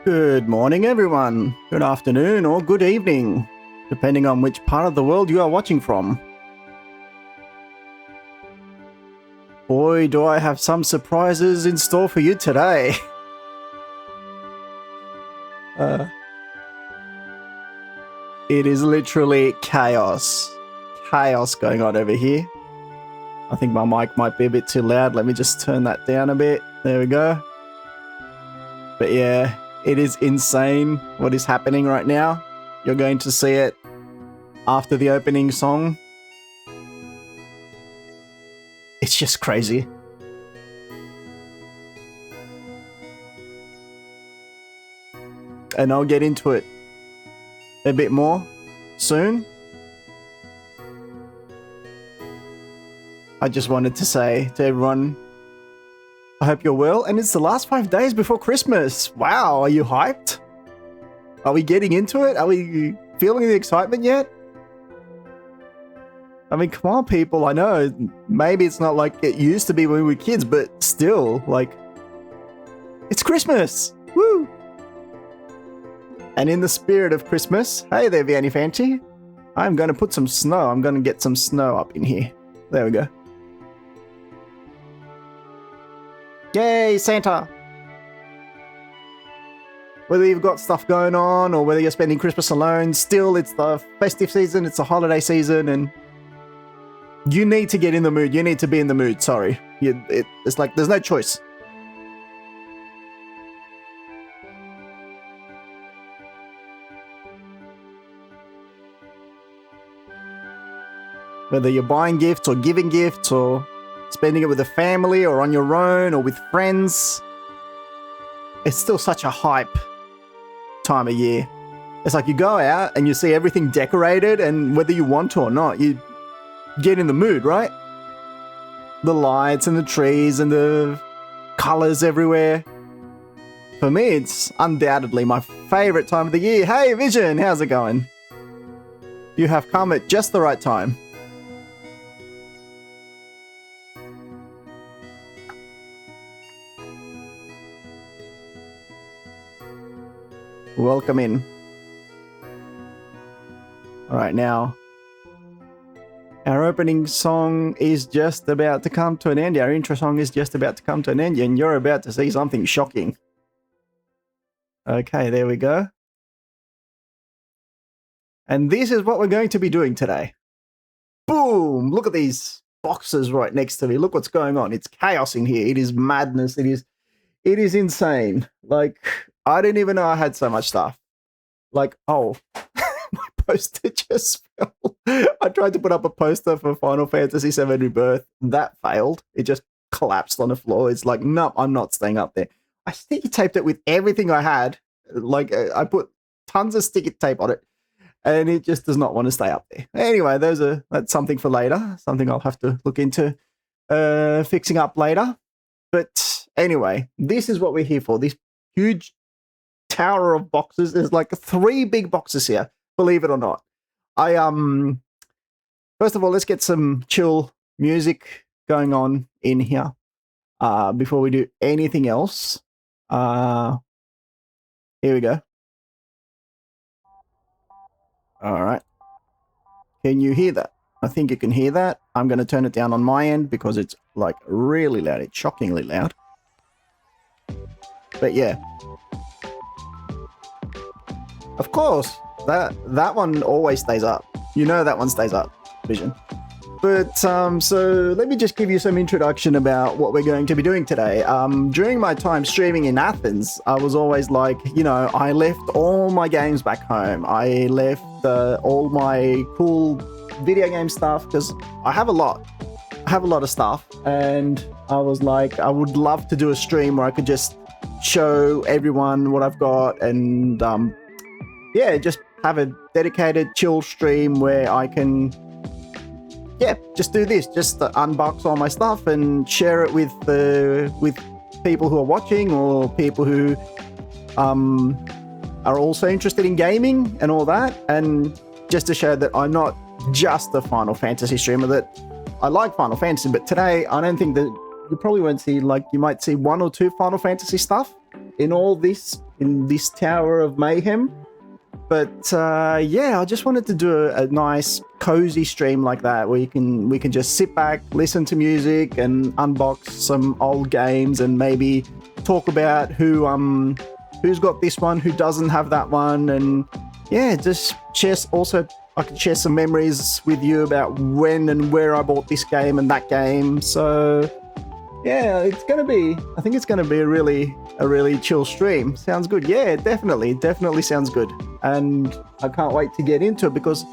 Good morning, everyone. Good afternoon or good evening, depending on which part of the world you are watching from. Boy, do I have some surprises in store for you today. It is literally chaos. Chaos going on over here. I think my mic might be a bit too loud. Let me just turn that down a bit. There we go. But yeah, it is insane what is happening right now. You're going to see it after the opening song. It's just crazy. And I'll get into it a bit more soon. I just wanted to say to everyone, I hope you're well. And it's the last 5 days before Christmas. Wow, are you hyped? Are we getting into it? Are we feeling the excitement yet? I mean, come on, people. I know maybe it's not like it used to be when we were kids, but still, like, it's Christmas. Woo! And in the spirit of Christmas, hey there, Vianney Fancy. I'm going to put some snow. I'm going to get some snow up in here. There we go. Yay, Santa! Whether you've got stuff going on or whether you're spending Christmas alone, still it's the festive season, it's the holiday season, and you need to get in the mood. You need to be in the mood, sorry. It's like there's no choice. Whether you're buying gifts or giving gifts or spending it with a family or on your own or with friends, it's still such a hype time of year. It's like you go out and you see everything decorated, and whether you want to or not, you get in the mood, right? The lights and the trees and the colors everywhere. For me, it's undoubtedly my favorite time of the year. Hey, Vision, how's it going? You have come at just the right time. Welcome in. All right, now our opening song is just about to come to an end. Our intro song is just about to come to an end, and you're about to see something shocking. Okay, there we go. And this is what we're going to be doing today. Boom! Look at these boxes right next to me. Look what's going on. It's chaos in here. It is madness. It is insane. Like, I didn't even know I had so much stuff. Like, oh, my poster just fell. I tried to put up a poster for Final Fantasy VII Rebirth. That failed. It just collapsed on the floor. It's like, no, I'm not staying up there. I sticky taped it with everything I had. Like, I put tons of sticky tape on it, and it just does not want to stay up there. Anyway, that's something for later. Something I'll have to look into fixing up later. But anyway, this is what we're here for. This huge tower of boxes. There's like 3 big boxes here, believe it or not. First of all, let's get some chill music going on in here before we do anything else. Here we go. All right. Can you hear that? I think you can hear that. I'm going to turn it down on my end because it's like really loud. It's shockingly loud. But yeah. Of course, that one always stays up. You know that one stays up, Vision. But so let me just give you some introduction about what we're going to be doing today. During my time streaming in Athens, I was always like, you know, I left all my games back home. I left all my cool video game stuff because I have a lot. I have a lot of stuff, and I was like, I would love to do a stream where I could just show everyone what I've got, and yeah, just have a dedicated chill stream where I can, yeah, just do this, just unbox all my stuff and share it with people who are watching or people who are also interested in gaming and all that, and just to show that I'm not just a Final Fantasy streamer, that I like Final Fantasy, but today I don't think that you probably won't see, like, you might see 1 or 2 Final Fantasy stuff in all this in this Tower of Mayhem. But yeah, I just wanted to do a nice cozy stream like that where we can just sit back, listen to music, and unbox some old games, and maybe talk about who's got this one, who doesn't have that one, and yeah, just share. Also, I can share some memories with you about when and where I bought this game and that game. So yeah, I think it's gonna be a really chill stream. Sounds good. Yeah, definitely sounds good. And I can't wait to get into it because,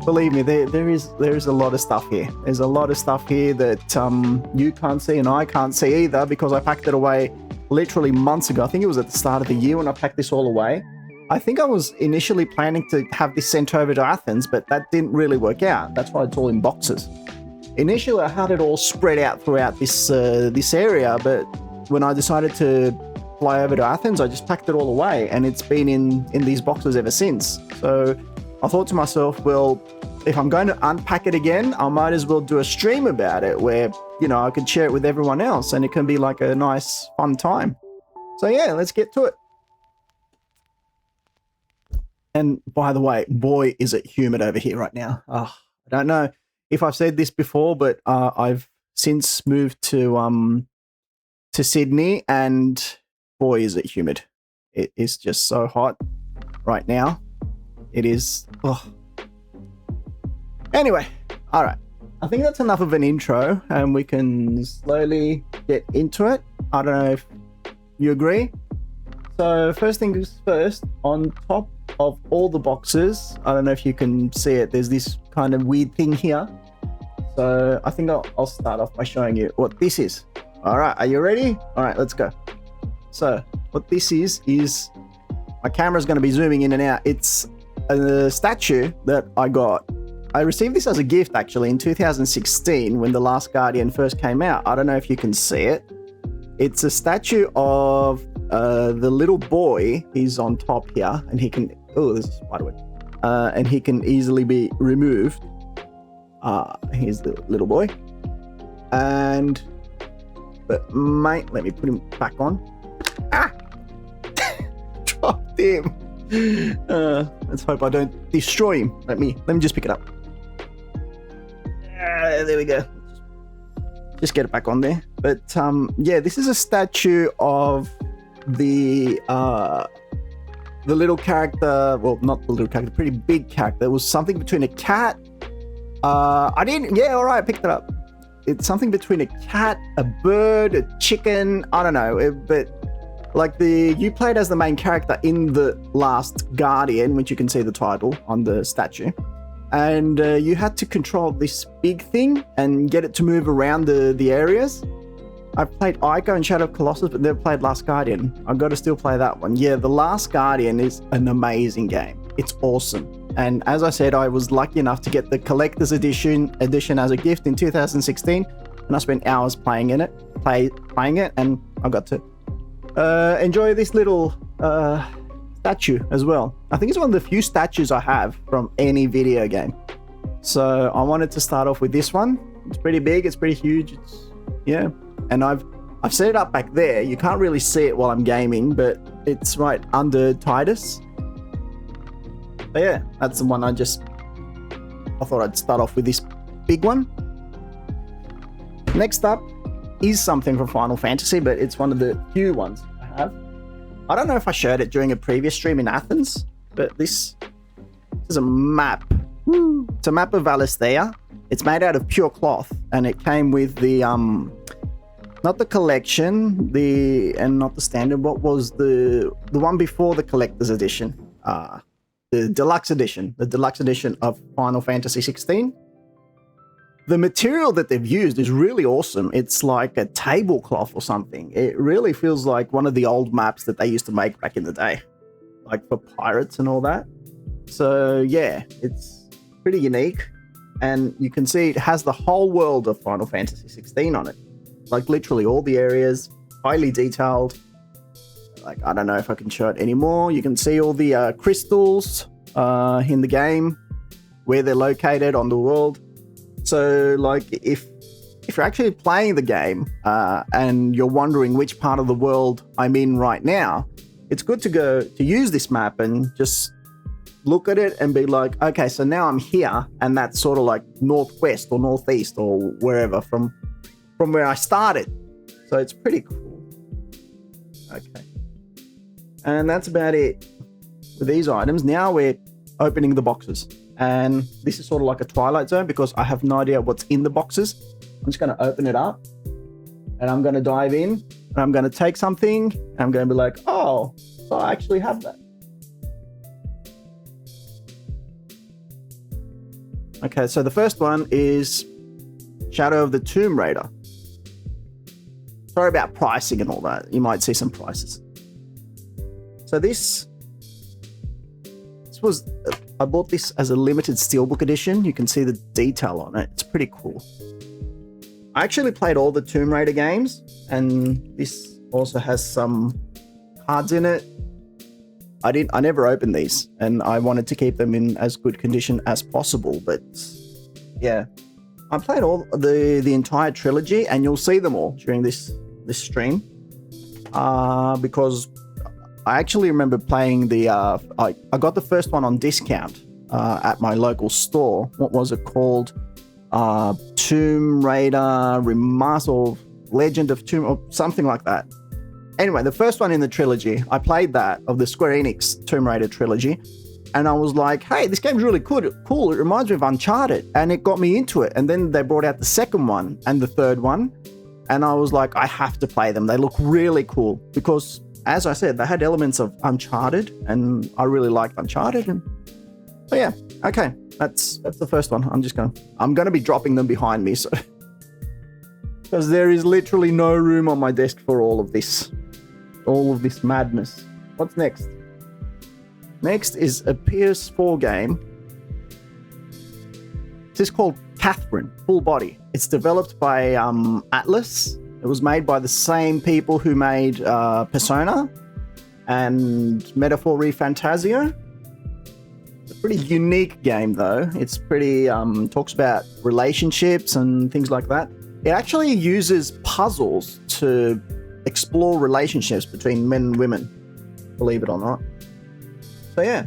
believe me, there is a lot of stuff here. There's a lot of stuff here that you can't see and I can't see either, because I packed it away literally months ago. I think it was at the start of the year when I packed this all away. I think I was initially planning to have this sent over to Athens, but that didn't really work out. That's why it's all in boxes. Initially, I had it all spread out throughout this area, but when I decided to fly over to Athens, I just packed it all away, and it's been in these boxes ever since. So I thought to myself, well, if I'm going to unpack it again, I might as well do a stream about it where, you know, I could share it with everyone else, and it can be like a nice, fun time. So yeah, let's get to it. And by the way, boy, is it humid over here right now. I don't know if I've said this before, but I've since moved to Sydney, and boy, is it humid. It is just so hot right now. It is. Oh. Anyway, all right. I think that's enough of an intro, and we can slowly get into it. I don't know if you agree. So first things first, on top of all the boxes, I don't know if you can see it, there's this kind of weird thing here. So I think I'll start off by showing you what this is. All right, are you ready? All right, let's go. So what this is my camera's going to be zooming in and out. It's a statue that I got. I received this as a gift actually in 2016 when The Last Guardian first came out. I don't know if you can see it. It's a statue of the little boy. He's on top here, and he can. Oh, there's a spider web. And he can easily be removed. Here's the little boy. But mate, let me put him back on. Ah! Dropped him. Let's hope I don't destroy him. Let me just pick it up. There we go. Just get it back on there. But yeah, this is a statue of the little character. Well, not the little character, pretty big character. It was something between a cat. Yeah, all right, I picked it up. It's something between a cat, a bird, a chicken. I don't know, but like you played as the main character in The Last Guardian, which you can see the title on the statue. And you had to control this big thing and get it to move around the areas. I've played Ico and Shadow of Colossus, but never played Last Guardian. I've got to still play that one. Yeah, The Last Guardian is an amazing game. It's awesome. And as I said, I was lucky enough to get the collector's edition as a gift in 2016, and I spent hours playing it, and I got to enjoy this little statue as well. I think it's one of the few statues I have from any video game. So I wanted to start off with this one. It's pretty big, it's pretty huge. Yeah. And I've set it up back there. You can't really see it while I'm gaming, but it's right under Titus. But yeah, that's the one I thought I'd start off with this big one. Next up is something from Final Fantasy, but it's one of the few ones I have. I don't know if I showed it during a previous stream in Athens, but this is a map. Woo. It's a map of Valisthea. It's made out of pure cloth, and it came with the not the collection, and not the standard. What was the one before the collector's edition? The deluxe edition. The deluxe edition of Final Fantasy 16. The material that they've used is really awesome. It's like a tablecloth or something. It really feels like one of the old maps that they used to make back in the day, like for pirates and all that. So yeah, it's pretty unique, and you can see it has the whole world of Final Fantasy 16 on it. Like literally all the areas, highly detailed. Like, I don't know if I can show it anymore. You can see all the crystals in the game, where they're located on the world. So like if you're actually playing the game and you're wondering which part of the world I'm in right now, it's good to use this map and just look at it and be like, okay, so now I'm here, and that's sort of like northwest or northeast or wherever from where I started. So it's pretty cool. Okay. And that's about it with these items. Now we're opening the boxes. And this is sort of like a Twilight Zone because I have no idea what's in the boxes. I'm just going to open it up and I'm going to dive in and I'm going to take something and I'm going to be like, oh, so I actually have that. Okay, so the first one is Shadow of the Tomb Raider. Sorry about pricing and all that. You might see some prices. So this was, I bought this as a limited steelbook edition. You can see the detail on it. It's pretty cool. I actually played all the Tomb Raider games, and this also has some cards in it. I never opened these, and I wanted to keep them in as good condition as possible, but yeah. I played all the entire trilogy, and you'll see them all during this stream, because I actually remember playing the I got the first one on discount at my local store. What was it called? Tomb Raider Remastered, Legend of Tomb, or something like that. Anyway, the first one in the trilogy, I played that, of the Square Enix Tomb Raider trilogy, and I was like, hey, this game's really cool. It reminds me of Uncharted, and it got me into it. And then they brought out the second one and the third one, and I was like, I have to play them. They look really cool because, as I said, they had elements of Uncharted, and I really liked Uncharted. And so yeah, okay, that's the first one. I'm gonna be dropping them behind me, so because there is literally no room on my desk for all of this madness. What's next? Next is a PS4 game. This is called Catherine Full Body. It's developed by Atlas. It was made by the same people who made Persona and Metaphor ReFantazio. It's a pretty unique game, though. It's pretty talks about relationships and things like that. It actually uses puzzles to explore relationships between men and women, believe it or not. So yeah,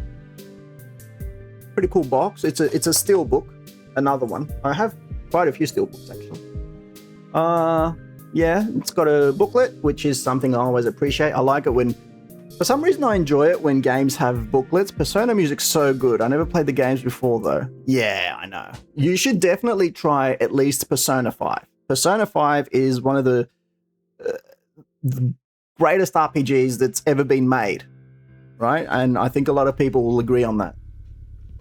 pretty cool box. It's a steel book, another one. I have quite a few steel books actually. Yeah, it's got a booklet, which is something I always appreciate. I like it when, for some reason I enjoy it when games have booklets. Persona music's so good. I never played the games before though. Yeah, I know. You should definitely try at least Persona 5. Persona 5 is one of the greatest RPGs that's ever been made, right? And I think a lot of people will agree on that.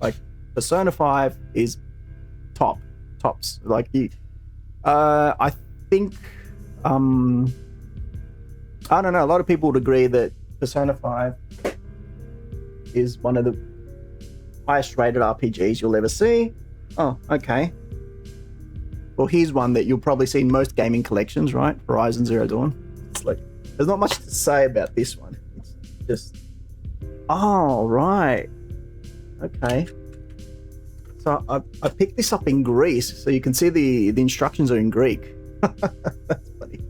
Like, Persona 5 is tops. Like, I think, I don't know, a lot of people would agree that Persona 5 is one of the highest rated RPGs you'll ever see. Oh, okay. Well, here's one that you'll probably see in most gaming collections, right? Horizon Zero Dawn. It's like, there's not much to say about this one. It's just, oh, right. Okay. So I picked this up in Greece, so you can see the instructions are in Greek. That's funny.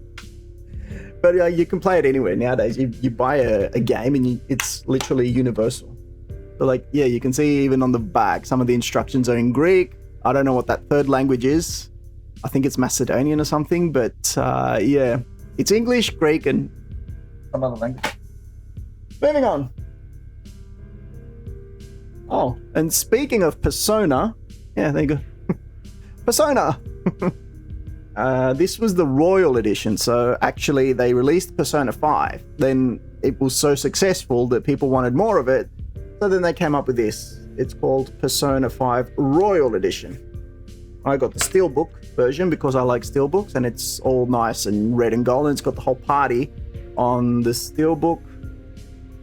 But you can play it anywhere nowadays. You buy a game and it's literally universal. So like, yeah, you can see even on the back, some of the instructions are in Greek. I don't know what that third language is. I think it's Macedonian or something, but yeah, it's English, Greek, and some other language. Moving on. Oh, and speaking of Persona, yeah, there you go. Persona. This was the Royal Edition, so actually they released Persona 5. Then it was so successful that people wanted more of it, so then they came up with this. It's called Persona 5 Royal Edition. I got the Steelbook version because I like Steelbooks, and it's all nice and red and gold, and it's got the whole party on the Steelbook.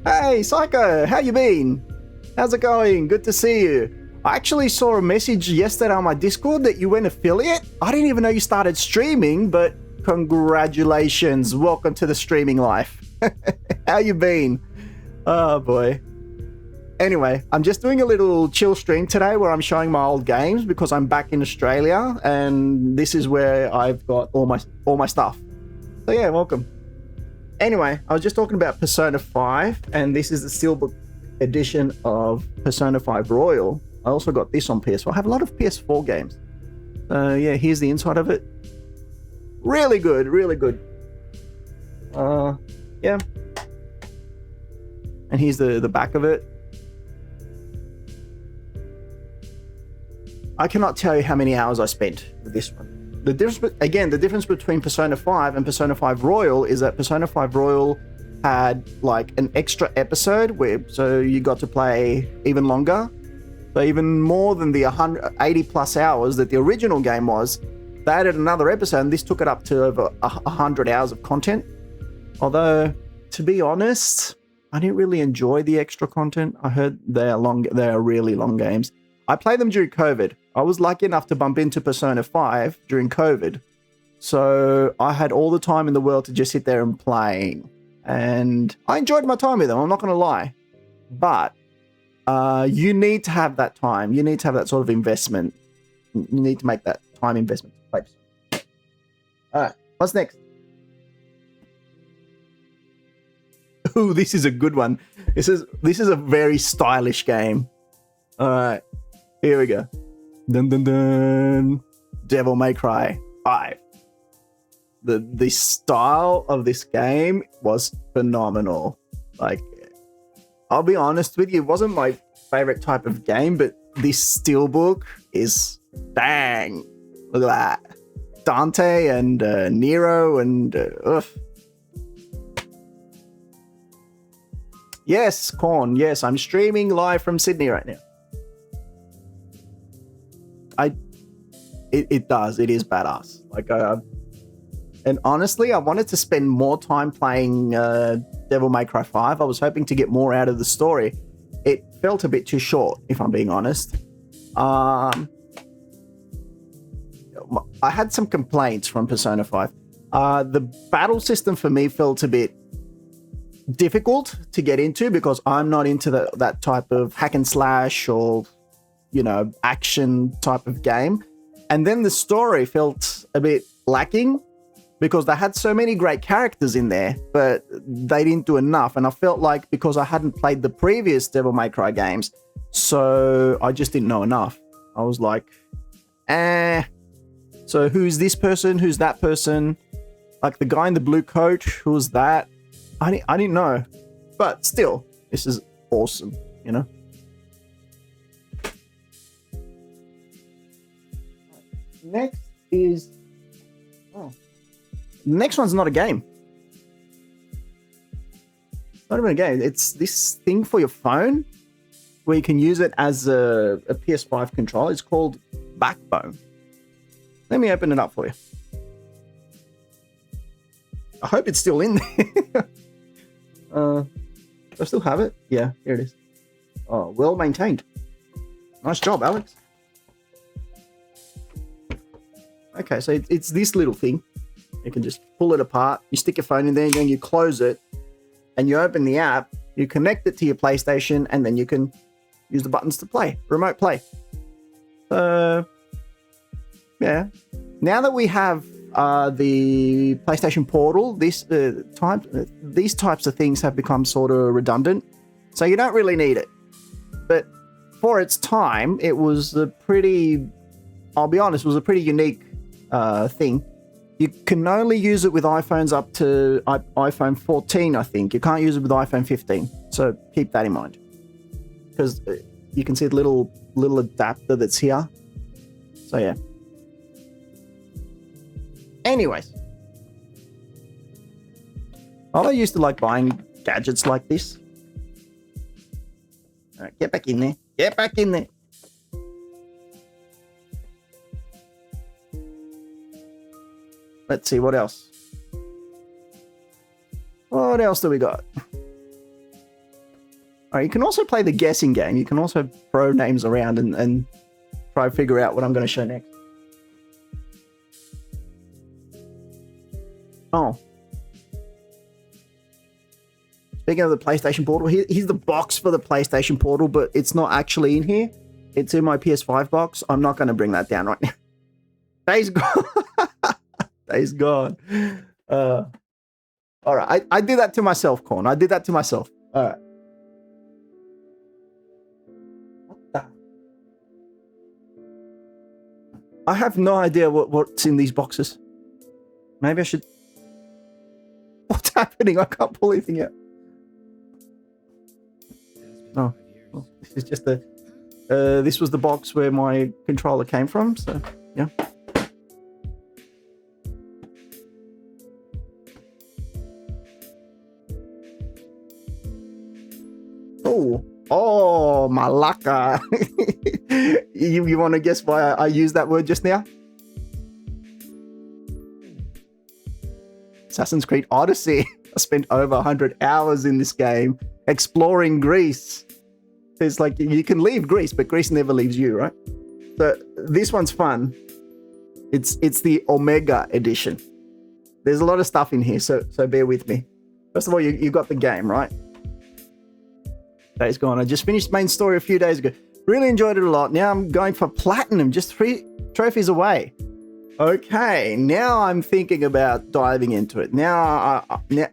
Hey, Psycho, how you been? How's it going? Good to see you. I actually saw a message yesterday on my Discord that you went affiliate. I didn't even know you started streaming, but congratulations. Welcome to the streaming life. How you been? Oh boy. Anyway, I'm just doing a little chill stream today where I'm showing my old games because I'm back in Australia and this is where I've got all my stuff. So yeah, welcome. Anyway, I was just talking about Persona 5, and this is the Steelbook edition of Persona 5 Royal. I also got this on PS4. I have a lot of PS4 games. Yeah, here's the inside of it. Really good, really good. Yeah. And here's the back of it. I cannot tell you how many hours I spent with this one. The difference between Persona 5 and Persona 5 Royal is that Persona 5 Royal had like an extra episode so you got to play even longer. So even more than the 180 plus hours that the original game was, they added another episode, and this took it up to over 100 hours of content. Although, to be honest, I didn't really enjoy the extra content. I heard they are really long games. I played them during COVID. I was lucky enough to bump into Persona 5 during COVID. So I had all the time in the world to just sit there and play. And I enjoyed my time with them, I'm not going to lie. But you need to have that time. You need to have that sort of investment. You need to make that time investment. All right, what's next? Ooh, this is a good one. This is a very stylish game. All right, here we go. Dun dun dun. Devil May Cry 5. The style of this game was phenomenal. Like, I'll be honest with you, it wasn't my favorite type of game, but this steelbook is dang. Look at that. Dante and Nero and yes, Korn. Yes, I'm streaming live from Sydney right now. It does. It is badass. Like, and honestly, I wanted to spend more time playing Devil May Cry 5. I was hoping to get more out of the story. It felt a bit too short, if I'm being honest. I had some complaints from Persona 5. The battle system for me felt a bit difficult to get into because I'm not into that type of hack and slash or, action type of game. And then the story felt a bit lacking because they had so many great characters in there, but they didn't do enough. And I felt like because I hadn't played the previous Devil May Cry games, so I just didn't know enough. I was like, so who's this person? Who's that person? Like the guy in the blue coat, who's that? I didn't know. But still, this is awesome, Next is... Next one's not a game. Not even a game. It's this thing for your phone where you can use it as a PS5 controller. It's called Backbone. Let me open it up for you. I hope it's still in there. Do I still have it? Yeah, here it is. Oh, well maintained. Nice job, Alex. Okay, so it's this little thing. You can just pull it apart. You stick your phone in there, and then you close it, and you open the app. You connect it to your PlayStation, and then you can use the buttons to play. Remote play. So, yeah. Now that we have the PlayStation Portal, these types of things have become sort of redundant. So you don't really need it. But for its time, it was I'll be honest, it was a pretty unique thing. You can only use it with iPhones up to iPhone 14, I think. You can't use it with iPhone 15. So keep that in mind. Because you can see the little adapter that's here. So yeah. Anyways. I used to like buying gadgets like this. All right, get back in there. Get back in there. Let's see, what else? What else do we got? All right, you can also play the guessing game. You can also throw names around and try to figure out what I'm going to show next. Oh. Speaking of the PlayStation Portal, here's the box for the PlayStation Portal, but it's not actually in here. It's in my PS5 box. I'm not going to bring that down right now. Days gone. Days gone. All right. I did that to myself, Corn. I did that to myself. All right. What the? I have no idea what's in these boxes. Maybe I should... What's happening? I can't pull anything out. Oh, well, this is just the... this was the box where my controller came from, so, yeah. Oh, malaka. you want to guess why I used that word just now? Assassin's Creed Odyssey. I spent over 100 hours in this game exploring Greece. It's like you can leave Greece, but Greece never leaves you, right? So this one's fun. It's the Omega edition. There's a lot of stuff in here, so bear with me. First of all, you got the game, right? Days gone. I just finished main story a few days ago. Really enjoyed it a lot. Now I'm going for platinum, just 3 trophies away. Okay, now I'm thinking about diving into it. Now,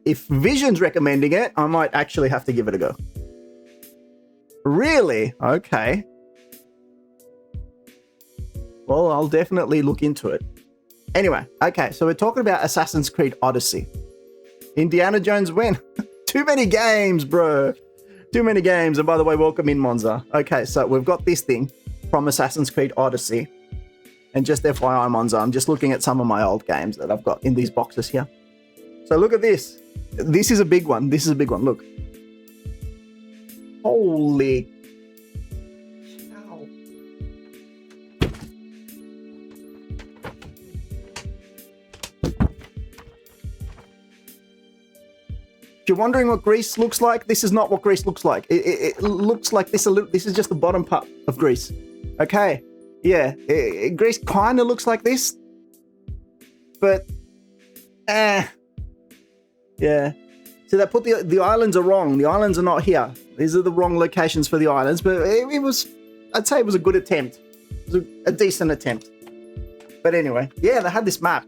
if Vision's recommending it, I might actually have to give it a go. Really? Okay. Well, I'll definitely look into it. Anyway, okay, so we're talking about Assassin's Creed Odyssey. Indiana Jones win. Too many games, bro. Too many games. And by the way, welcome in, Monza. Okay, so we've got this thing from Assassin's Creed Odyssey. And just FYI, Monza, I'm just looking at some of my old games that I've got in these boxes here. So look at this. This is a big one. This is a big one. Look. Holy cow. If you're wondering what Greece looks like, this is not what Greece looks like. It looks like this a little. This is just the bottom part of Greece. Okay. Yeah, Greece kind of looks like this, but yeah. So they put the islands are wrong. The islands are not here. These are the wrong locations for the islands, but it was, I'd say it was a good attempt. It was a decent attempt. But anyway, yeah, they had this map,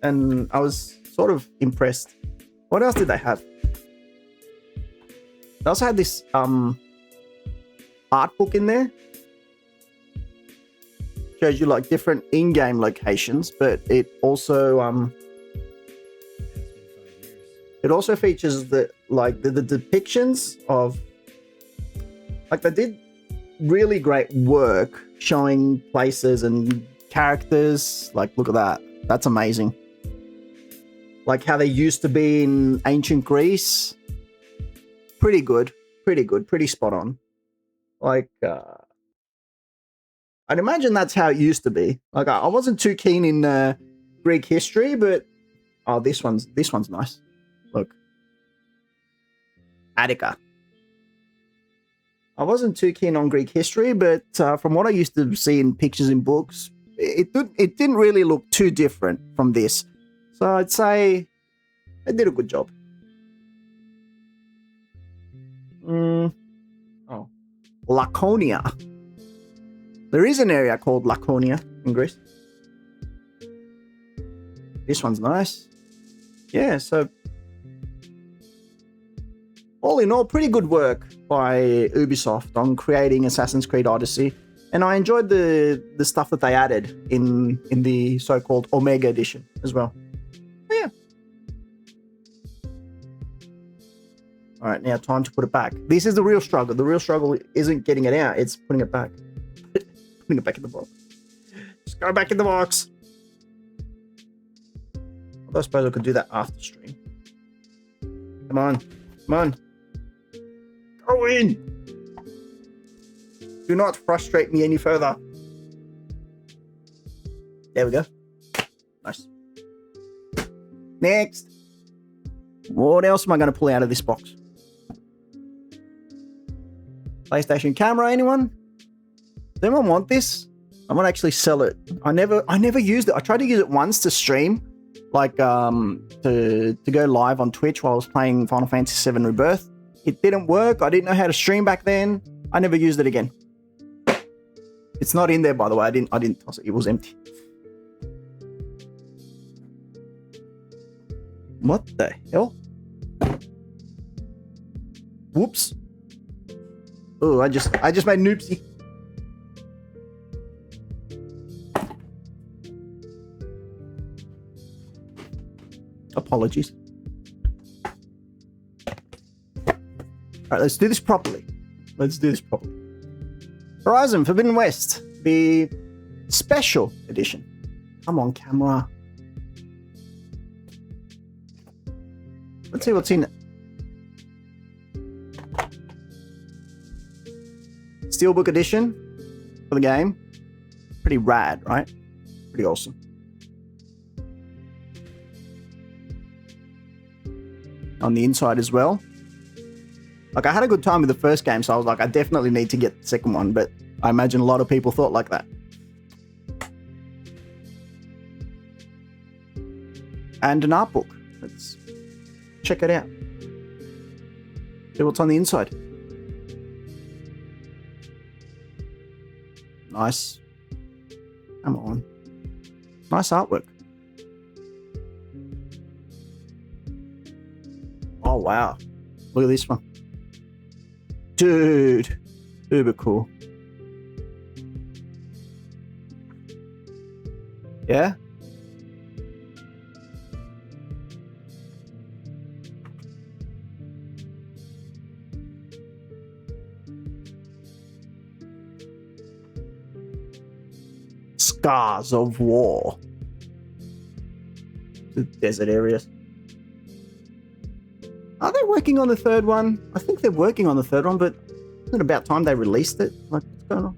and I was sort of impressed. What else did they have? They also had this art book in there. Shows you like different in-game locations, but it also features the depictions of, like, they did really great work showing places and characters. Like, look at that. That's amazing. Like how they used to be in ancient Greece. Pretty good, pretty spot on. Like, I'd imagine that's how it used to be. Like, I wasn't too keen in Greek history, but this one's nice. Look, Attica. I wasn't too keen on Greek history, but from what I used to see in pictures in books, it didn't really look too different from this. So I'd say they did a good job. Laconia. There is an area called Laconia in Greece. This one's nice. Yeah, so all in all, pretty good work by Ubisoft on creating Assassin's Creed Odyssey. And I enjoyed the stuff that they added in the so-called Omega Edition as well. Yeah. All right, now time to put it back. This is the real struggle. The real struggle isn't getting it out, it's putting it back. Putting it back in the box. Just go back in the box. Although I suppose I could do that after stream. Come on. Come on. Go in. Do not frustrate me any further. There we go. Nice. Next. What else am I going to pull out of this box? PlayStation camera, anyone? Does anyone want this? I might actually sell it. I never used it. I tried to use it once to stream, like to go live on Twitch while I was playing Final Fantasy VII Rebirth. It didn't work. I didn't know how to stream back then. I never used it again. It's not in there, by the way. I didn't toss it. It was empty. What the hell? Whoops. Oh, I just made an oopsie. Apologies. All right, let's do this properly. Horizon Forbidden West, the special edition. Come on, camera. Let's see what's in it. Steelbook edition for the game. Pretty rad, right? Pretty awesome. On the inside as well. Like, I had a good time with the first game, so I was like, I definitely need to get the second one, but I imagine a lot of people thought like that. And an art book. Let's check it out. See what's on the inside. Nice. Come on. Nice artwork. Oh, wow. Look at this one. Dude. Uber cool. Yeah? Scars of War. The desert areas. Are they working on the third one? I think they're working on the third one, but isn't it about time they released it? Like, what's going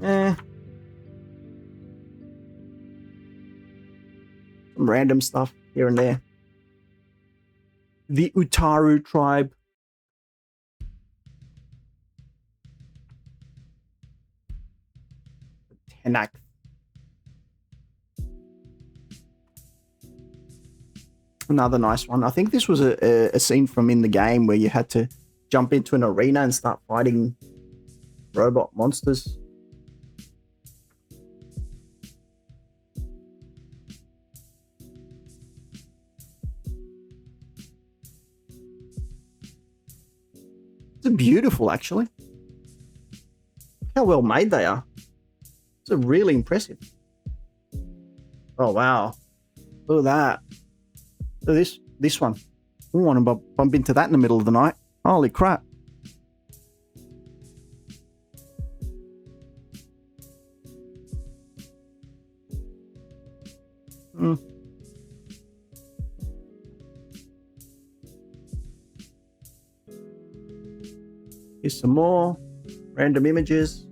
on? Some random stuff here and there. The Utaru tribe. Tenak. Another nice one. I think this was a scene from in the game where you had to jump into an arena and start fighting robot monsters. It's beautiful, actually. Look how well made they are. It's really impressive. Oh, wow. Look at that. Look at this one. I want to bump into that in the middle of the night. Holy crap. Here's some more random images.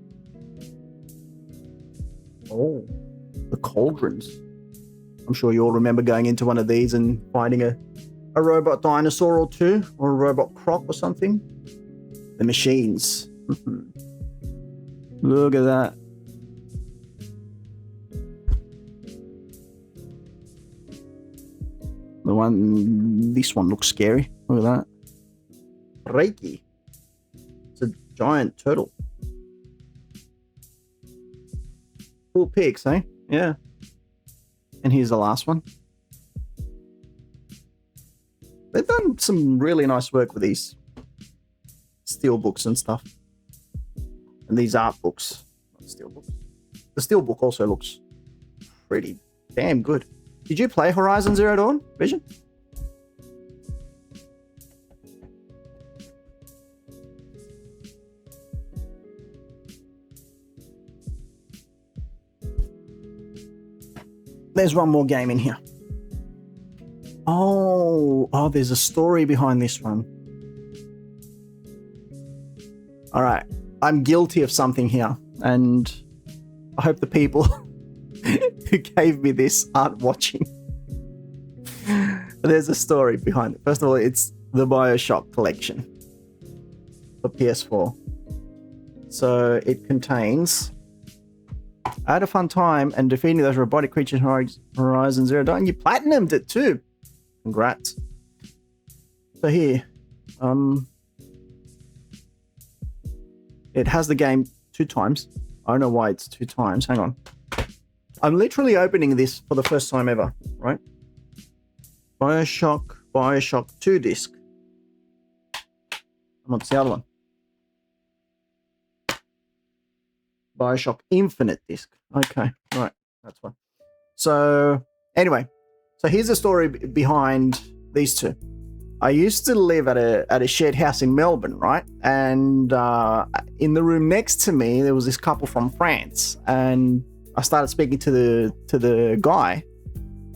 Oh, the cauldrons. I'm sure you all remember going into one of these and finding a robot dinosaur or two, or a robot croc or something. The machines. Look at that. This one looks scary. Look at that. Reiki. It's a giant turtle. Cool pics, eh? Yeah. And here's the last one. They've done some really nice work with these steel books and stuff. And these art books. Not steel books. The steel book also looks pretty damn good. Did you play Horizon Zero Dawn, Vision? There's one more game in here. Oh, there's a story behind this one. All right. I'm guilty of something here, and I hope the people who gave me this aren't watching. There's a story behind it. First of all, it's the BioShock collection for PS4. So it contains I had a fun time and defeating those robotic creatures in Horizon Zero Dawn. You platinumed it too. Congrats. So here, it has the game 2 times. I don't know why it's 2 times. Hang on. I'm literally opening this for the first time ever, right? Bioshock 2 disc. And what's the other one? Bioshock Infinite disc. Okay, right, that's one. So anyway, so here's the story behind these two. I used to live at a shared house in Melbourne, right? And in the room next to me, there was this couple from France, and I started speaking to the guy,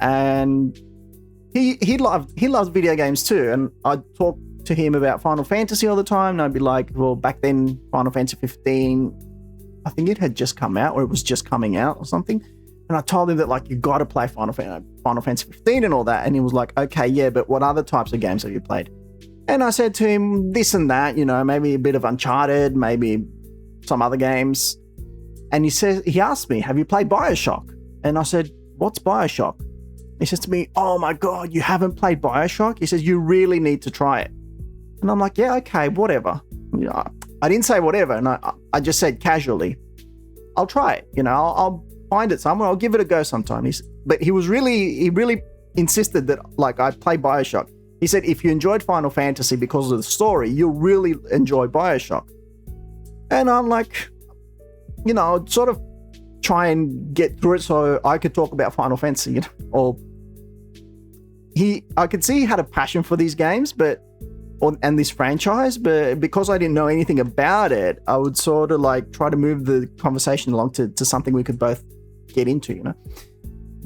and he loves video games too. And I'd talk to him about Final Fantasy all the time, and I'd be like, well, back then Final Fantasy 15, I think it had just come out, or it was just coming out or something. And I told him that, like, you got to play Final Fantasy 15 and all that. And he was like, okay, yeah, but what other types of games have you played? And I said to him, this and that, you know, maybe a bit of Uncharted, maybe some other games. And he asked me, have you played Bioshock? And I said, what's Bioshock? He says to me, oh my God, you haven't played Bioshock? He says, you really need to try it. And I'm like, yeah, okay, whatever. You know, I didn't say whatever. And I just said casually, I'll try it. You know, I'll find it somewhere. I'll give it a go sometime. But he really insisted that, like, I play Bioshock. He said, if you enjoyed Final Fantasy because of the story, you'll really enjoy Bioshock. And I'm like, you know, I'd sort of try and get through it so I could talk about Final Fantasy, you know, I could see he had a passion for these games, and this franchise, but because I didn't know anything about it, I would sort of like try to move the conversation along to something we could both get into, you know.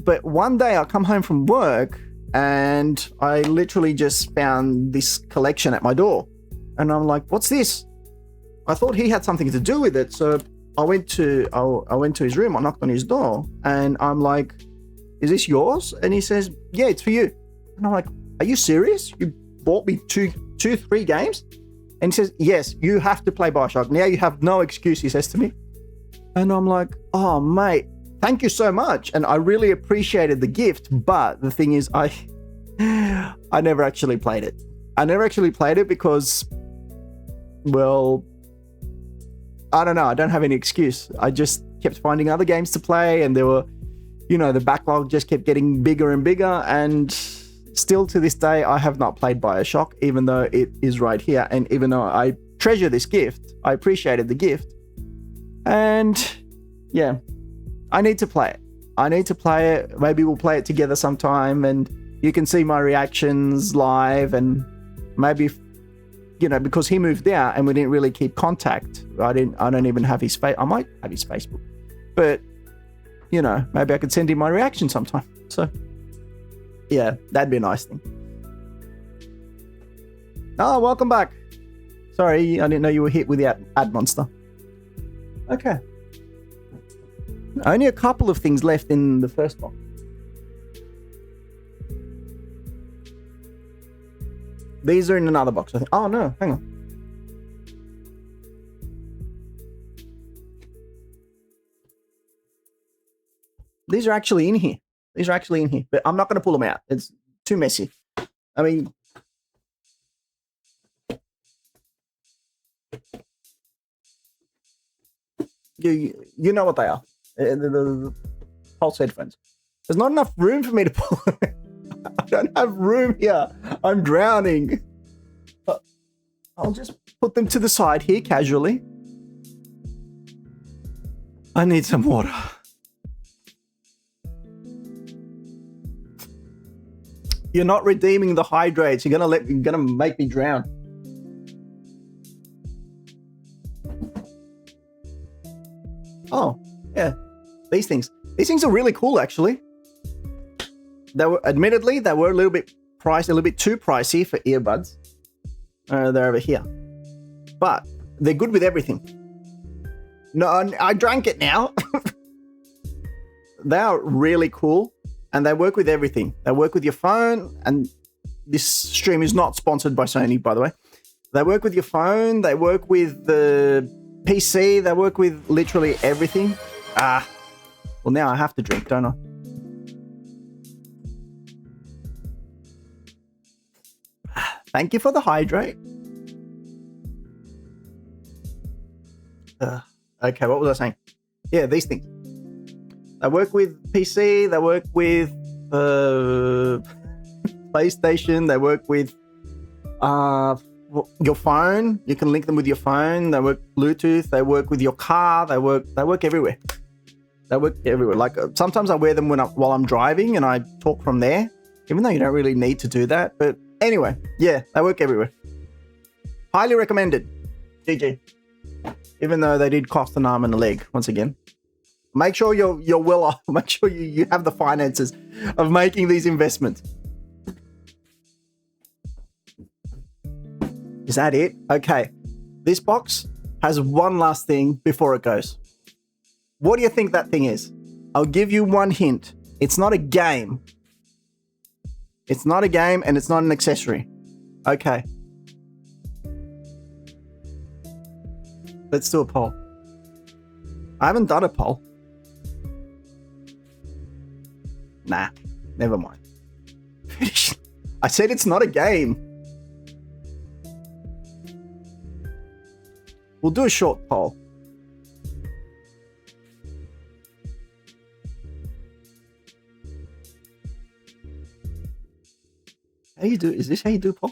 But one day I come home from work and I literally just found this collection at my door, and I'm like, what's this? I thought he had something to do with it, so I went to his room. I knocked on his door, and I'm like, is this yours? And he says, yeah, it's for you. And I'm like, are you serious? You bought me three games? And he says, yes, you have to play Bioshock. Now you have no excuse, he says to me. And I'm like, oh, mate, thank you so much. And I really appreciated the gift. But the thing is, I never actually played it. I never actually played it because, well, I don't know. I don't have any excuse. I just kept finding other games to play, and there were, you know, the backlog just kept getting bigger and bigger. And still to this day, I have not played Bioshock, even though it is right here. And even though I treasure this gift, I appreciated the gift. And yeah, I need to play it. Maybe we'll play it together sometime, and you can see my reactions live. And maybe, you know, because he moved out and we didn't really keep contact. I don't even have his I might have his Facebook, but you know, maybe I could send him my reaction sometime. So yeah, that'd be a nice thing. Oh, welcome back. Sorry, I didn't know you were hit with the ad monster. Okay. Only a couple of things left in the first box. These are in another box, I think. Oh, no, hang on. These are actually in here. But I'm not going to pull them out. It's too messy. I mean, you know what they are. The Pulse headphones. There's not enough room for me to pull. I don't have room here. I'm drowning. But I'll just put them to the side here casually. I need some water. You're not redeeming the hydrates. You're gonna make me drown. Oh, yeah. These things are really cool, actually. Admittedly, they were a little bit too pricey for earbuds. They're over here. But they're good with everything. No, I drank it now. They are really cool, and they work with everything. They work with your phone, and this stream is not sponsored by Sony, by the way. They work with your phone, they work with the PC, they work with literally everything. Well, now I have to drink, don't I? Thank you for the hydrate. Okay, what was I saying? Yeah, these things. They work with PC, they work with PlayStation. They work with your phone. You can link them with your phone. They work Bluetooth. They work with your car. They work everywhere. They work everywhere. Like sometimes I wear them while I'm driving and I talk from there, even though you don't really need to do that. But anyway, yeah, they work everywhere. Highly recommended. GG. Even though they did cost an arm and a leg once again. Make sure you're well off. Make sure you have the finances of making these investments. Is that it? Okay. This box has one last thing before it goes. What do you think that thing is? I'll give you one hint. It's not a game. It's not a game and it's not an accessory. Okay. Let's do a poll. I haven't done a poll. Nah, never mind. I said it's not a game. We'll do a short poll. How you do? Is this how you do a poll?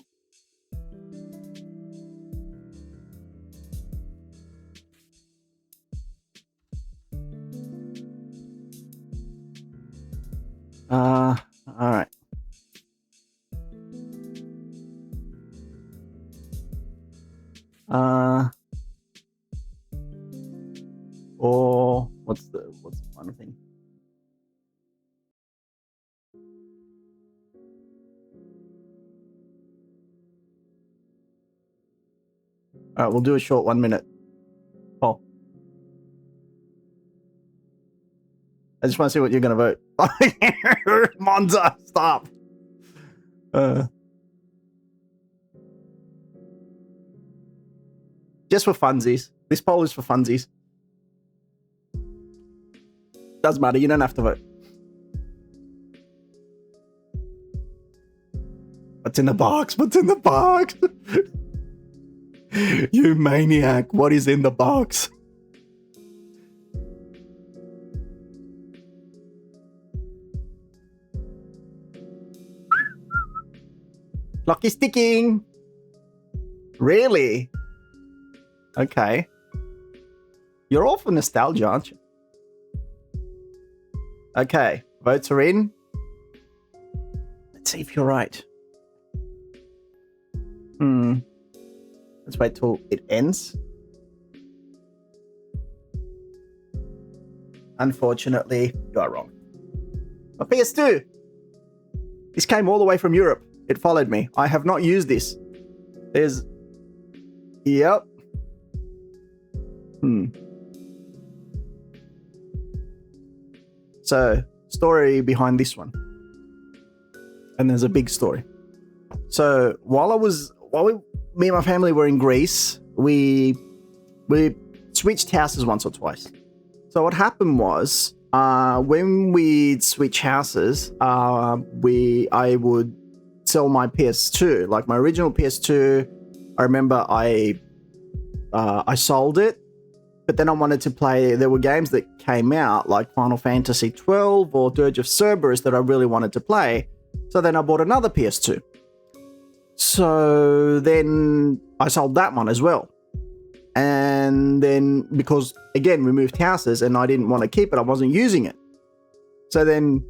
All right. Or what's the one thing? All right, we'll do a short 1 minute poll. I just want to see what you're going to vote. Monza, stop. Just for funsies. This poll is for funsies. Doesn't matter. You don't have to vote. What's in the box? What's in the box? You maniac. What is in the box? Clock is ticking. Really? Okay. You're all for nostalgia, aren't you? Okay. Votes are in. Let's see if you're right. Let's wait till it ends. Unfortunately, you are wrong. A PS2. This came all the way from Europe. It followed me. I have not used this. There's... Yep. So, story behind this one. And there's a big story. So, me and my family were in Greece, we switched houses once or twice. So what happened was, when we'd switch houses, I would sell my PS2, like my original PS2. I remember I sold it, but then I wanted to play. There were games that came out like Final Fantasy 12 or Dirge of Cerberus that I really wanted to play. So then I bought another PS2. So then I sold that one as well. And then because, again, we moved houses and I didn't want to keep it, I wasn't using it. So then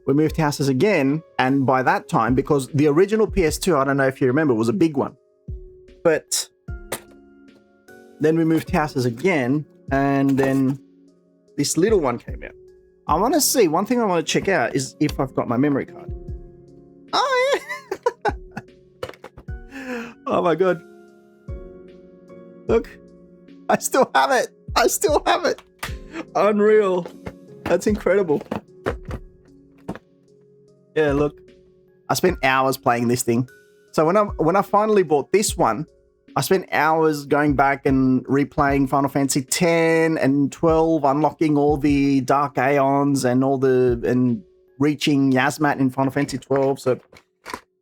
we moved houses again. And by that time, because the original PS2, I don't know if you remember, was a big one. But then we moved houses again. And then this little one came out. I want to see, one thing I want to check out is if I've got my memory card. Oh, yeah. Oh my God. Look, I still have it. I still have it. Unreal. That's incredible. Yeah, look. I spent hours playing this thing. So when I finally bought this one, I spent hours going back and replaying Final Fantasy 10 and 12, unlocking all the Dark Aeons and reaching Yasmat in Final Fantasy 12. So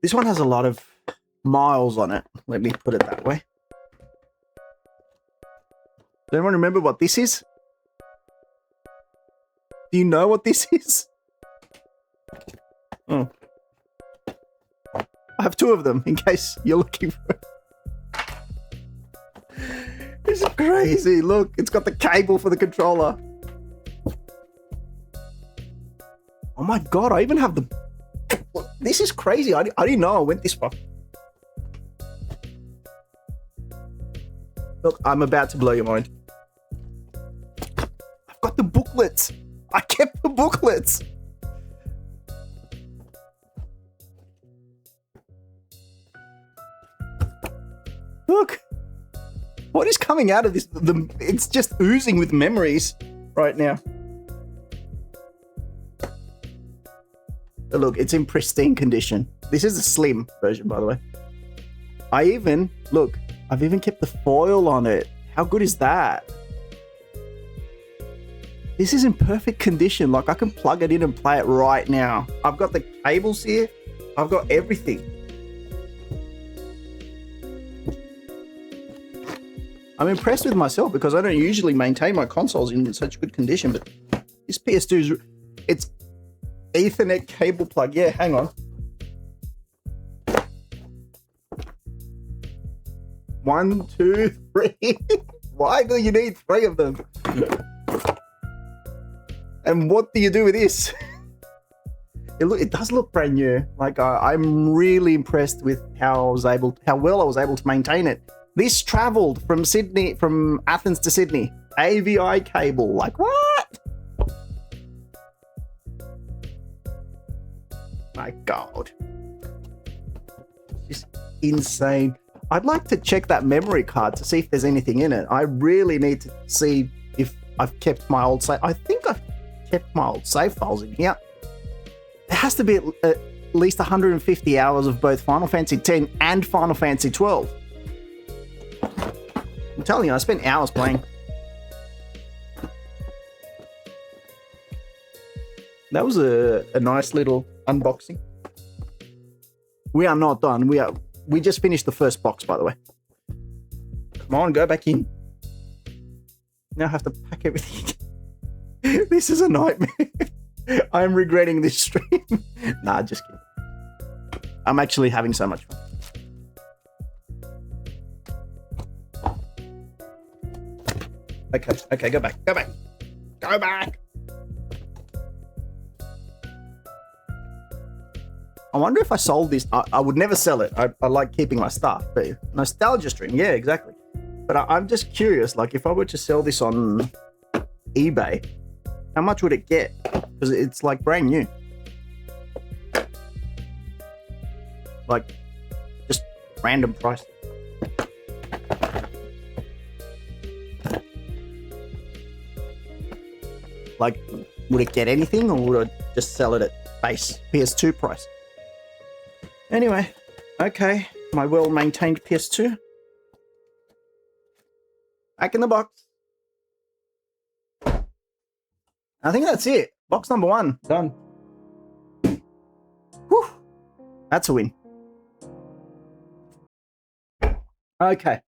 this one has a lot of miles on it. Let me put it that way. Does anyone remember what this is? Do you know what this is? Oh. have two of them in case you're looking for it. This is crazy. Look, it's got the cable for the controller. Oh my God, I even have the... This is crazy. I didn't know I went this far. Look, I'm about to blow your mind. I've got the booklets. I kept the booklets. Look. What is coming out of this? It's just oozing with memories right now. But look, it's in pristine condition. This is a slim version, by the way. I've even kept the foil on it. How good is that? This is in perfect condition. Like, I can plug it in and play it right now. I've got the cables here. I've got everything. I'm impressed with myself because I don't usually maintain my consoles in such good condition, but this PS2 it's Ethernet cable plug. Yeah, hang on. 1, 2, 3. Why do you need 3 of them? And what do you do with this? It does look brand new. Like, I'm really impressed with how well I was able to maintain it. This traveled from Athens to Sydney. AVI cable. Like, what? My God. It's insane. I'd like to check that memory card to see if there's anything in it. I really need to see if I've kept my old save. I think I've kept my old save files in here. There has to be at least 150 hours of both Final Fantasy X and Final Fantasy XII. I'm telling you, I spent hours playing. That was a nice little unboxing. We are not done. We just finished the first box, by the way. Come on, go back in. Now I have to pack everything. This is a nightmare. I'm regretting this stream. Nah, just kidding. I'm actually having so much fun. Okay, go back. I wonder if I sold this. I would never sell it. I like keeping my stuff. But nostalgia stream, yeah, exactly. But I'm just curious, like, if I were to sell this on eBay, how much would it get? Because it's like brand new. Like, just random price. Like, would it get anything, or would I just sell it at base PS2 price? Anyway, okay, my well-maintained PS2. Back in the box. I think that's it. Box number 1, done. Whew, that's a win. Okay.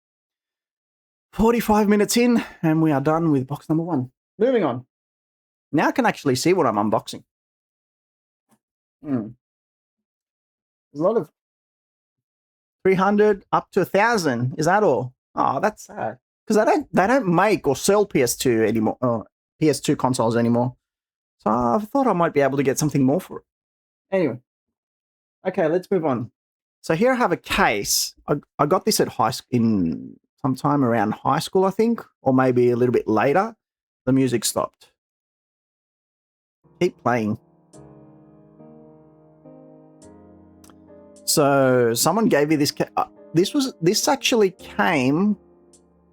45 minutes in, and we are done with box number 1. Moving on. Now I can actually see what I'm unboxing. There's a lot of 300 up to 1,000. Is that all? Oh, that's sad. Because they don't make or sell PS2 anymore, PS2 consoles anymore. So I thought I might be able to get something more for it. Anyway, okay, let's move on. So here I have a case. I got this at in sometime around high school, I think, or maybe a little bit later. The music stopped. Keep playing. So someone gave me this. This actually came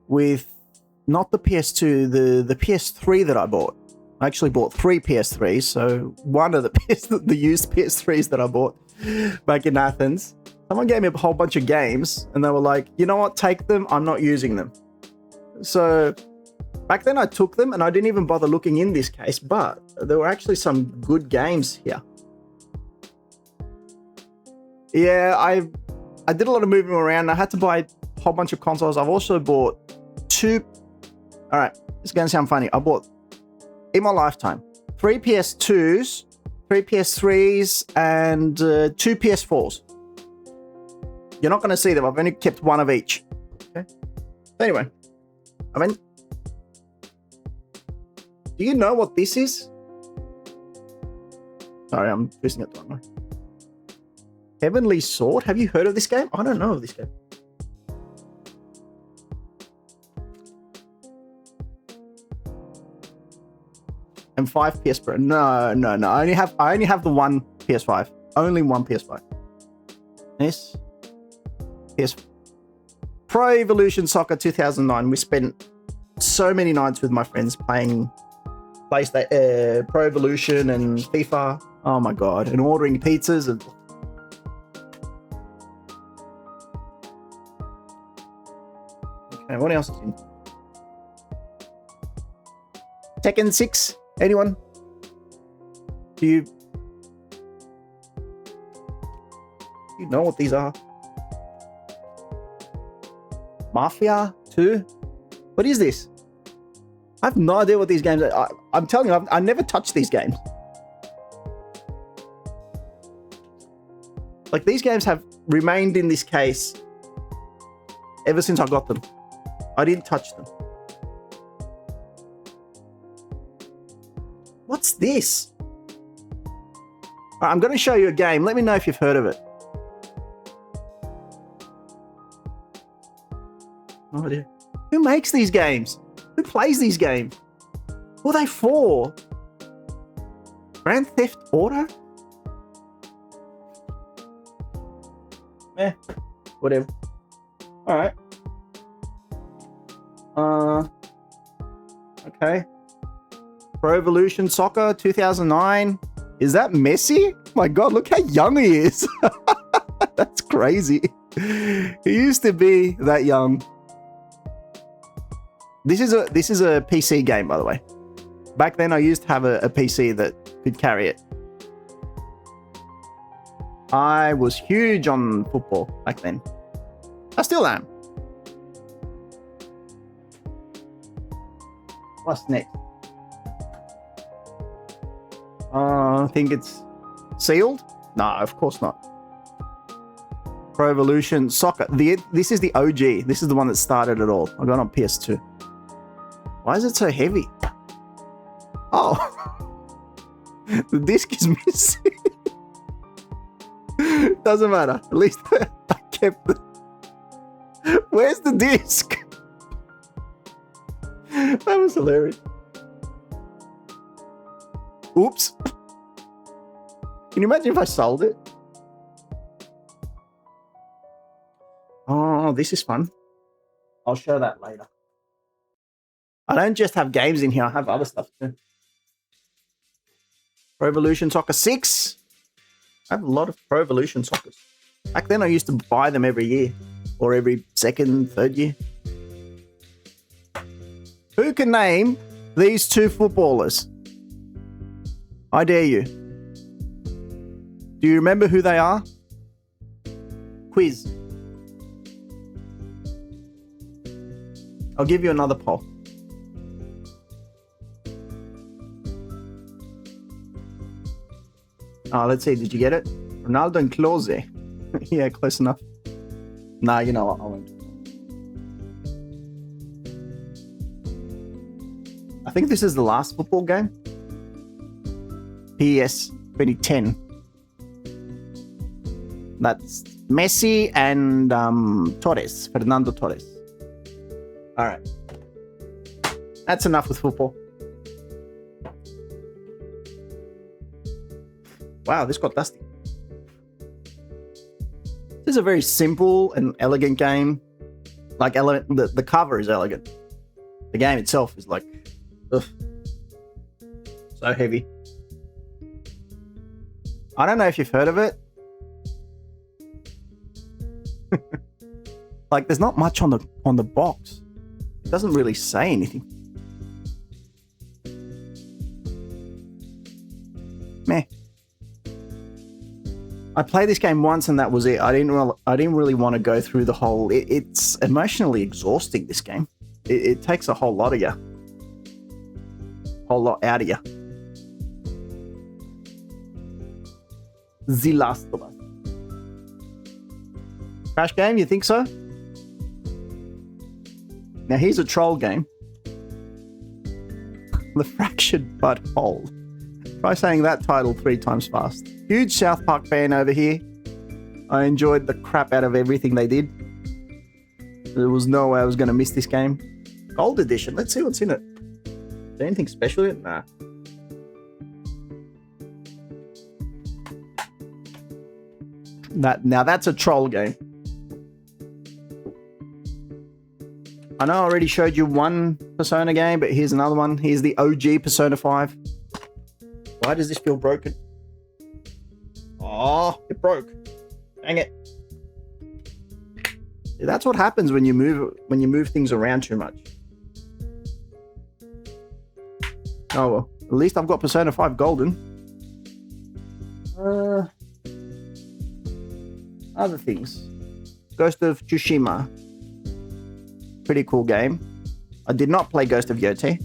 with not the PS2, the PS3 that I bought. I actually bought 3 PS3s. So one of the used PS3s that I bought back in Athens. Someone gave me a whole bunch of games, and they were like, "You know what? Take them. I'm not using them." So back then I took them, and I didn't even bother looking in this case, but there were actually some good games here. Yeah, I did a lot of moving around. I had to buy a whole bunch of consoles. I've also bought 2... All right, it's going to sound funny. I bought, in my lifetime, 3 PS2s, 3 PS3s, and 2 PS4s. You're not going to see them. I've only kept one of each. Okay. Anyway, I mean, do you know what this is? Sorry, I'm twisting it the wrong way. Heavenly Sword? Have you heard of this game? I don't know of this game. And 5 PS Pro. No. I only have the one PS5. Only one PS5. This PS Pro Evolution Soccer 2009. We spent so many nights with my friends playing PlayStation, Pro Evolution and FIFA. Oh my god! And ordering pizzas and. Okay, what else is in? Tekken 6. Anyone? Do you know what these are? Mafia 2? What is this? I have no idea what these games are. I'm telling you, I never touched these games. Like, these games have remained in this case ever since I got them. I didn't touch them. What's this? All right, I'm going to show you a game. Let me know if you've heard of it. No idea. Who makes these games? Who plays these games? Who are they for? Grand Theft Auto? Whatever. All right. Okay. Pro Evolution Soccer 2009. Is that Messi? My God, look how young he is. That's crazy. He used to be that young. This is a PC game, by the way. Back then, I used to have a PC that could carry it. I was huge on football back then. I still am. What's next? I think it's sealed. No, of course not. Pro Evolution Soccer. This is the OG. This is the one that started it all. I got it on PS2. Why is it so heavy? Oh, the disc is missing. Doesn't matter. At least I kept it. Where's the disc? That was hilarious. Oops. Can you imagine if I sold it? Oh, this is fun. I'll show that later. I don't just have games in here. I have other stuff too. Pro Evolution Soccer 6. I have a lot of Pro Evolution Soccers. Back then, I used to buy them every year. Or every second, third year. Who can name these two footballers? I dare you. Do you remember who they are? Quiz. I'll give you another poll. Let's see. Did you get it? Ronaldo and Klose. Yeah, close enough. Nah, you know what? I won't. I think this is the last football game. PS 2010. That's Messi and Torres, Fernando Torres. All right. That's enough with football. Wow, this got dusty. This is a very simple and elegant game. Like, the cover is elegant. The game itself is like, ugh, so heavy. I don't know if you've heard of it. Like, there's not much on the box. It doesn't really say anything. Meh. I played this game once and that was it. I didn't really want to go through the whole. It's emotionally exhausting. This game. It takes a whole lot of you. Whole lot out of you. The Last of Us. Crash game, you think so? Now here's a troll game. The Fractured But Whole. Try saying that title 3 times fast. Huge South Park fan over here. I enjoyed the crap out of everything they did. There was no way I was going to miss this game. Gold edition. Let's see what's in it. Is there anything special in it? Nah. Now that's a troll game. I know I already showed you one Persona game, but here's another one. Here's the OG Persona 5. Why does this feel broken? Oh, it broke. Dang it. See, that's what happens when you move things around too much. Oh well, at least I've got Persona 5 Golden. Other things. Ghost of Tsushima. Pretty cool game. I did not play Ghost of Yotei.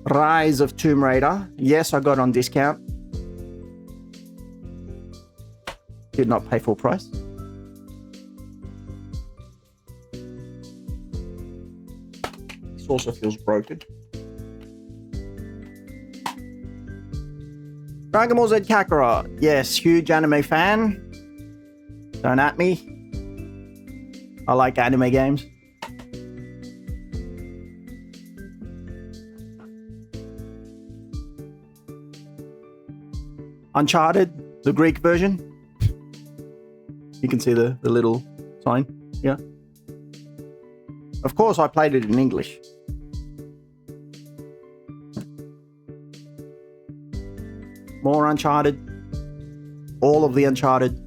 Rise of Tomb Raider. Yes, I got on discount. Did not pay full price. This also feels broken. Dragon Ball Z Kakarot. Yes, huge anime fan. Don't at me. I like anime games. Uncharted, the Greek version. You can see the little sign. Yeah. Of course, I played it in English. More Uncharted. All of the Uncharted.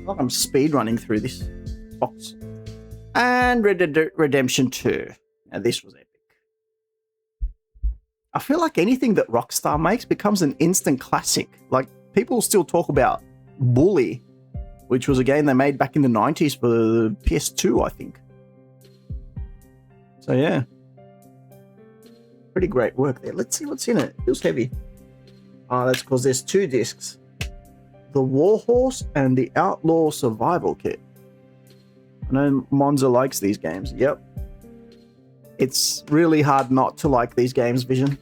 Like I'm speed running through this box. And Red Dead Redemption 2. Now this was epic. I feel like anything that Rockstar makes becomes an instant classic. Like, people still talk about Bully, which was a game they made back in the 90s for the PS2, I think. So yeah. Pretty great work there. Let's see what's in it. It feels heavy. That's because there's 2 discs. The Warhorse and the Outlaw Survival Kit. I know Monza likes these games. Yep. It's really hard not to like these games, Vision.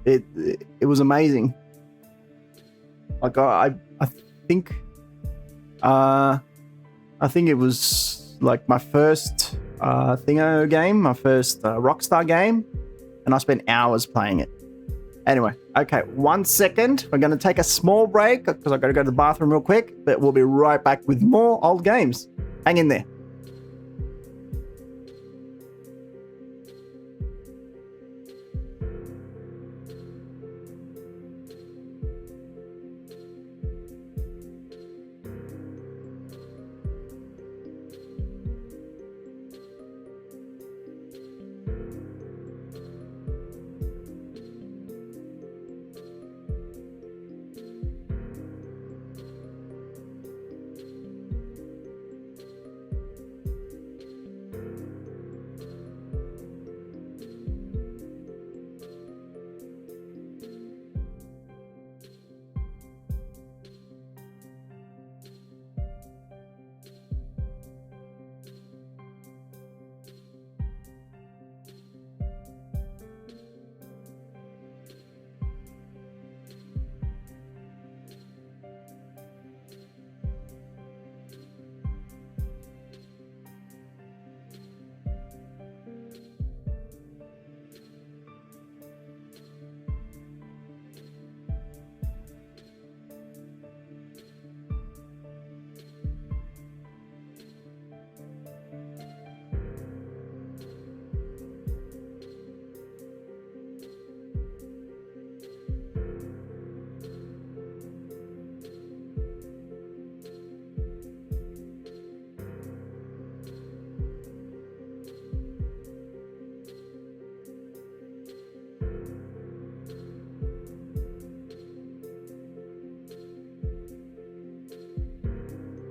It was amazing. Like I think it was like my first Thingo game, my first Rockstar game, and I spent hours playing it. Anyway, okay, 1 second. We're going to take a small break because I've got to go to the bathroom real quick, but we'll be right back with more old games. Hang in there.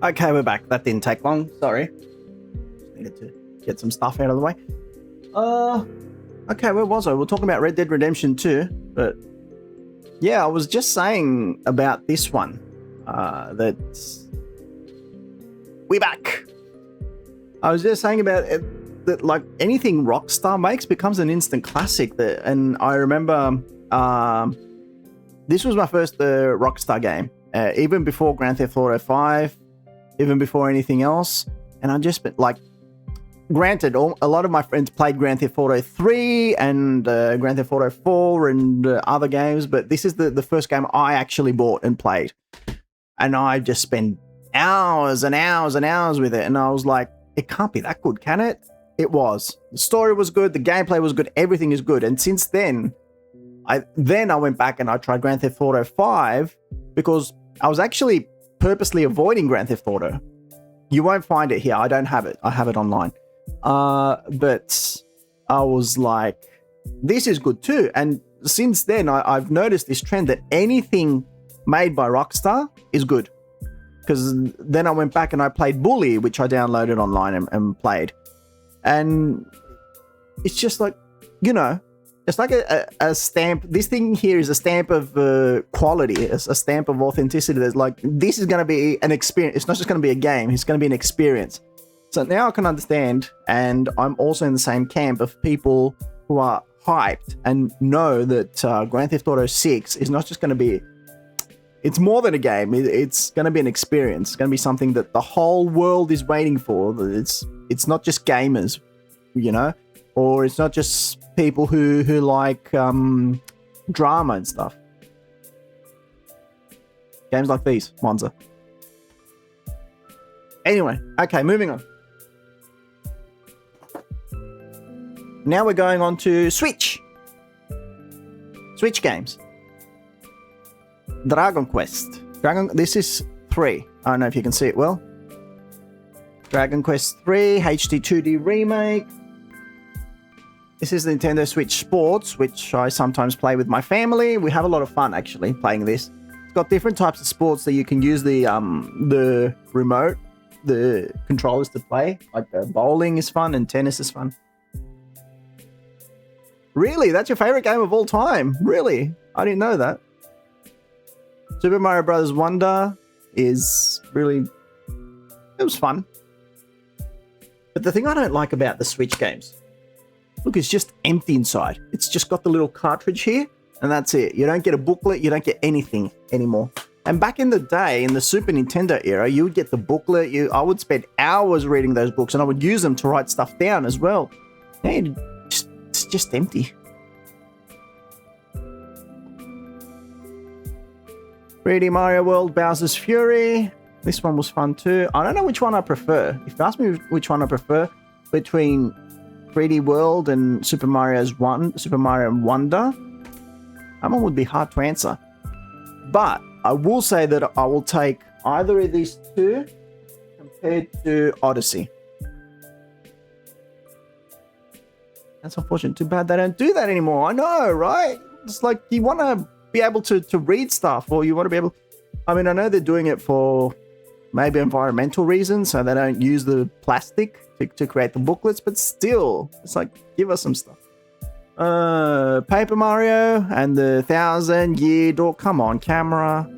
Okay, we're back. That didn't take long. Sorry. Just needed to get some stuff out of the way. Okay, where was I? We're talking about Red Dead Redemption 2, but yeah, I was just saying about this one. That we back. I was just saying about it, that like anything Rockstar makes becomes an instant classic. And I remember this was my first Rockstar game, even before Grand Theft Auto 5, even before anything else. And I just like, granted, a lot of my friends played Grand Theft Auto 3 and Grand Theft Auto 4 and other games, but this is the first game I actually bought and played. And I just spent hours and hours and hours with it. And I was like, it can't be that good, can it? It was. The story was good. The gameplay was good. Everything is good. And since then, I went back and I tried Grand Theft Auto 5 because I was actually purposely avoiding Grand Theft Auto. You won't find it here. I don't have it. I have it online. But I was like, this is good too. And since then, I've noticed this trend that anything made by Rockstar is good. Because then I went back and I played Bully, which I downloaded online and played. And it's just like, you know, it's like a stamp. This thing here is a stamp of quality, a stamp of authenticity. That's like, this is going to be an experience. It's not just going to be a game. It's going to be an experience. So now I can understand, and I'm also in the same camp of people who are hyped and know that Grand Theft Auto 6 is not just going to be, it's more than a game. It's going to be an experience. It's going to be something that the whole world is waiting for. It's not just gamers, you know, or it's not just people who like drama and stuff. Games like these ones are. Anyway, okay, moving on. Now we're going on to Switch. Switch games. Dragon Quest. This is 3. I don't know if you can see it well. Dragon Quest 3 HD 2D remake. This is Nintendo Switch Sports, which I sometimes play with my family. We have a lot of fun actually playing this. It's got different types of sports that you can use the remote, the controllers to play. Like bowling is fun and tennis is fun. Really? That's your favorite game of all time? Really? I didn't know that. Super Mario Bros. Wonder is really... it was fun. But the thing I don't like about the Switch games, look, it's just empty inside. It's just got the little cartridge here, and that's it. You don't get a booklet, you don't get anything anymore. And back in the day, in the Super Nintendo era, you would get the booklet. I would spend hours reading those books, and I would use them to write stuff down as well. Now it's just empty. 3D Mario World Bowser's Fury. This one was fun too. I don't know which one I prefer. If you ask me which one I prefer between 3D World and Super Mario Wonder, that one would be hard to answer. But I will say that I will take either of these two compared to Odyssey. That's unfortunate. Too bad they don't do that anymore. I know, right? It's like you want to be able to read stuff, or you want to be able... I mean, I know they're doing it for maybe environmental reasons, so they don't use the plastic to create the booklets, but still, it's like, give us some stuff. Paper Mario and the 1,000-Year Door. Come on, camera.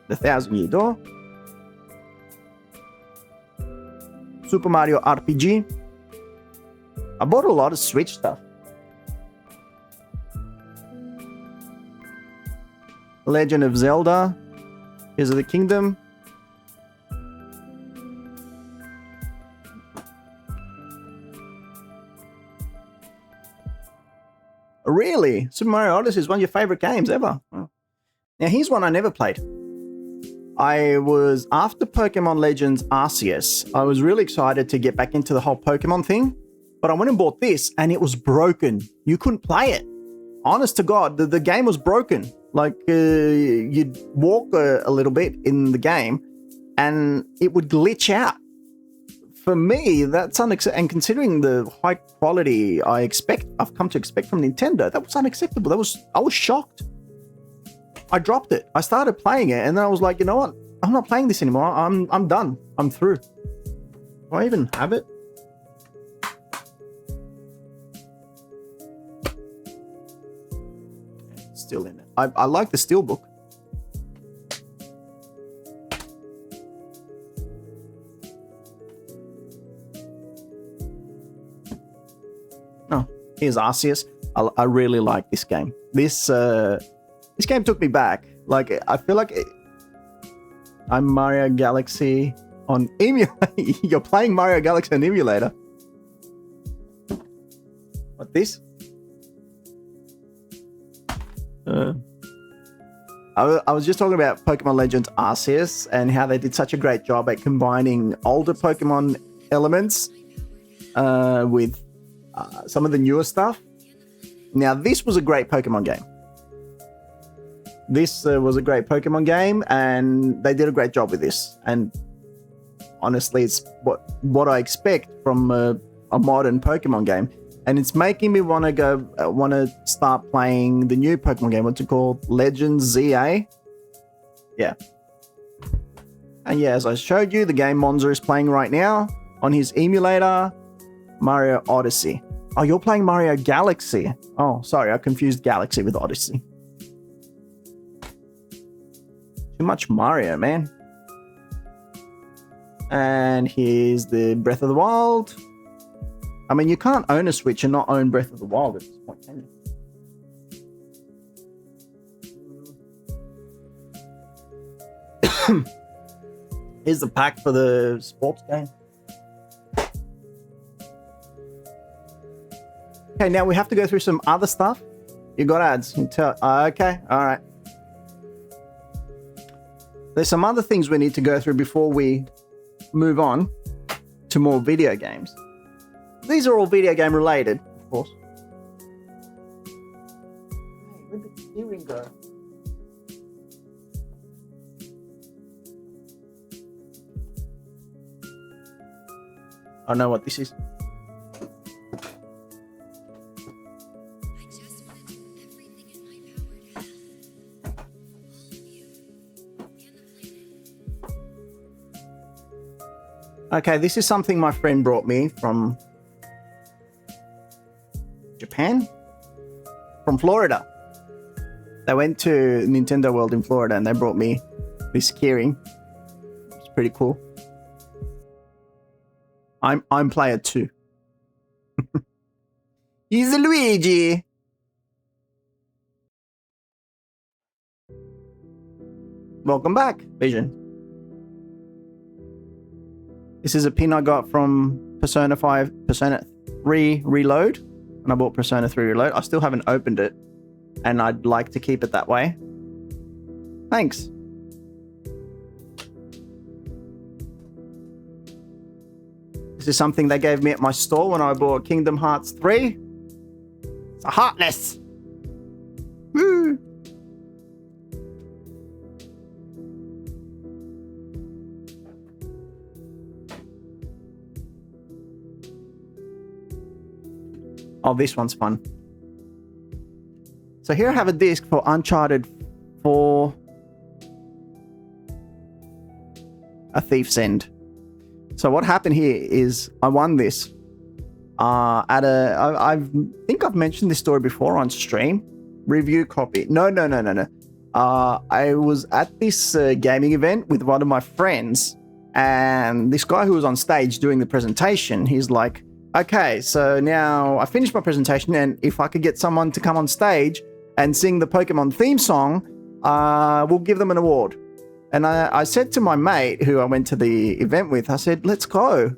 The 1,000-Year Door. Super Mario RPG. I bought a lot of Switch stuff. Legend of Zelda. Tears of the Kingdom. Really? Super Mario Odyssey is one of your favorite games ever. Oh. Now, here's one I never played. I was, after Pokemon Legends Arceus, I was really excited to get back into the whole Pokemon thing, but I went and bought this, and it was broken. You couldn't play it. Honest to God, the game was broken. Like, you'd walk a little bit in the game, and it would glitch out. For me, that's unacceptable. And considering the high quality I've come to expect from Nintendo, that was unacceptable. I was shocked. I dropped it. I started playing it, and then I was like, you know what? I'm not playing this anymore. I'm done. I'm through. Do I even have it? still in it. I like the Steelbook. Oh, here's Arceus. I really like this game. This game took me back. Like, I feel like I'm Mario Galaxy on emulator. You're playing Mario Galaxy on emulator. What, this? I was just talking about Pokemon Legends Arceus and how they did such a great job at combining older Pokemon elements with some of the newer stuff. Now, this was a great Pokemon game. This was a great Pokemon game, and they did a great job with this. And honestly, it's what I expect from a modern Pokemon game. And it's making me want to start playing the new Pokemon game. What's it called? Legends ZA? Yeah. And yeah, as I showed you, the game Monza is playing right now on his emulator, Mario Odyssey. Oh, you're playing Mario Galaxy. Oh, sorry, I confused Galaxy with Odyssey. Too much Mario, man. And here's the Breath of the Wild. I mean, you can't own a Switch and not own Breath of the Wild at this point, can you? Here's the pack for the sports game. Okay, now we have to go through some other stuff. You got ads. Okay, all right. There's some other things we need to go through before we move on to more video games. These are all video game related, of course. Hey, where did the steering go? I know what this is. Okay, this is something my friend brought me from Japan? From Florida. They went to Nintendo World in Florida and they brought me this keyring. It's pretty cool. I'm player 2. He's a Luigi. Welcome back, Vision. This is a pin I got from Persona 3 Reload. And I bought Persona 3 Reload. I still haven't opened it. And I'd like to keep it that way. Thanks. This is something they gave me at my store when I bought Kingdom Hearts 3. It's a Heartless. Woo! Oh, this one's fun. So here I have a disc for Uncharted 4 A Thief's End. So what happened here is I won this I think I've mentioned this story before on stream. Review copy. No. I was at this gaming event with one of my friends, and this guy who was on stage doing the presentation, he's like, okay, so now I finished my presentation, and if I could get someone to come on stage and sing the Pokemon theme song, we'll give them an award. And I said to my mate who I went to the event with, I said, let's go.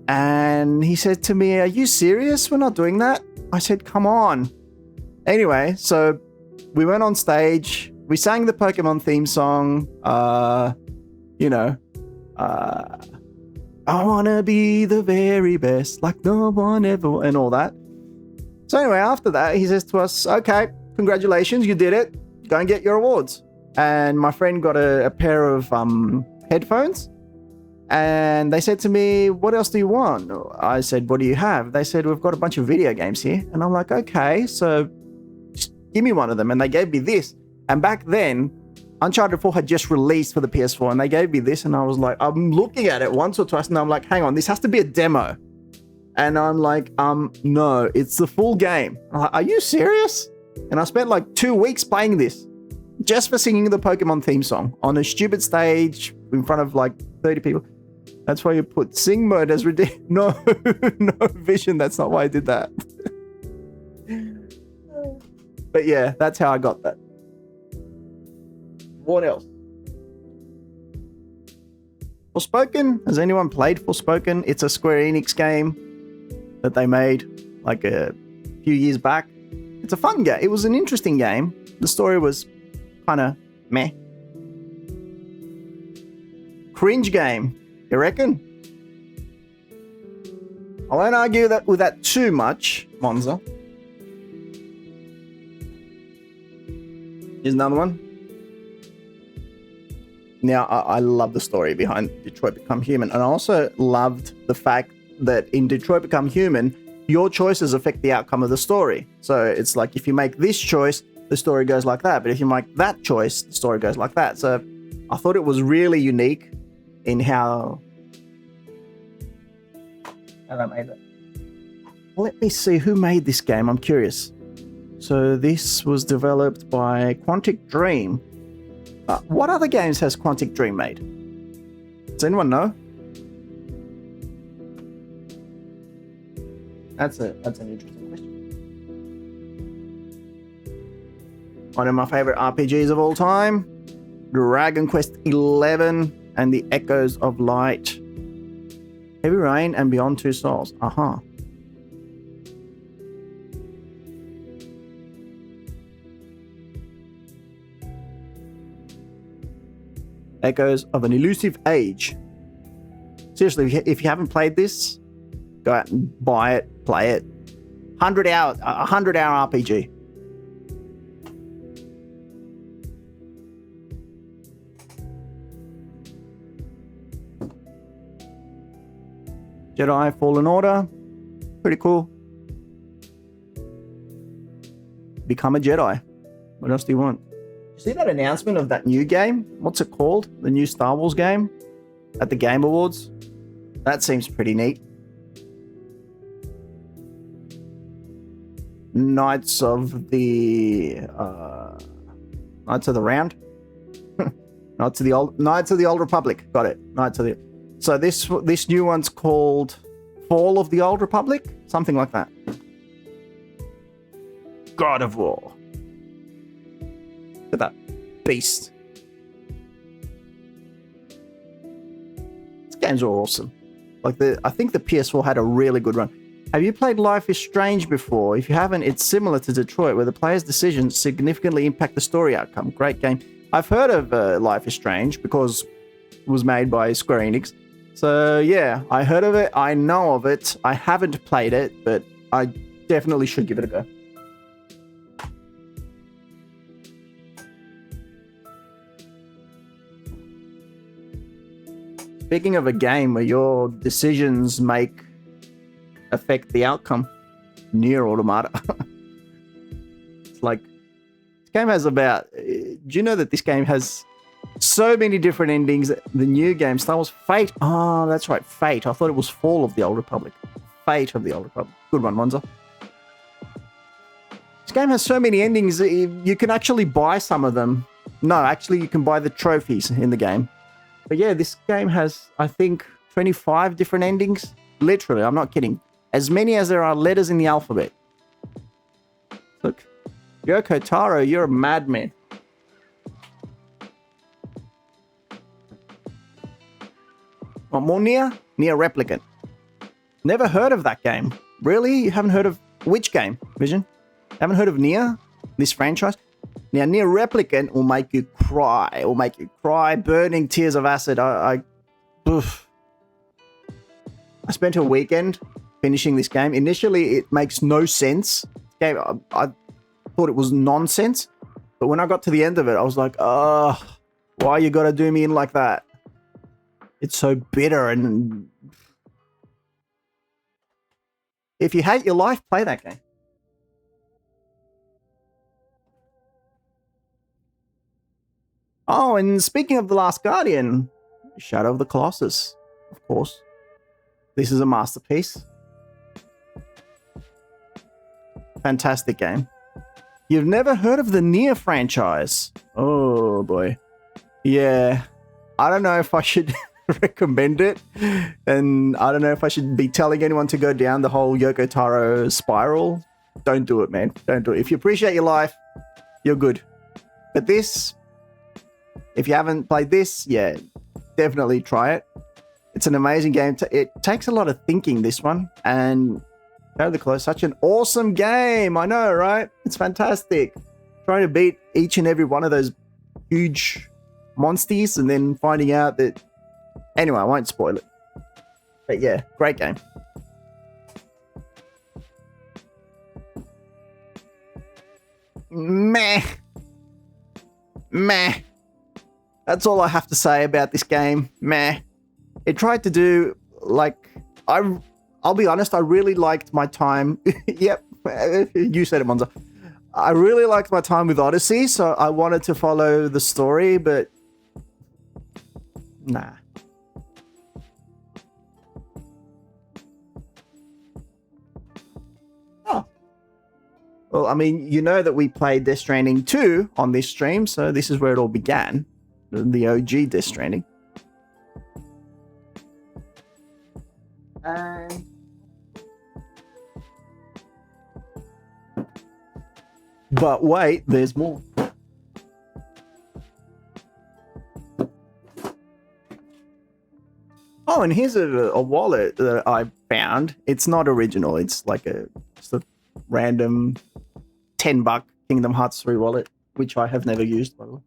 And he said to me, are you serious? We're not doing that. I said, come on. Anyway, so we went on stage, we sang the Pokemon theme song, I want to be the very best, like no one ever, and all that. So anyway, after that, he says to us, okay, congratulations, you did it. Go and get your awards. And my friend got a pair of headphones. And they said to me, what else do you want? I said, what do you have? They said, we've got a bunch of video games here. And I'm like, okay, so just give me one of them. And they gave me this. And back then, Uncharted 4 had just released for the PS4, and they gave me this, and I was like, I'm looking at it once or twice, and I'm like, hang on, this has to be a demo. And I'm like, no, it's the full game. I'm like, are you serious? And I spent like 2 weeks playing this just for singing the Pokemon theme song on a stupid stage in front of like 30 people. That's why you put sing mode as ridiculous. No, no, Vision, that's not why I did that. But yeah, that's how I got that. What else? Forspoken. Has anyone played Forspoken? It's a Square Enix game that they made like a few years back. It's a fun game. It was an interesting game. The story was kind of meh. Cringe game. You reckon? I won't argue that with that too much, Monza. Here's another one. Now, I love the story behind Detroit Become Human, and I also loved the fact that in Detroit Become Human, your choices affect the outcome of the story. So it's like if you make this choice, the story goes like that. But if you make that choice, the story goes like that. So I thought it was really unique in how they made it. Well, let me see who made this game. I'm curious. So this was developed by Quantic Dream. What other games has Quantic Dream made? Does anyone know? That's an interesting question. One of my favorite RPGs of all time, Dragon Quest XI and the Echoes of Light, Heavy Rain, and Beyond Two Souls. Aha. Echoes of an Elusive Age. Seriously, if you haven't played this, go out and buy it, play it. 100-hour RPG. Jedi Fallen Order. Pretty cool. Become a Jedi. What else do you want? See that announcement of that new game? What's it called? The new Star Wars game at the Game Awards? That seems pretty neat. Knights of the Round? Knights of the Old Republic. Got it. So this new one's called Fall of the Old Republic? Something like that. God of War. Look at that beast. These games are awesome. I think the PS4 had a really good run. Have you played Life is Strange before? If you haven't, it's similar to Detroit, where the player's decisions significantly impact the story outcome. Great game. I've heard of Life is Strange because it was made by Square Enix. So yeah, I heard of it. I know of it. I haven't played it, but I definitely should give it a go. Speaking of a game where your decisions affect the outcome, Nier Automata. It's like, this game has about, do you know that this game has so many different endings? The new game, Star Wars Fate. Oh, that's right, Fate. I thought it was Fall of the Old Republic. Fate of the Old Republic. Good one, Monza. This game has so many endings, you can actually buy some of them. No, actually, you can buy the trophies in the game. But yeah, this game has, I think, 25 different endings. Literally, I'm not kidding. As many as there are letters in the alphabet. Look, Yoko Taro, you're a madman. Want more Nier? Nier Replicant. Never heard of that game. Really? You haven't heard of which game, Vision? Haven't heard of Nier? This franchise? Now, Nier Replicant will make you cry. It will make you cry, burning tears of acid. I spent a weekend finishing this game. Initially, it makes no sense. I thought it was nonsense. But when I got to the end of it, I was like, oh, why you gotta do me in like that? It's so bitter. And if you hate your life, play that game. Oh, and speaking of The Last Guardian, Shadow of the Colossus, of course. This is a masterpiece. Fantastic game. You've never heard of the Nier franchise? Oh boy. Yeah. I don't know if I should recommend it. And I don't know if I should be telling anyone to go down the whole Yoko Taro spiral. Don't do it, man. Don't do it. If you appreciate your life, you're good. But this, if you haven't played this, yeah, definitely try it. It's an amazing game. It takes a lot of thinking, this one. And Shadow of the Colossus, such an awesome game. I know, right? It's fantastic. Trying to beat each and every one of those huge monsters and then finding out that... Anyway, I won't spoil it. But yeah, great game. Meh. That's all I have to say about this game. Meh. It tried to do, like... I'll be honest, I really liked my time... Yep, you said it, Monza. I really liked my time with Odyssey, so I wanted to follow the story, but... Nah. Oh. Well, I mean, you know that we played Death Stranding 2 on this stream, so this is where it all began. The OG Death Stranding. But wait, there's more. Oh, and here's a wallet that I found. It's not original. It's like just a random $10 Kingdom Hearts 3 wallet, which I have never used, by the way.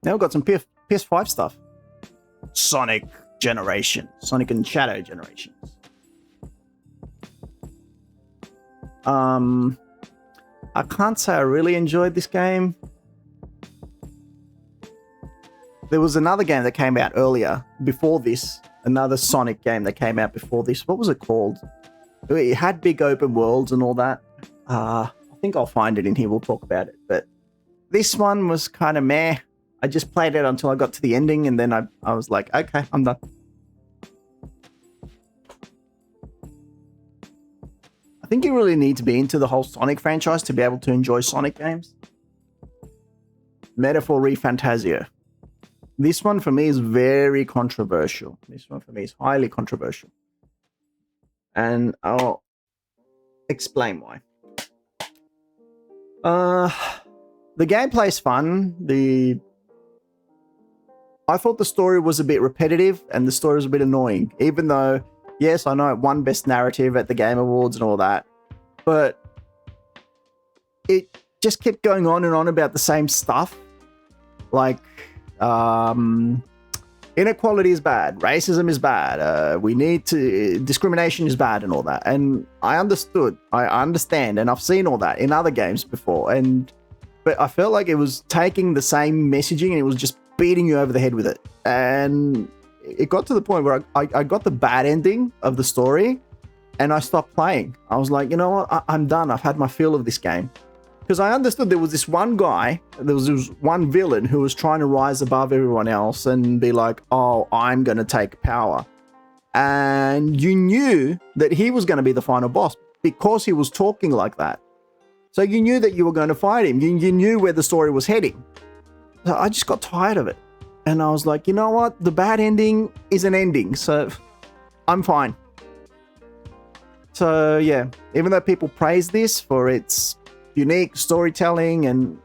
Now we've got some PS5 stuff. Sonic Generation. Sonic and Shadow Generations. I can't say I really enjoyed this game. There was another game that came out earlier, before this. Another Sonic game that came out before this. What was it called? It had big open worlds and all that. I think I'll find it in here. We'll talk about it. But this one was kind of meh. I just played it until I got to the ending, and then I was like, okay, I'm done. I think you really need to be into the whole Sonic franchise to be able to enjoy Sonic games. Metaphor ReFantazio. This one for me is very controversial. This one for me is highly controversial. And I'll explain why. The gameplay is fun. I thought the story was a bit repetitive and the story was a bit annoying, even though, yes, I know it won Best Narrative at the Game Awards and all that, but it just kept going on and on about the same stuff. Like, inequality is bad, racism is bad, discrimination is bad and all that. And I understand, and I've seen all that in other games before, but I felt like it was taking the same messaging and it was just beating you over the head with it. And it got to the point where I got the bad ending of the story and I stopped playing. I was like, you know what? I'm done. I've had my fill of this game. Because I understood there was this one guy, there was one villain who was trying to rise above everyone else and be like, oh, I'm going to take power. And you knew that he was going to be the final boss because he was talking like that. So you knew that you were going to fight him. You knew where the story was heading. So I just got tired of it. And I was like, you know what? The bad ending is an ending. So I'm fine. So yeah, even though people praise this for its unique storytelling and...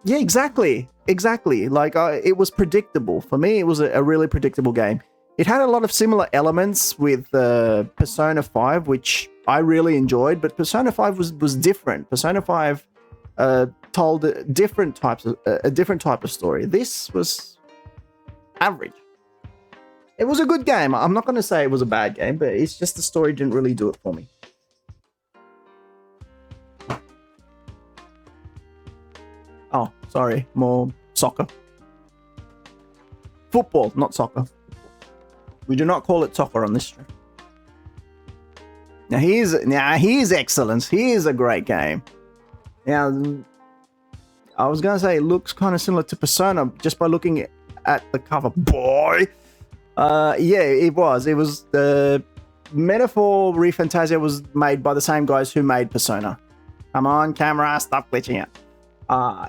Yeah, exactly. Like, it was predictable. For me, it was a really predictable game. It had a lot of similar elements with Persona 5, which I really enjoyed. But Persona 5 was different. Persona 5... told a different type of story. This was average. It was a good game. I'm not going to say it was a bad game, but it's just the story didn't really do it for me. Oh, sorry. More soccer. Football, not soccer. We do not call it soccer on this stream. Now here's excellence. Here's a great game. Now, I was gonna say it looks kind of similar to Persona just by looking at the cover. Boy, yeah, it was. It was the Metaphor ReFantazio was made by the same guys who made Persona. Come on, camera, stop glitching it.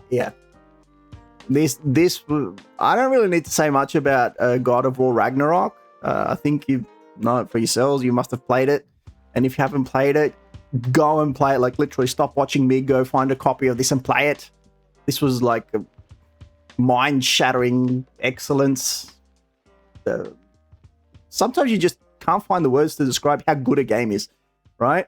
Yeah. This I don't really need to say much about God of War Ragnarok. I think you know it for yourselves. You must have played it, and if you haven't played it, go and play it. Like literally, stop watching me. Go find a copy of this and play it. This was like a mind-shattering excellence. Sometimes you just can't find the words to describe how good a game is, right?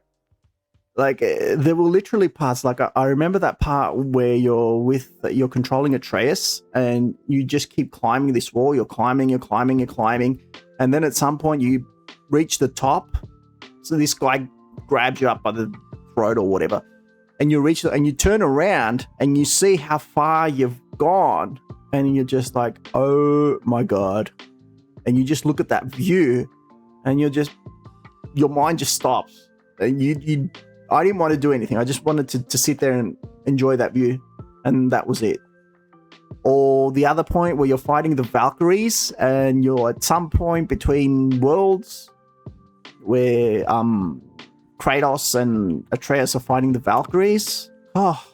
Like there were literally parts, like I remember that part where you're controlling Atreus and you just keep climbing this wall. You're climbing, and then at some point you reach the top. So this guy grabs you up by the throat or whatever, and you reach and you turn around and you see how far you've gone, and you're just like, oh my god, and you just look at that view, and your mind just stops, and I didn't want to do anything. I just wanted to sit there and enjoy that view. And that was it. Or the other point where you're fighting the Valkyries and you're at some point between worlds where Kratos and Atreus are fighting the Valkyries. Oh,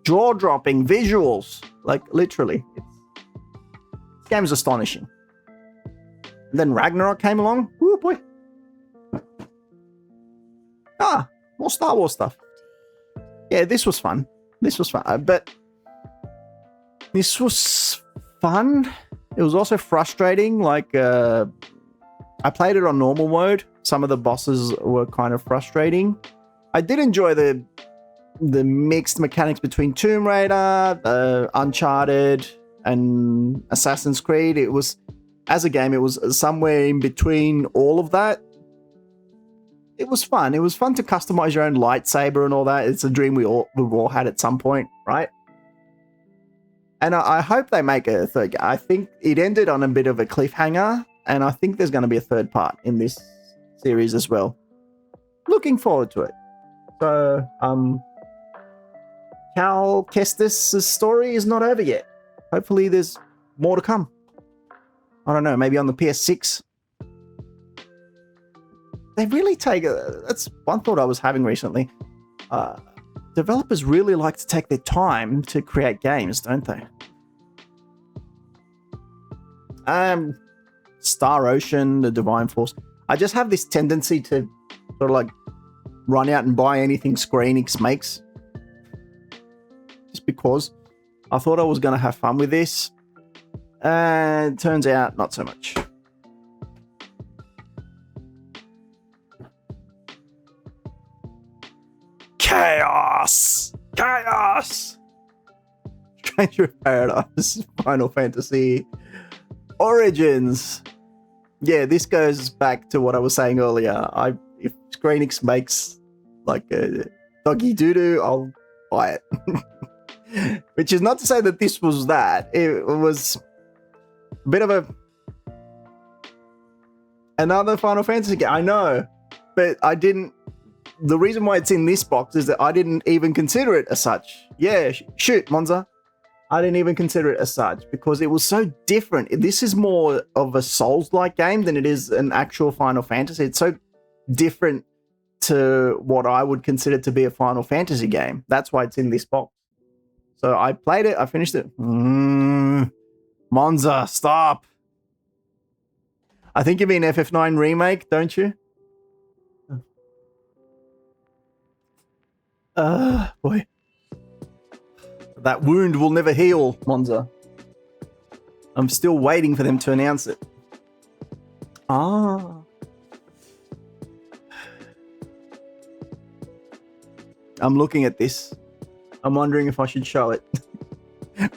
jaw-dropping visuals. Like, literally. This game is astonishing. And then Ragnarok came along. Ooh, boy. More Star Wars stuff. Yeah, this was fun. But this was fun. It was also frustrating. Like, I played it on normal mode. Some of the bosses were kind of frustrating. I did enjoy the mixed mechanics between Tomb Raider, Uncharted, and Assassin's Creed. It was, as a game, it was somewhere in between all of that. It was fun. It was fun to customize your own lightsaber and all that. It's a dream we've all had at some point, right? And I hope they make a third. I think it ended on a bit of a cliffhanger, and I think there's going to be a third part in this series as well. Looking forward to it. So, Cal Kestis' story is not over yet. Hopefully there's more to come. I don't know, maybe on the PS6. They really take that's one thought I was having recently. Developers really like to take their time to create games, don't they? Star Ocean, The Divine Force. I just have this tendency to sort of like run out and buy anything Square Enix makes. Just because I thought I was going to have fun with this. And turns out not so much. Chaos! Stranger of Paradise, Final Fantasy Origins. Yeah, this goes back to what I was saying earlier. If Square Enix makes like a doggy doo-doo, I'll buy it. Which is not to say that this was that. It was a bit of another Final Fantasy game. I know, but I didn't. The reason why it's in this box is that I didn't even consider it as such. Yeah, shoot, Monza. I didn't even consider it as such because it was so different. This is more of a Souls-like game than it is an actual Final Fantasy. It's so different to what I would consider to be a Final Fantasy game. That's why it's in this box. So I played it. I finished it. Monza, stop. I think you mean FF9 Remake, don't you? Boy. That wound will never heal, Monza. I'm still waiting for them to announce it. I'm looking at this. I'm wondering if I should show it.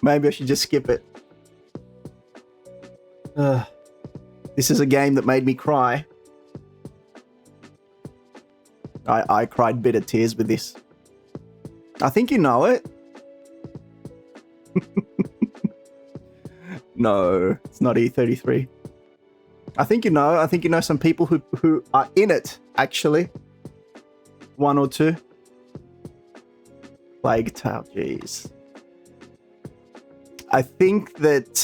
Maybe I should just skip it. This is a game that made me cry. I cried bitter tears with this. I think you know it. No, it's not E33. I think you know some people who are in it, actually. One or two. Plague Tale, jeez. I think that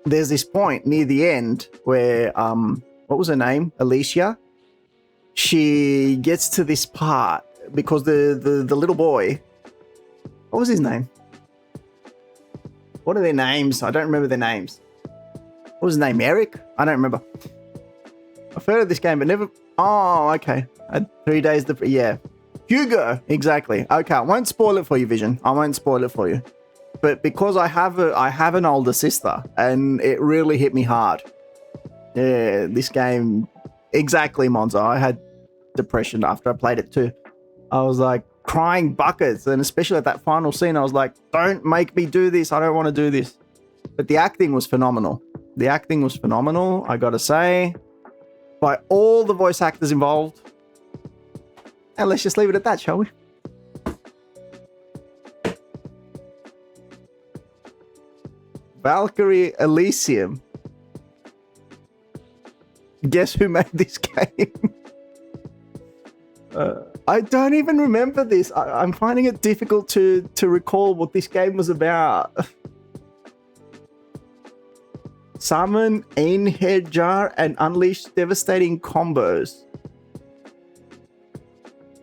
there's this point near the end where what was her name? Alicia. She gets to this part because the little boy, what was his name? What are their names? I don't remember their names. What was his name? Eric? I don't remember. I've heard of this game, but never. Oh, okay. 3 days. Yeah. Hugo. Exactly. Okay. I won't spoil it for you, Vision. I won't spoil it for you. But because I have an older sister, and it really hit me hard. Yeah, this game. Exactly, Monza. I had depression after I played it too. I was like crying buckets, and especially at that final scene, I was like, "Don't make me do this. I don't want to do this." But the acting was phenomenal. The acting was phenomenal, I gotta say, by all the voice actors involved. And let's just leave it at that, shall we? Valkyrie Elysium. Guess who made this game? I don't even remember this. I'm finding it difficult to recall what this game was about. Summon Einherjar and unleash devastating combos.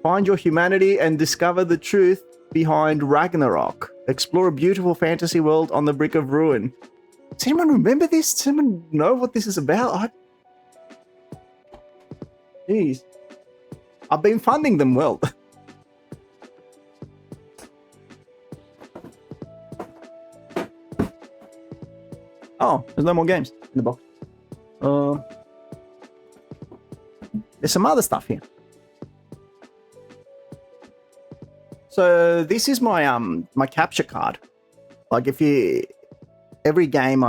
Find your humanity and discover the truth behind Ragnarok. Explore a beautiful fantasy world on the brink of ruin. Does anyone remember this? Does anyone know what this is about? Jeez. I've been funding them well. Oh, there's no more games in the box. There's some other stuff here. So this is my my capture card. Like every game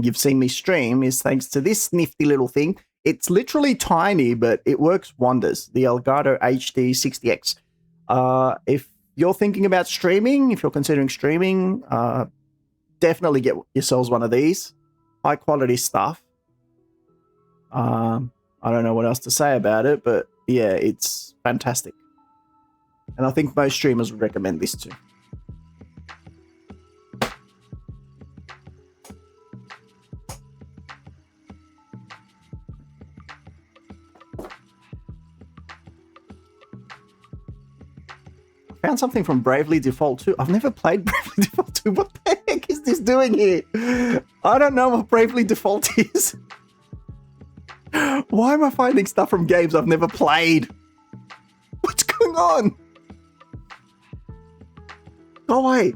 you've seen me stream is thanks to this nifty little thing. It's literally tiny, but it works wonders. The Elgato HD 60X. If you're thinking about streaming, if you're considering streaming, definitely get yourselves one of these. High quality stuff. I don't know what else to say about it, but yeah, it's fantastic. And I think most streamers would recommend this too. Found something from Bravely Default 2. I've never played Bravely Default 2. What the heck is this doing here? I don't know what Bravely Default is. Why am I finding stuff from games I've never played? What's going on? Go away.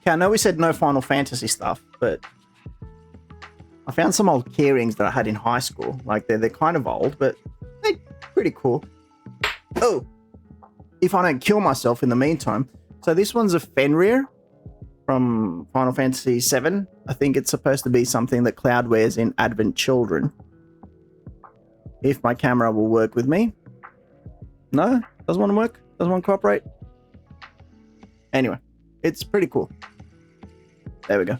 Okay, I know we said no Final Fantasy stuff, but I found some old keyrings that I had in high school. Like they're kind of old, but they're pretty cool. Oh, if I don't kill myself in the meantime. So this one's a Fenrir from Final Fantasy VII. I think it's supposed to be something that Cloud wears in Advent Children. If my camera will work with me. No? Doesn't want to work? Doesn't want to cooperate? Anyway, it's pretty cool. There we go.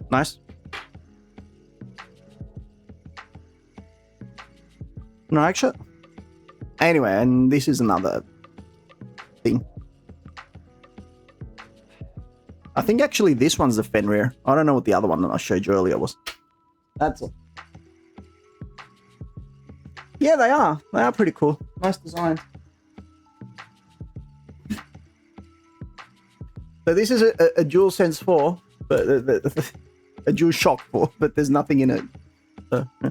Nice. No, actually. Anyway, and this is another thing. I think actually this one's the Fenrir. I don't know what the other one that I showed you earlier was. That's it. Yeah, they are. They are pretty cool. Nice design. So this is a DualSense 4, but a DualShock 4, but there's nothing in it. So, yeah.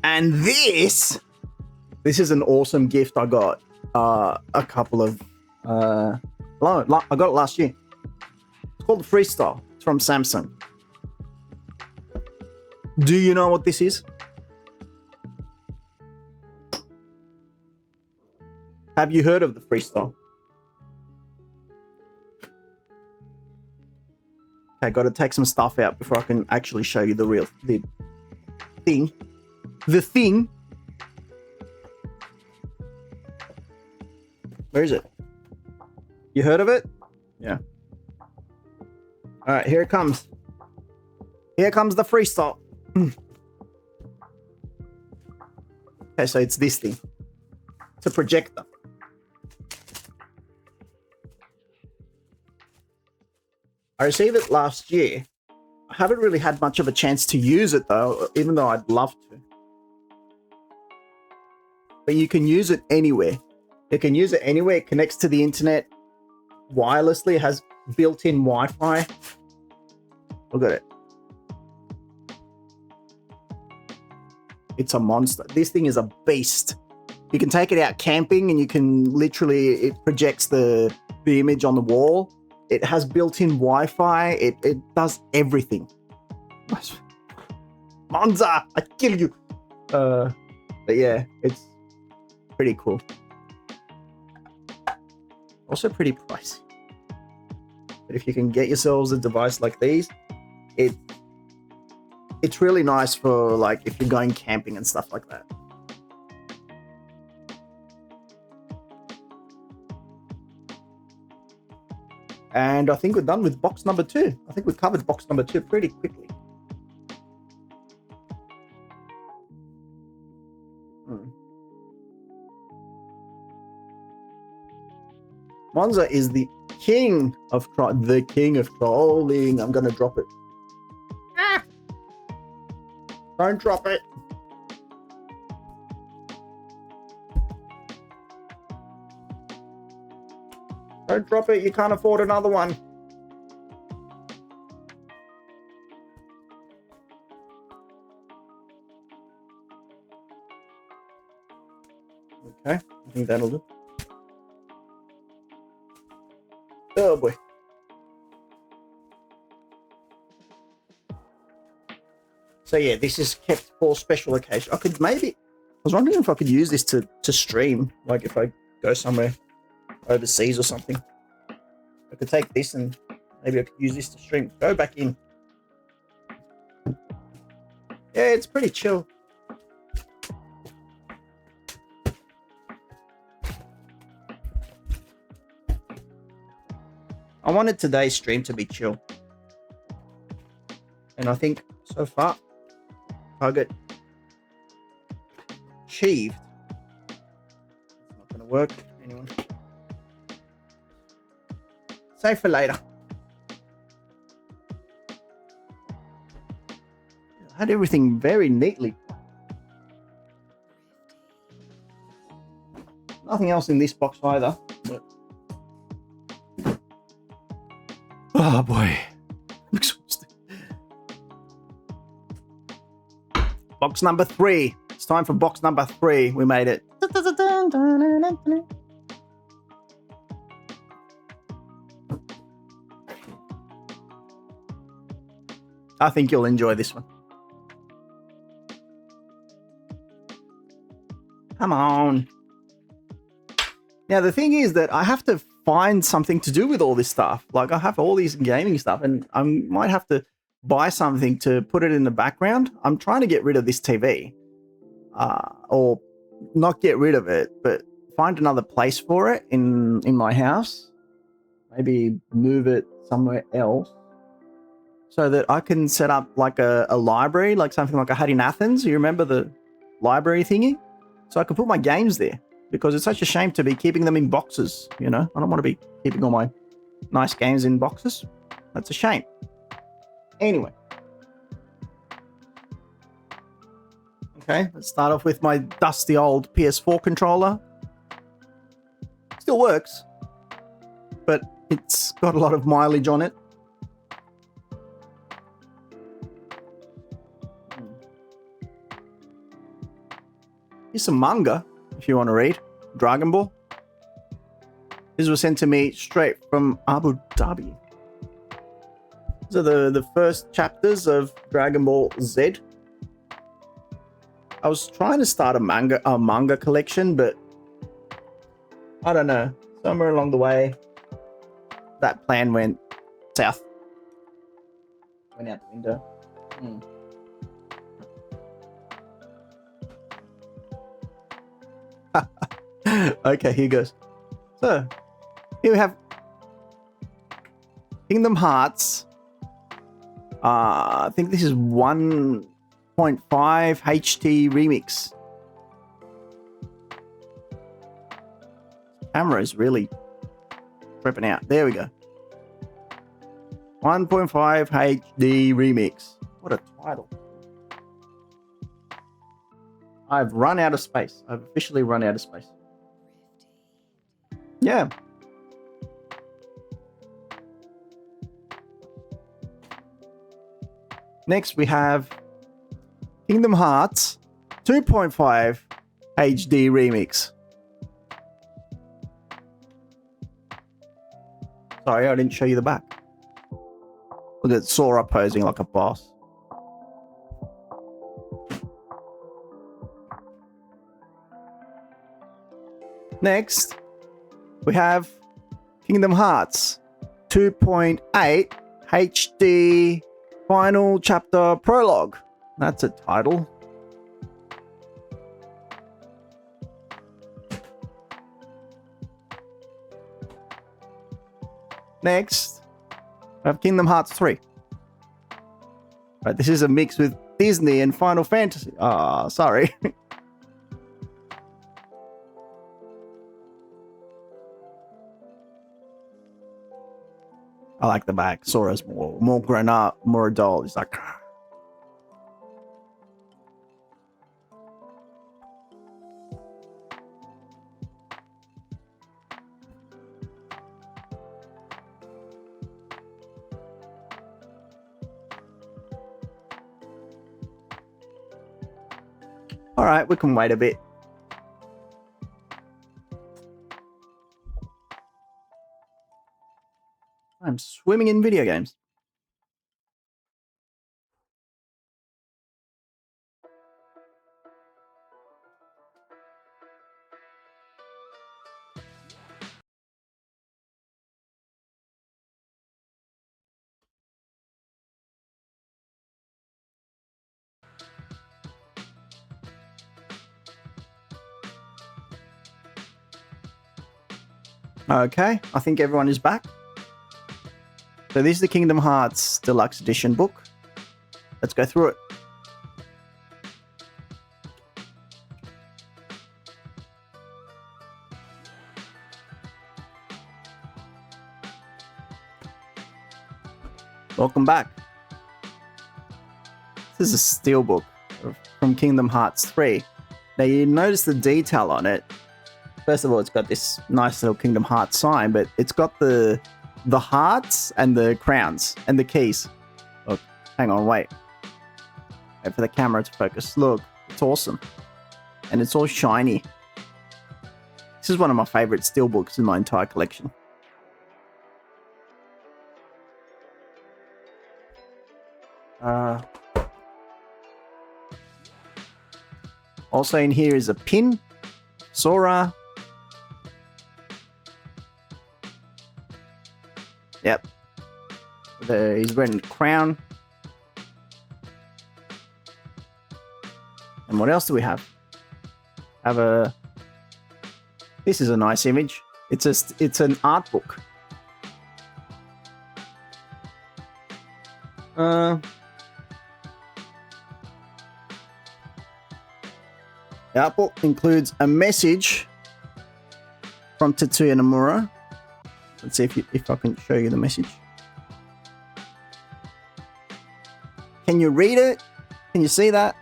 And this is an awesome gift I got a couple of I got it last year. It's called the Freestyle. It's from Samsung. Do you know what this is? Have you heard of the Freestyle? Okay, got to take some stuff out before I can actually show you the thing. The thing. Where is it? You heard of it? Yeah. All right, here it comes. Here comes the freestyle. Okay, so it's this thing. It's a projector. I received it last year. I haven't really had much of a chance to use it though, even though I'd love to. But you can use it anywhere. You can use it anywhere. It connects to the internet wirelessly. It has built-in Wi-Fi. Look at it. It's a monster. This thing is a beast. You can take it out camping and you can literally, it projects the image on the wall. It has built-in Wi-Fi. It does everything. Monza, I kill you. But yeah, it's pretty cool. Also pretty pricey. But if you can get yourselves a device like these, it's really nice for like if you're going camping and stuff like that. And I think we're done with box number 2. I think we covered box number 2 pretty quickly. Monza is the king of trolling. I'm gonna drop it. Ah! Don't drop it. Don't drop it. You can't afford another one. Okay, I think that'll do. Oh boy. So yeah, this is kept for special occasion. I was wondering if I could use this to stream, like if I go somewhere overseas or something. I could take this and maybe I could use this to stream. Go back in. Yeah, it's pretty chill. I wanted today's stream to be chill. And I think so far, target achieved. It's not going to work. Anyone? Save for later. I had everything very neatly. Nothing else in this box either. But... oh boy. I'm exhausted. Box number 3. It's time for box number 3. We made it. I think you'll enjoy this one. Come on. Now, the thing is that I have to find something to do with all this stuff. Like, I have all these gaming stuff, and I might have to buy something to put it in the background. I'm trying to get rid of this TV. Or not get rid of it, but find another place for it in my house. Maybe move it somewhere else so that I can set up like a library, like something like I had in Athens. You remember the library thingy? So I can put my games there, because it's such a shame to be keeping them in boxes, you know? I don't want to be keeping all my nice games in boxes. That's a shame. Anyway. Okay, let's start off with my dusty old PS4 controller. Still works, but it's got a lot of mileage on it. Here's some manga, if you want to read. Dragon Ball. These were sent to me straight from Abu Dhabi. These are the first chapters of Dragon Ball Z. I was trying to start a manga collection, but I don't know. Somewhere along the way, that plan went south. Went out the window. Okay, here goes. So, here we have Kingdom Hearts. I think this is 1.5 HT remix. Camera is really tripping out. There we go. 1.5 HD remix. What a title. I've run out of space. I've officially run out of space. Yeah. Next we have Kingdom Hearts 2.5 HD remix. Sorry, I didn't show you the back. Look at Sora posing like a boss. Next, we have Kingdom Hearts 2.8 HD Final Chapter Prologue. That's a title. Next, we have Kingdom Hearts 3. Right, this is a mix with Disney and Final Fantasy. Ah, sorry. I like the back. Sora's more grown up, more adult. He's like... All right, we can wait a bit. I'm swimming in video games. Okay, I think everyone is back. So this is the Kingdom Hearts Deluxe Edition book. Let's go through it. Welcome back. This is a steelbook from Kingdom Hearts 3. Now you notice the detail on it. First of all, it's got this nice little Kingdom Hearts sign, but it's got the hearts and the crowns and the keys. Look, hang on, wait for the camera to focus. Look, it's awesome. And it's all shiny. This is one of my favorite steelbooks in my entire collection. Also in here is a pin. Sora. Yep. He's wearing a crown. And what else do we have? This is a nice image. It's an art book. The art book includes a message from Tetsuya Nomura. Let's see if I can show you the message. Can you read it? Can you see that?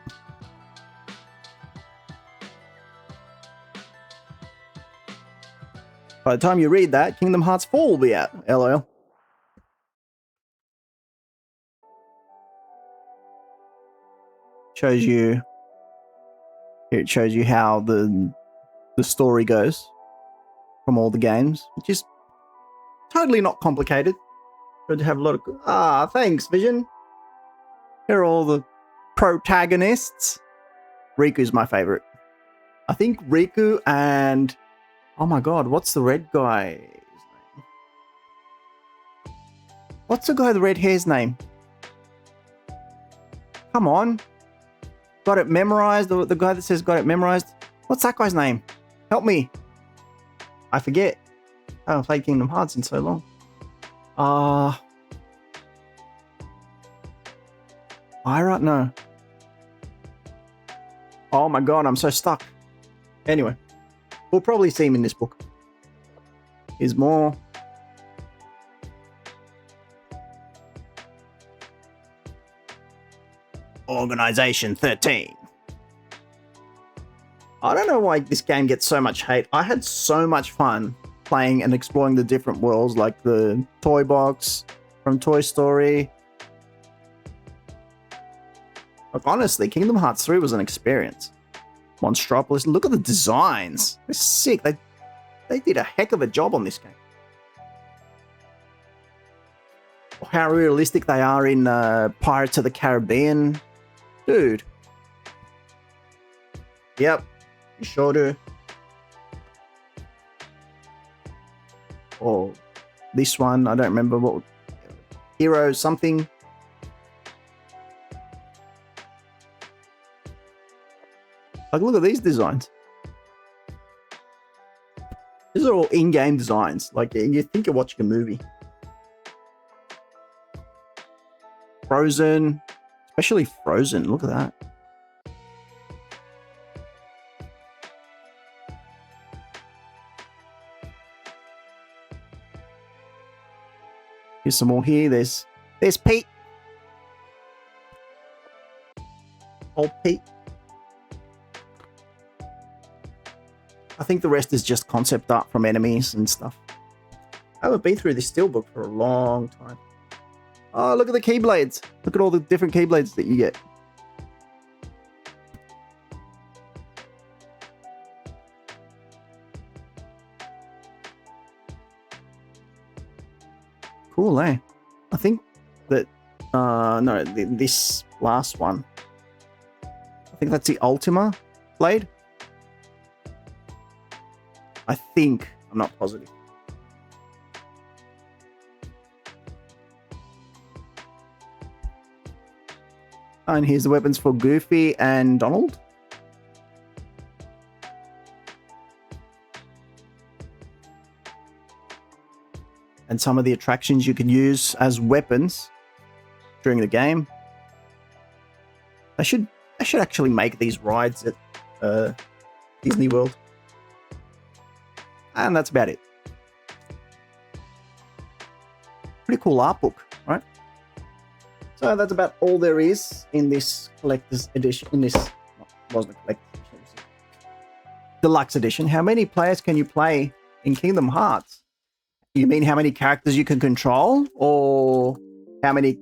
By the time you read that, Kingdom Hearts 4 will be out. LOL. Shows you. Here it shows you how the story goes from all the games, which is totally not complicated. Good to have a lot of... thanks, Vision. Here are all the protagonists. Riku's my favorite. I think Riku and... Oh my god, what's the red guy's name? What's the guy with the red hair's name? Come on. Got it memorized. The guy that says got it memorized. What's that guy's name? Help me. I forget. haven't played Kingdom Hearts in so long. Pyra? No. Oh my god, I'm so stuck. Anyway, we'll probably see him in this book. Here's more. Organization 13. I don't know why this game gets so much hate. I had so much fun playing and exploring the different worlds, like the toy box from Toy Story. Like, honestly, Kingdom Hearts 3 was an experience. Monstropolis, look at the designs. They're sick. They did a heck of a job on this game. How realistic they are in Pirates of the Caribbean. Dude. Yep. You sure do. Or this one, I don't remember what. Hero something. Like, look at these designs. These are all in-game designs. Like, you think you're watching a movie. Frozen. Especially Frozen. Look at that. Here's some more here. There's Pete. Old Pete. I think the rest is just concept art from enemies and stuff. I haven't been through this steelbook for a long time. Oh, look at the Keyblades. Look at all the different Keyblades that you get. Cool, eh? I think that, no, this last one. I think that's the Ultima blade. I think. I'm not positive. And here's the weapons for Goofy and Donald. And some of the attractions you can use as weapons during the game. I should actually make these rides at Disney World. And that's about it. Pretty cool art book, right? So that's about all there is in this collector's edition. In this, wasn't a collector's edition, it was a deluxe edition. How many players can you play in Kingdom Hearts? You mean how many characters you can control, or how many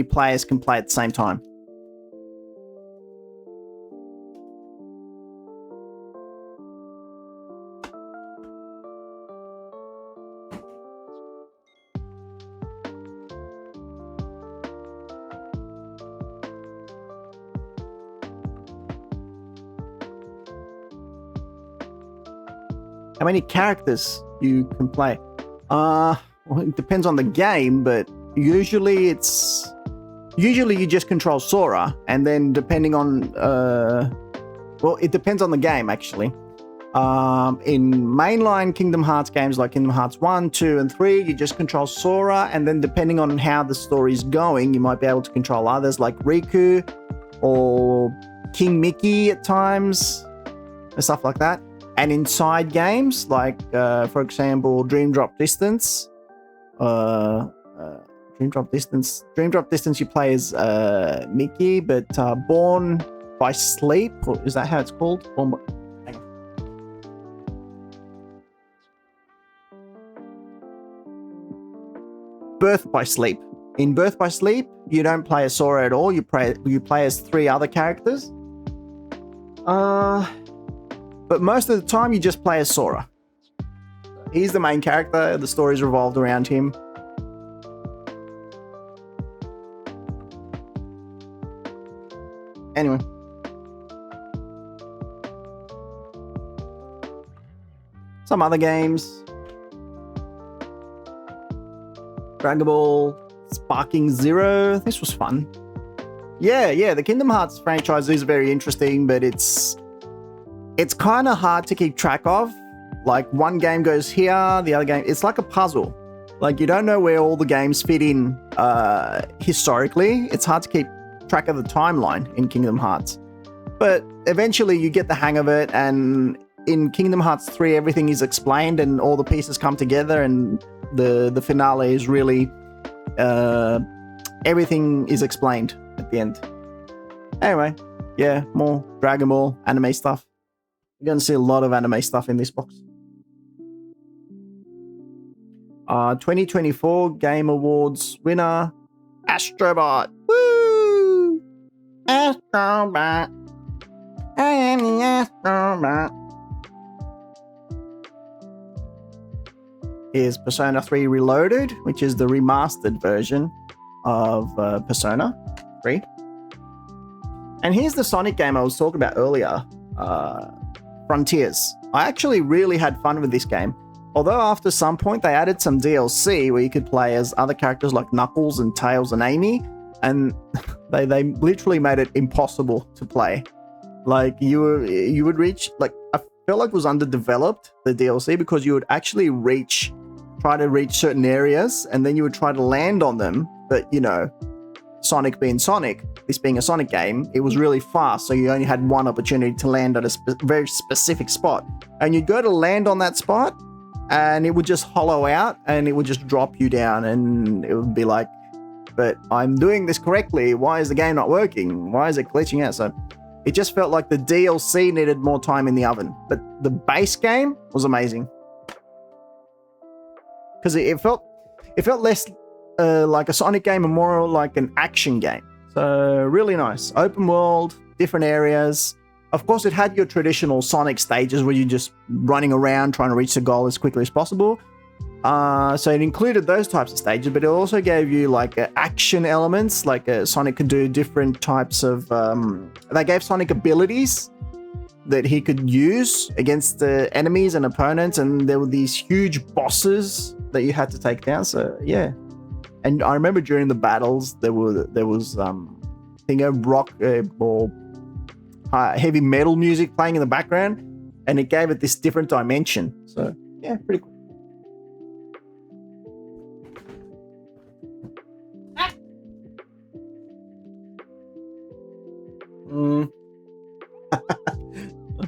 players can play at the same time? How many characters you can play? Well, it depends on the game, but usually you just control Sora, and then depending on well, it depends on the game actually. In mainline Kingdom Hearts games like Kingdom Hearts 1, 2, and 3, you just control Sora, and then depending on how the story's going, you might be able to control others like Riku or King Mickey at times, and stuff like that. And inside games, like, for example, Dream Drop Distance. Dream Drop Distance you play as Mickey, but Born by Sleep, or is that how it's called? Hang on. Birth by Sleep. In Birth by Sleep, you don't play as Sora at all. You play as 3 other characters. But most of the time, you just play as Sora. He's the main character. The story's revolved around him. Anyway. Some other games. Dragon Ball Sparking Zero. This was fun. Yeah, the Kingdom Hearts franchise is very interesting, but it's kind of hard to keep track of Like one game goes here, the other game, it's like a puzzle. Like you don't know where all the games fit in historically. It's hard to keep track of the timeline in Kingdom Hearts. But eventually you get the hang of it, and in Kingdom Hearts 3 everything is explained and all the pieces come together, and the finale is really everything is explained at the end. Anyway, yeah, more Dragon Ball anime stuff. You're going to see a lot of anime stuff in this box. 2024 Game Awards winner, Astrobot. Woo! Astrobot. I am the Astrobot. Here's Persona 3 Reloaded, which is the remastered version of Persona 3. And here's the Sonic game I was talking about earlier, Frontiers. I actually really had fun with this game. Although after some point they added some DLC where you could play as other characters like Knuckles and Tails and Amy, and they literally made it impossible to play. Like you would reach, like, I felt like it was underdeveloped, the DLC, because you would actually try to reach certain areas and then you would try to land on them, but you know, Sonic being Sonic, this being a Sonic game, it was really fast, so you only had one opportunity to land at a very specific spot, and you'd go to land on that spot and it would just hollow out and it would just drop you down, and it would be like, but I'm doing this correctly, why is the game not working, why is it glitching out? So it just felt like the DLC needed more time in the oven, but the base game was amazing because it felt less like a Sonic game and more like an action game. So really nice, open world, different areas. Of course, it had your traditional Sonic stages where you're just running around trying to reach the goal as quickly as possible. So it included those types of stages, but it also gave you like action elements, like Sonic could do different types of... they gave Sonic abilities that he could use against the enemies and opponents, and there were these huge bosses that you had to take down. So yeah. And I remember during the battles, there was rock or heavy metal music playing in the background, and it gave it this different dimension. So yeah, pretty cool.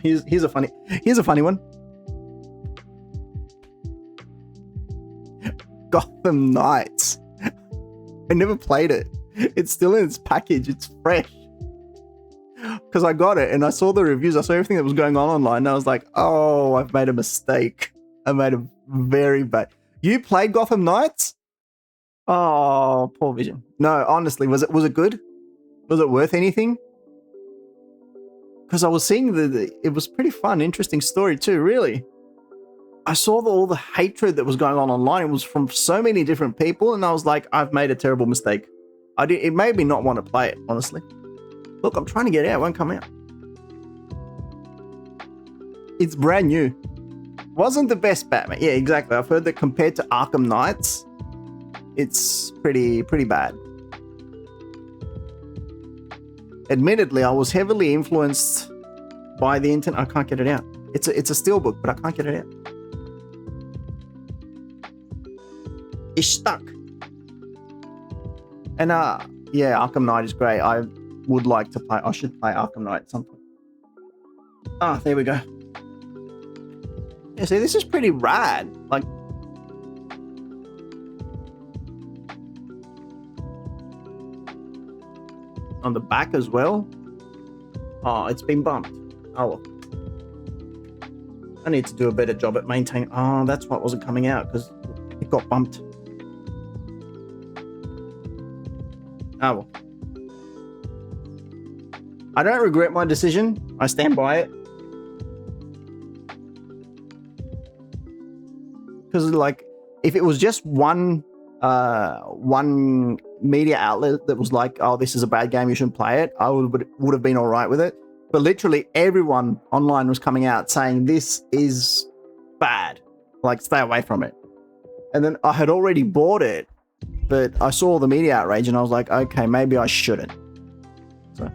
Here's a funny one. Gotham Knights. I never played it. It's still in its package. It's fresh. Because I got it and I saw the reviews. I saw everything that was going on online. And I was like, oh, I've made a mistake. I made a very bad... You played Gotham Knights? Oh, poor Vision. No, honestly, was it good? Was it worth anything? Because I was seeing it was pretty fun, interesting story too, really. I saw all the hatred that was going on online. It was from so many different people, and I was like, I've made a terrible mistake. It made me not want to play it, honestly. Look, I'm trying to get it out. It won't come out. It's brand new. Wasn't the best Batman. Yeah, exactly. I've heard that compared to Arkham Knights, it's pretty bad. Admittedly, I was heavily influenced by the internet. I can't get it out. It's a steelbook, but I can't get it out. It's stuck. And yeah, Arkham Knight is great. I would like to play. I should play Arkham Knight at some point. Ah, there we go. Yeah, see, this is pretty rad. Like, on the back as well. Oh, it's been bumped. Oh well. I need to do a better job at maintaining. Oh, that's why it wasn't coming out, because it got bumped. Oh well. I don't regret my decision. I stand by it. Because, like, if it was just one media outlet that was like, oh, this is a bad game, you shouldn't play it, I would have been all right with it. But literally everyone online was coming out saying this is bad, like, stay away from it. And then I had already bought it, but I saw the media outrage and I was like, okay, maybe I shouldn't. So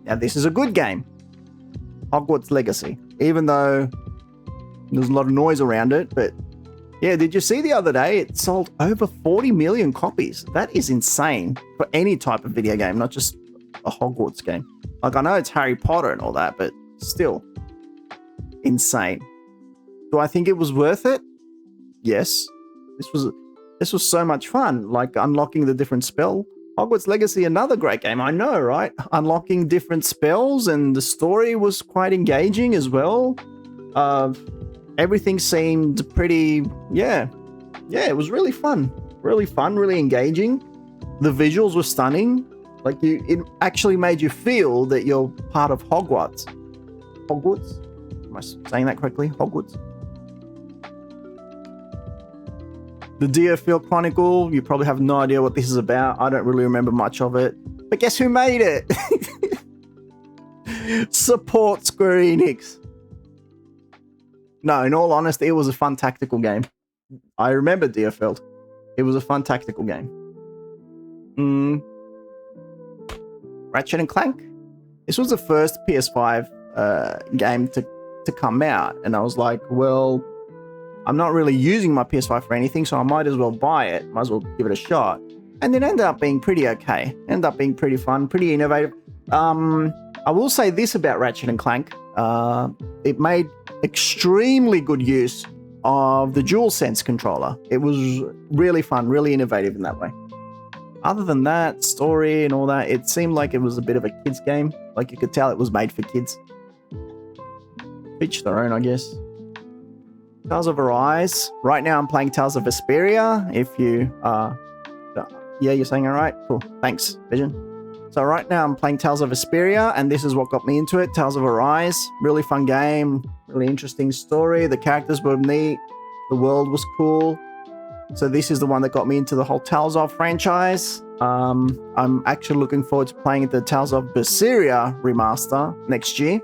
now this is a good game. Hogwarts Legacy. even though there's a lot of noise around it. But yeah, did you see the other day it sold over 40 million copies? That is insane for any type of video game, not just a Hogwarts game. Like, I know it's Harry Potter and all that, but still insane. Do I think it was worth it? Yes. This was so much fun, like unlocking the different spell. Hogwarts Legacy, another great game, I know, right? Unlocking different spells, and the story was quite engaging as well. Everything seemed pretty, yeah, it was really fun, really engaging. The visuals were stunning. Like, it actually made you feel that you're part of Hogwarts. Hogwarts? Am I saying that correctly? Hogwarts? The Deerfield Chronicle, you probably have no idea what this is about. I don't really remember much of it. But guess who made it? Support Square Enix. No, in all honesty, it was a fun tactical game. I remember Deerfield. It was a fun tactical game. Ratchet and Clank. This was the first PS5 game to come out, and I was like, well, I'm not really using my PS5 for anything, so I might as well buy it. Might as well give it a shot. And it ended up being pretty okay. Ended up being pretty fun, pretty innovative. I will say this about Ratchet and Clank. It made extremely good use of the DualSense controller. It was really fun, really innovative in that way. Other than that, story and all that, it seemed like it was a bit of a kid's game. Like, you could tell it was made for kids. Each their own, I guess. Tales of Arise. Right now I'm playing Tales of Vesperia. If you yeah, you're saying it right? Cool. Thanks, Vision. So right now I'm playing Tales of Vesperia, and this is what got me into it. Tales of Arise. Really fun game. Really interesting story. The characters were neat. The world was cool. So this is the one that got me into the whole Tales of franchise. I'm actually looking forward to playing the Tales of Berseria remaster next year.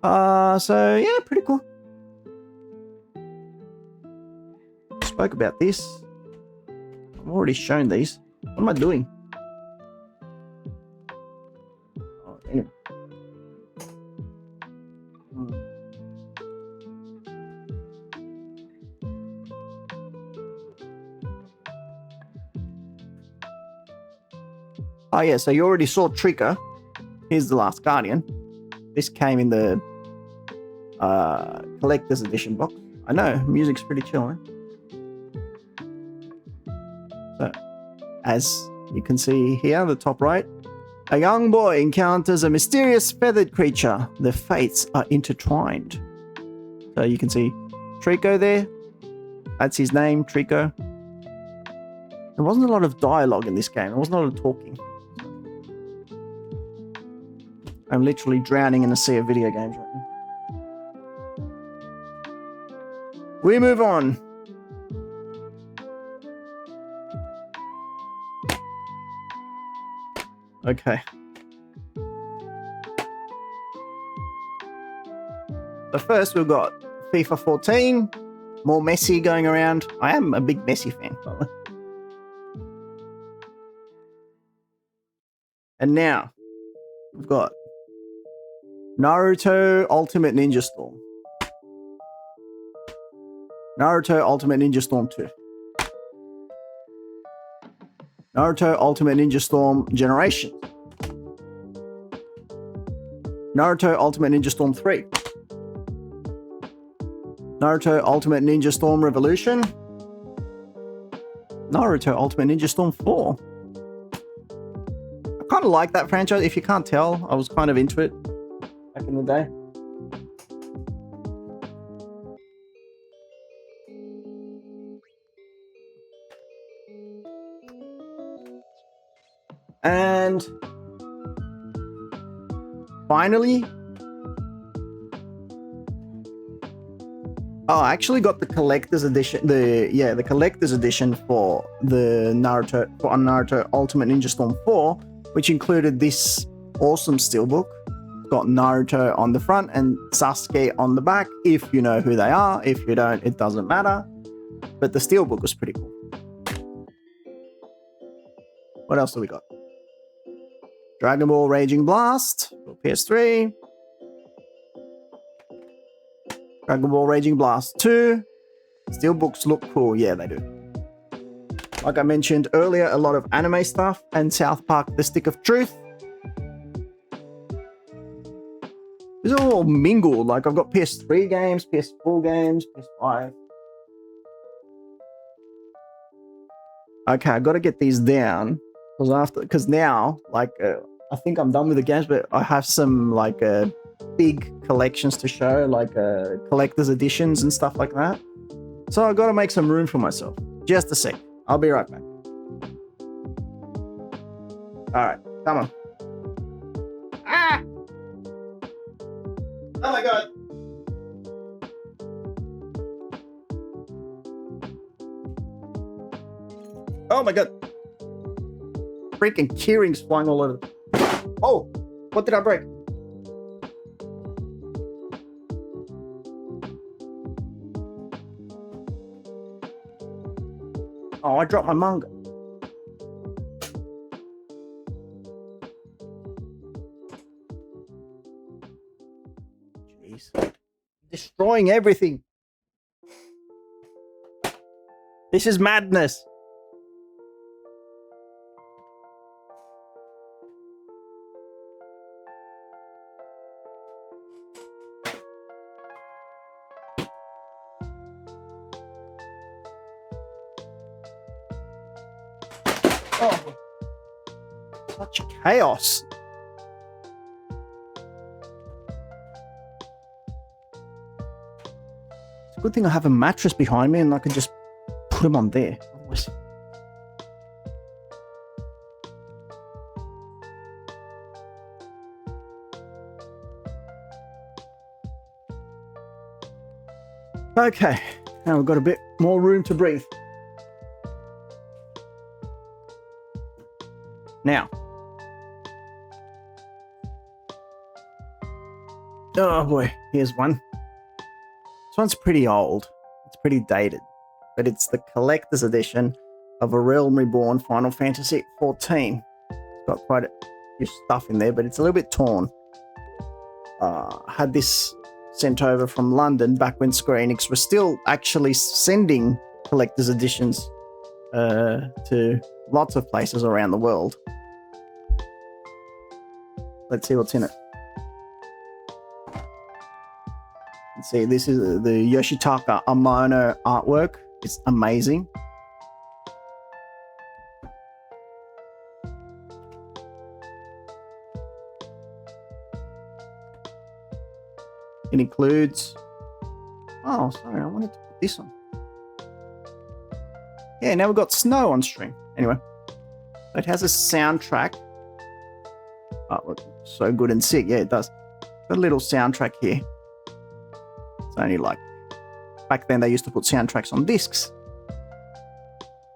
So yeah, pretty cool. Spoke about this. I've already shown these. What am I doing? Oh, anyway. Oh yeah, so you already saw Tricker. Here's The Last Guardian. This came in the collector's edition box. I know, music's pretty chill, eh? So, as you can see here, the top right, a young boy encounters a mysterious feathered creature. Their fates are intertwined. So you can see Trico there. That's his name, Trico. There wasn't a lot of dialogue in this game. There wasn't a lot of talking. I'm literally drowning in a sea of video games right now. We move on. Okay. So first we've got FIFA 14. More Messi going around. I am a big Messi fan, by the way. And now we've got Naruto Ultimate Ninja Storm. Naruto Ultimate Ninja Storm 2. Naruto Ultimate Ninja Storm Generations. Naruto Ultimate Ninja Storm 3. Naruto Ultimate Ninja Storm Revolution. Naruto Ultimate Ninja Storm 4. I kind of like that franchise. If you can't tell, I was kind of into it back in the day. And finally, I actually got the collector's edition. The collector's edition for the Naruto Ultimate Ninja Storm 4, which included this awesome steelbook. Got Naruto on the front and Sasuke on the back. If you know who they are, if you don't, it doesn't matter. But the steelbook was pretty cool. What else do we got? Dragon Ball Raging Blast for PS3. Dragon Ball Raging Blast 2. Steelbooks look cool. Yeah, they do. Like I mentioned earlier, a lot of anime stuff and South Park The Stick of Truth. These are all mingled. Like I've got PS3 games, PS4 games, PS5. Okay, I got to get these down because now, like, I think I'm done with the games, but I have some like big collections to show, like collector's editions and stuff like that. So I got to make some room for myself. Just a sec. I'll be right back. All right, come on. Ah! Oh my god. Oh my god. Freaking keyrings flying all over. Oh, what did I break? Oh, I dropped my manga. Jeez. Destroying everything. This is madness. Oh, such chaos. It's a good thing I have a mattress behind me and I can just put them on there. Otherwise... Okay, now we've got a bit more room to breathe. Now, oh boy, here's one. This one's pretty old. It's pretty dated, but it's the collector's edition of A Realm Reborn Final Fantasy XIV. It's got quite a few stuff in there, but it's a little bit torn. Had this sent over from London back when Square Enix was still actually sending collector's editions to lots of places around the world. Let's see what's in it. Let's see, this is the Yoshitaka Amano artwork. It's amazing. It includes... Oh, sorry, I wanted to put this on. Yeah, now we've got snow on stream. Anyway, it has a soundtrack. Oh, look, so good and sick. Yeah, it does. Got a little soundtrack here. It's only like... Back then, they used to put soundtracks on discs.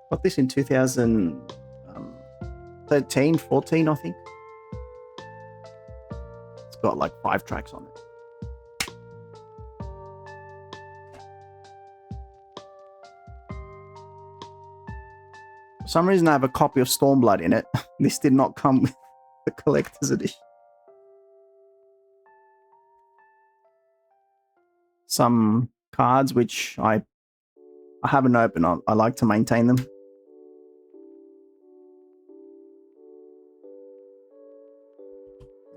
Got this in 2013, 14, I think. It's got like 5 tracks on it. For some reason, I have a copy of Stormblood in it. This did not come with the collector's edition. Some cards which I haven't opened. I like to maintain them.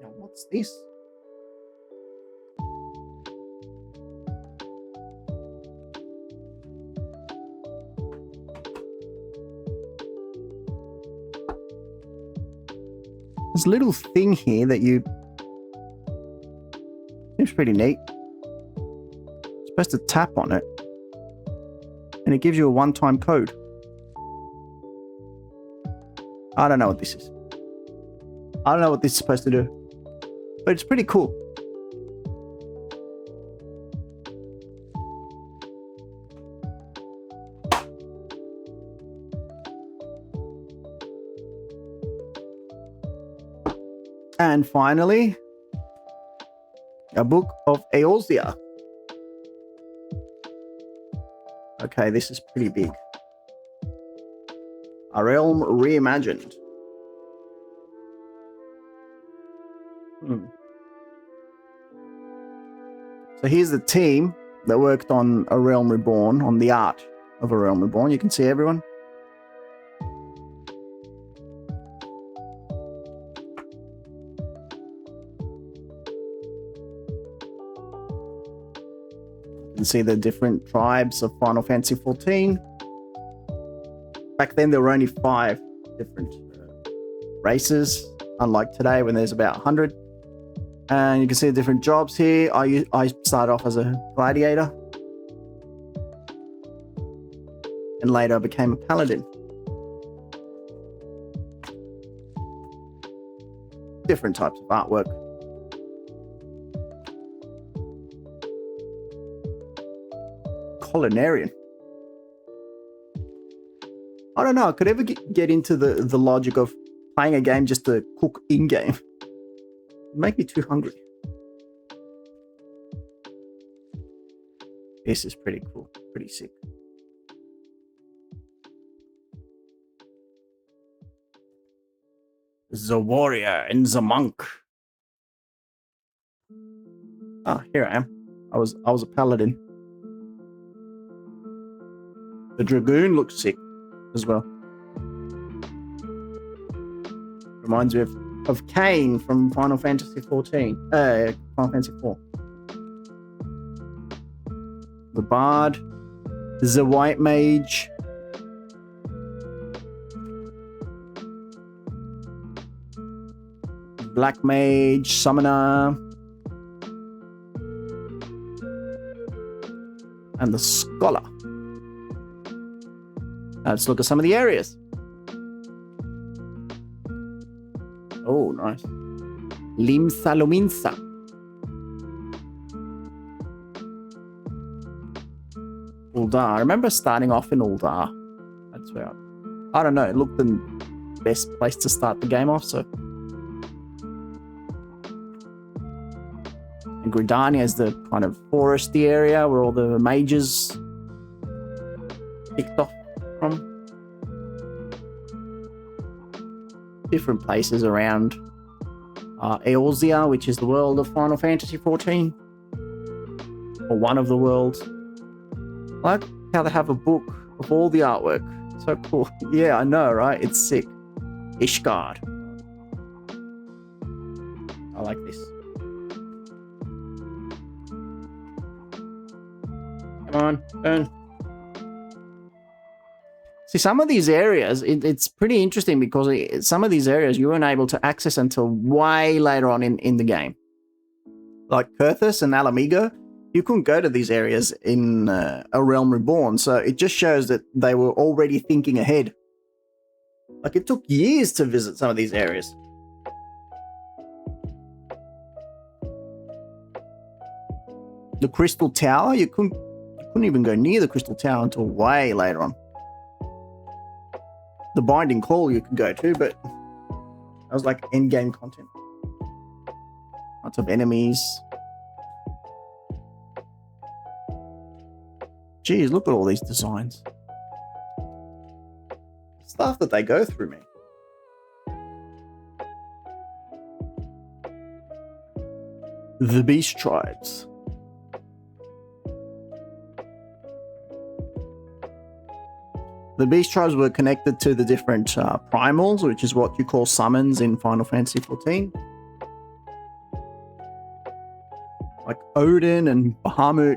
Now, what's this? There's a little thing here that you... Seems pretty neat. You're supposed to tap on it. And it gives you a one-time code. I don't know what this is. I don't know what this is supposed to do. But it's pretty cool. And finally, a book of Eorzea. Okay, this is pretty big. A Realm Reimagined. So here's the team. that worked on A Realm Reborn, on the art of A Realm Reborn. You can see everyone. You can see the different tribes of Final Fantasy XIV. Back then, there were only 5 different races, unlike today when there's about 100. And you can see the different jobs here. I started off as a gladiator. And later I became a paladin. Different types of artwork. Culinarian. I don't know. I could ever get into the logic of playing a game just to cook in-game. Make me too hungry. This is pretty cool. Pretty sick. The warrior and the monk. Ah, here I am. I was a paladin. The dragoon looks sick as well. Reminds me of Kain from Final Fantasy 14. Final Fantasy 4. The bard. The white mage. Black mage, summoner. And the scholar. Now let's look at some of the areas. Oh, nice. Limsa Lominsa. Ul'dah. I remember starting off in Ul'dah. That's where I don't know, it looked the best place to start the game off, so. And Gridania is the kind of foresty area where all the mages picked off from. Different places around Eorzea, which is the world of Final Fantasy XIV. Or one of the worlds. I like how they have a book of all the artwork. So cool. Yeah, I know, right? It's sick. Ishgard. I like this. Come on, burn. See, some of these areas, it's pretty interesting because some of these areas you weren't able to access until way later on in the game. Like Kurthus and Ala Mhigo, you couldn't go to these areas in A Realm Reborn, so it just shows that they were already thinking ahead. Like, it took years to visit some of these areas. The Crystal Tower, you couldn't even go near the Crystal Tower until way later on. The Binding Call you could go to, but that was like end-game content. Lots of enemies. Geez, look at all these designs. Stuff that they go through, me. The Beast Tribes. The Beast Tribes were connected to the different primals, which is what you call summons in Final Fantasy XIV. Like Odin and Bahamut.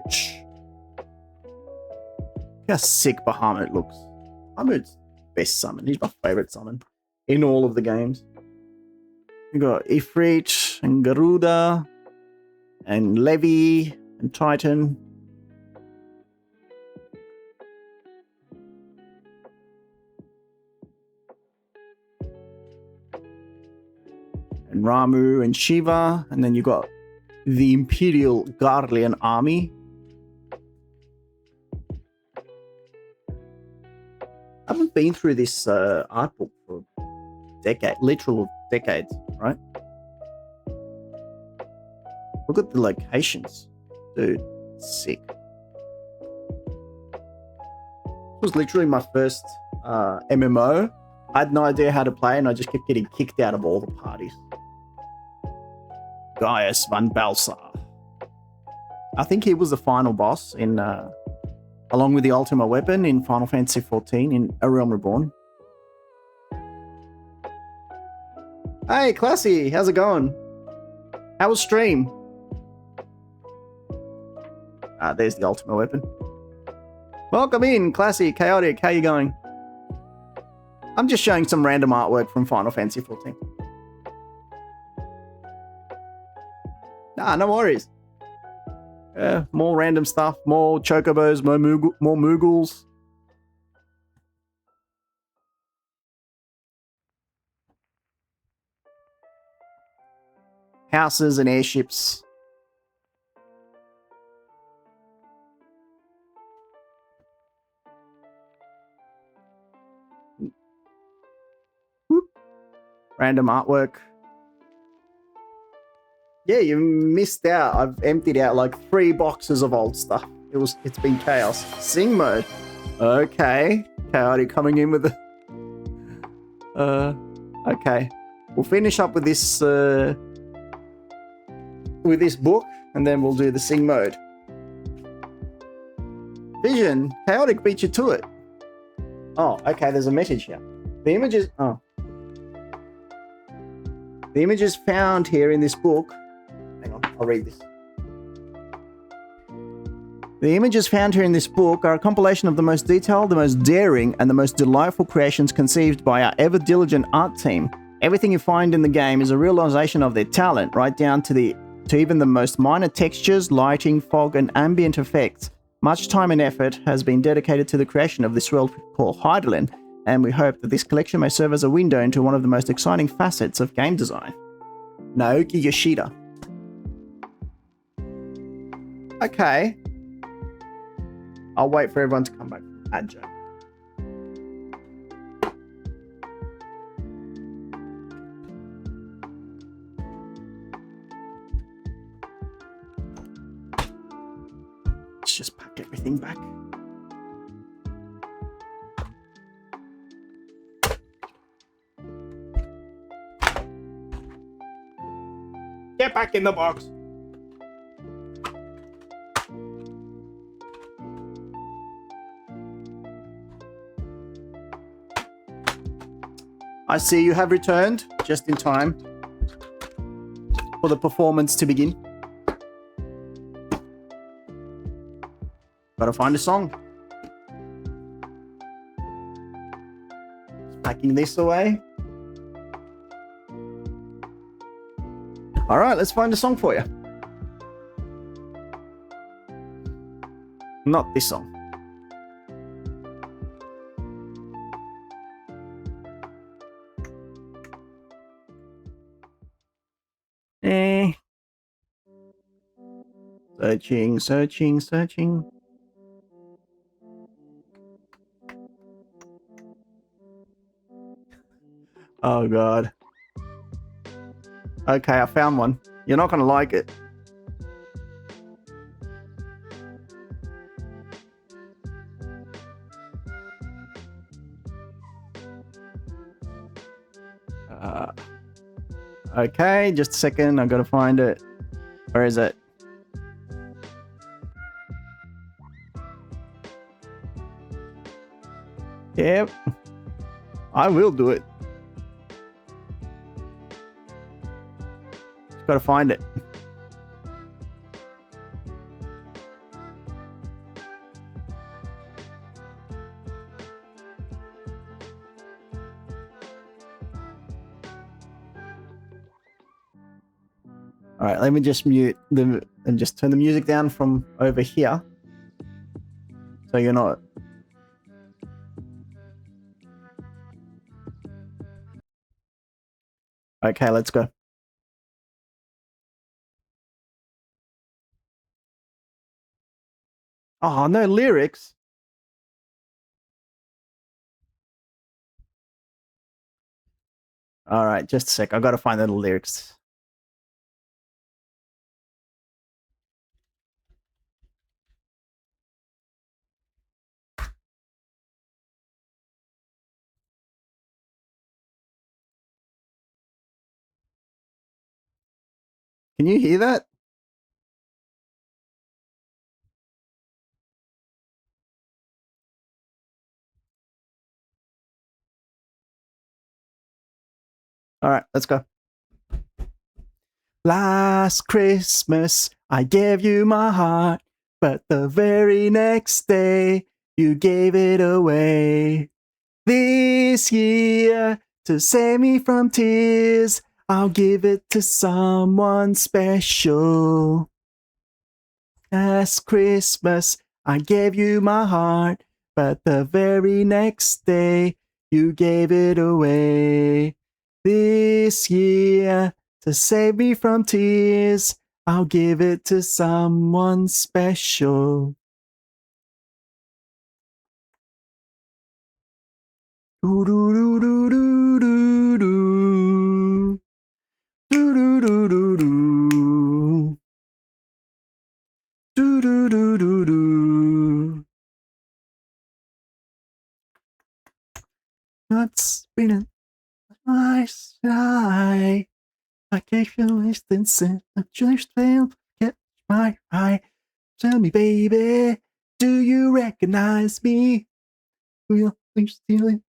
Look how sick Bahamut looks. Bahamut's best summon. He's my favorite summon in all of the games. You got Ifrit and Garuda and Levi and Titan. And Ramu and Shiva, and then you got the Imperial Garlean army. I haven't been through this art book for literal decades, right? Look at the locations, dude. Sick. It was literally my first MMO. I had no idea how to play, and I just kept getting kicked out of all the parties. Gaius van Balsar. I think he was the final boss in, along with the Ultima weapon in Final Fantasy XIV in A Realm Reborn. Hey, Classy, how's it going? How was stream? There's the Ultima weapon. Welcome in, Classy, Chaotic, how you going? I'm just showing some random artwork from Final Fantasy XIV. Nah, no worries. More random stuff, more chocobos, more Moogles. Houses and airships. Whoop. Random artwork. Yeah, you missed out. I've emptied out like 3 boxes of old stuff. It's been chaos. Sing mode. Okay. Chaotic coming in with the okay. We'll finish up with this book, and then we'll do the sing mode. Vision, Chaotic beat you to it. Oh, okay, there's a message here. The images found here in this book. Hang on, I'll read this. The images found here in this book are a compilation of the most detailed, the most daring, and the most delightful creations conceived by our ever-diligent art team. Everything you find in the game is a realization of their talent, right down to even the most minor textures, lighting, fog, and ambient effects. Much time and effort has been dedicated to the creation of this world called Hydaelyn, and we hope that this collection may serve as a window into one of the most exciting facets of game design. Naoki Yoshida. Okay. I'll wait for everyone to come back from Adjo. Let's just pack everything back. Get back in the box. I see you have returned just in time for the performance to begin. Gotta find a song. Just packing this away. All right, let's find a song for you. Not this song. Searching. Oh, God. Okay, I found one. You're not going to like it. Okay, just a second. I've got to find it. Where is it? Yep. I will do it. Just got to find it. All right, let me just mute them and just turn the music down from over here. So you're not... Okay, let's go. Oh, no lyrics. All right, just a sec. I've got to find the lyrics. Can you hear that? All right, let's go. Last Christmas, I gave you my heart, but the very next day, you gave it away. This year, to save me from tears, I'll give it to someone special. Last Christmas, I gave you my heart, but the very next day, you gave it away. This year, to save me from tears, I'll give it to someone special. Do do do do do do do. Do do do do do. Do do do do do. It's been a nice night. I gave you a distance and I just failed to get my eye. Tell me, baby, do you recognize me? You're stealing.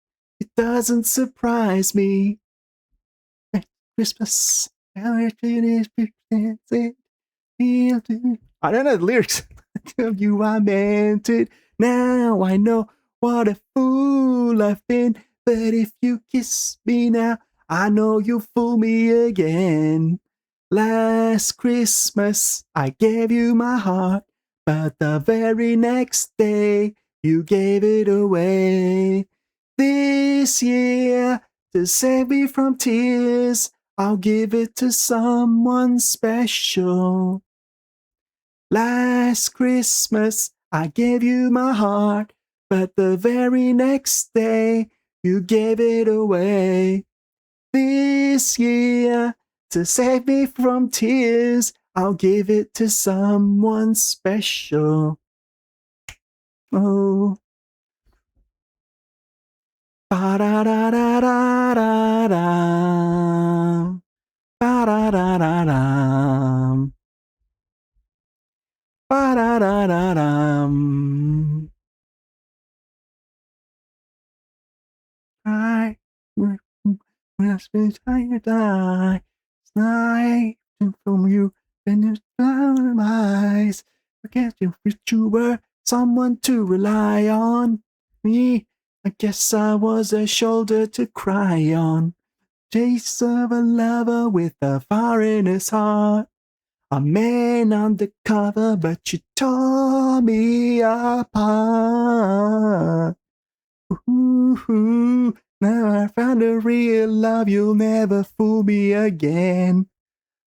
It doesn't surprise me. Christmas, I don't know the lyrics. Tell you I meant it. Now I know what a fool I've been. But if you kiss me now, I know you'll fool me again. Last Christmas, I gave you my heart, but the very next day, you gave it away. This year, to save me from tears, I'll give it to someone special. Last Christmas, I gave you my heart, but the very next day, you gave it away. This year, to save me from tears, I'll give it to someone special. Oh. Ba-da-da-da-da-da-da. Ba-da-da-da-da. Ba-da-da-da-da. When I spend time to die, it's night from you, and it's down in my eyes. Forget you wish you were someone to rely on. Me, I guess I was a shoulder to cry on. Chase of a lover with a fire in his heart. A man undercover, but you tore me apart. Ooh, now I found a real love, you'll never fool me again.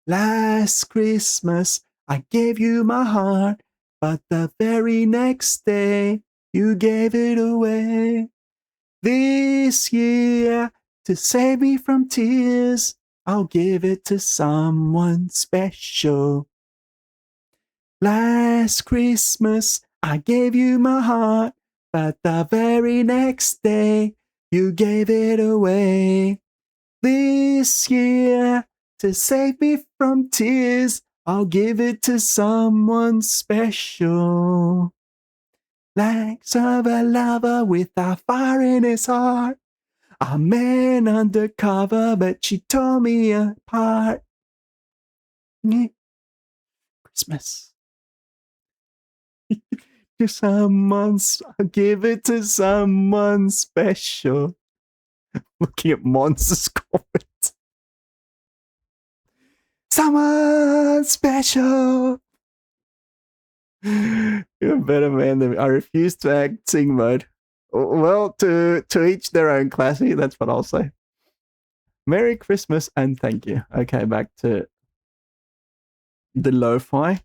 Last Christmas, I gave you my heart, but the very next day, you gave it away. This year, to save me from tears, I'll give it to someone special. Last Christmas, I gave you my heart, but the very next day, you gave it away. This year, to save me from tears, I'll give it to someone special. Legs of a lover with a fire in his heart. A man undercover, but she tore me apart. Christmas. To someone, I'll give it to someone special. Looking at Monster's comments. Someone special. You're a better man than me. I refuse to act sing mode. Well, to each their own, Classy. That's what I'll say. Merry Christmas and thank you. Okay, back to the lo-fi.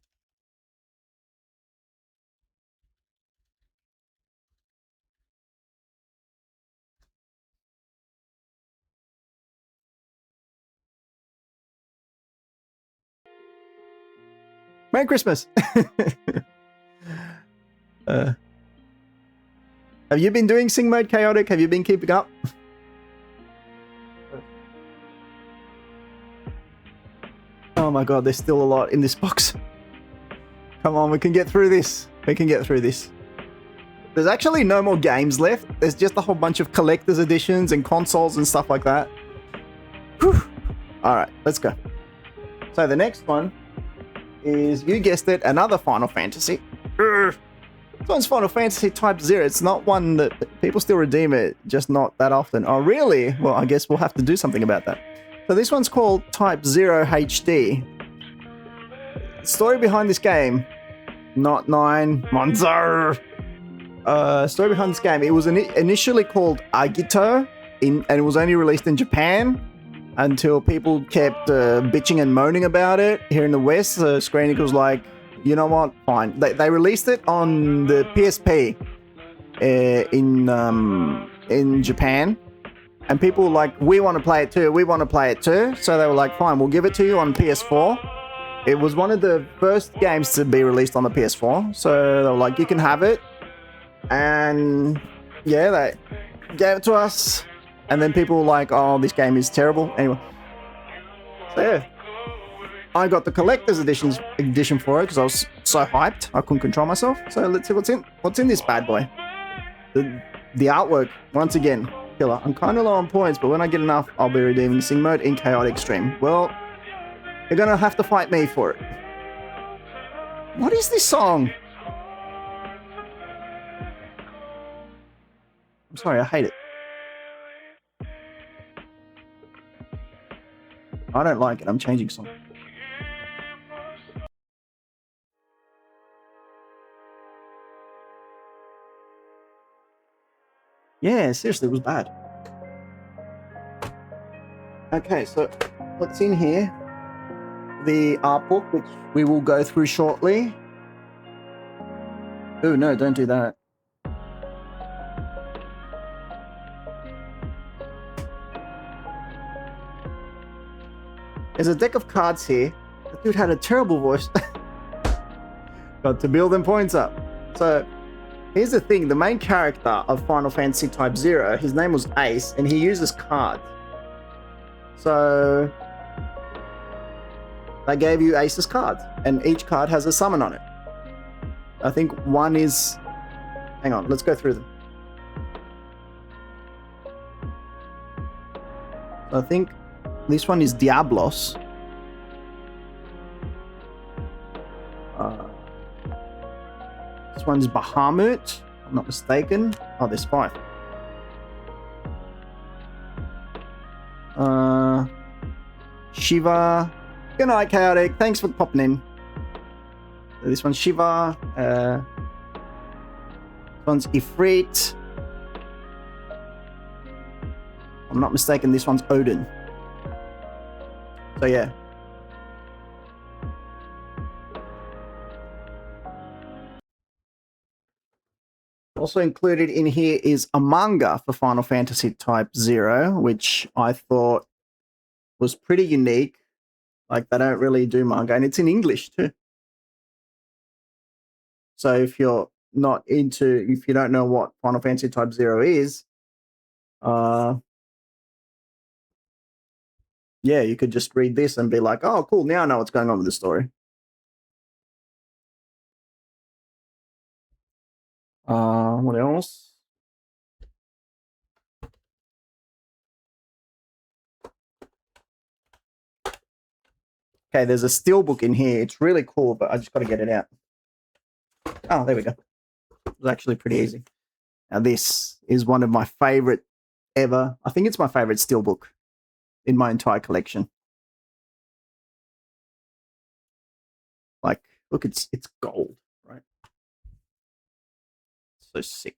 Merry Christmas. Have you been doing Sing Mode Chaotic? Have you been keeping up? Oh my god, there's still a lot in this box. Come on, we can get through this. We can get through this. There's actually no more games left. There's just a whole bunch of collector's editions and consoles and stuff like that. Whew. All right, let's go. So the next one is, you guessed it, another Final Fantasy. This one's Final Fantasy Type 0. It's not one that people still redeem it, just not that often. Oh, really? Well, I guess we'll have to do something about that. So this one's called Type 0 HD. The story behind this game, not 9, Monzo. Story behind this game, it was initially called Agito, and it was only released in Japan until people kept bitching and moaning about it here in the West. So Square Enix was like, you know what, fine. They released it on the PSP in Japan, and people were like, we want to play it too. So they were like, fine, we'll give it to you on PS4. It was one of the first games to be released on the PS4, so they were like, you can have it. And yeah, they gave it to us, and then people were like, oh, this game is terrible. Anyway, so yeah, I got the collector's edition for it because I was so hyped I couldn't control myself. So let's see what's in this bad boy. The artwork, once again, killer. I'm kind of low on points, but when I get enough, I'll be redeeming Sing Mode in Chaotic Stream. Well, you're gonna have to fight me for it. What is this song? I'm sorry, I hate it. I don't like it. I'm changing song. Yeah, seriously, it was bad. Okay, so what's in here? The art book, which we will go through shortly. Oh, no, don't do that. There's a deck of cards here. That dude had a terrible voice. Got to build them points up. So, here's the thing. The main character of Final Fantasy Type 0, his name was Ace, and he uses cards. So, they gave you Ace's cards, and each card has a summon on it. I think one is... Hang on, let's go through them. I think this one is Diablos. This one's Bahamut, if I'm not mistaken. Oh, there's 5. Shiva. Good night, Chaotic. Thanks for popping in. This one's Shiva. This one's Ifrit. If I'm not mistaken, this one's Odin. So yeah. Also included in here is a manga for Final Fantasy Type 0, which I thought was pretty unique. Like, they don't really do manga, and it's in English too. So if you don't know what Final Fantasy Type 0 is, yeah, you could just read this and be like, oh, cool, now I know what's going on with the story. What else? Okay, there's a steelbook in here. It's really cool, but I just got to get it out. Oh, there we go. It was actually pretty easy. Now, this is one of my favorite ever. I think it's my favorite steelbook in my entire collection. Like, look, it's gold, right? So sick.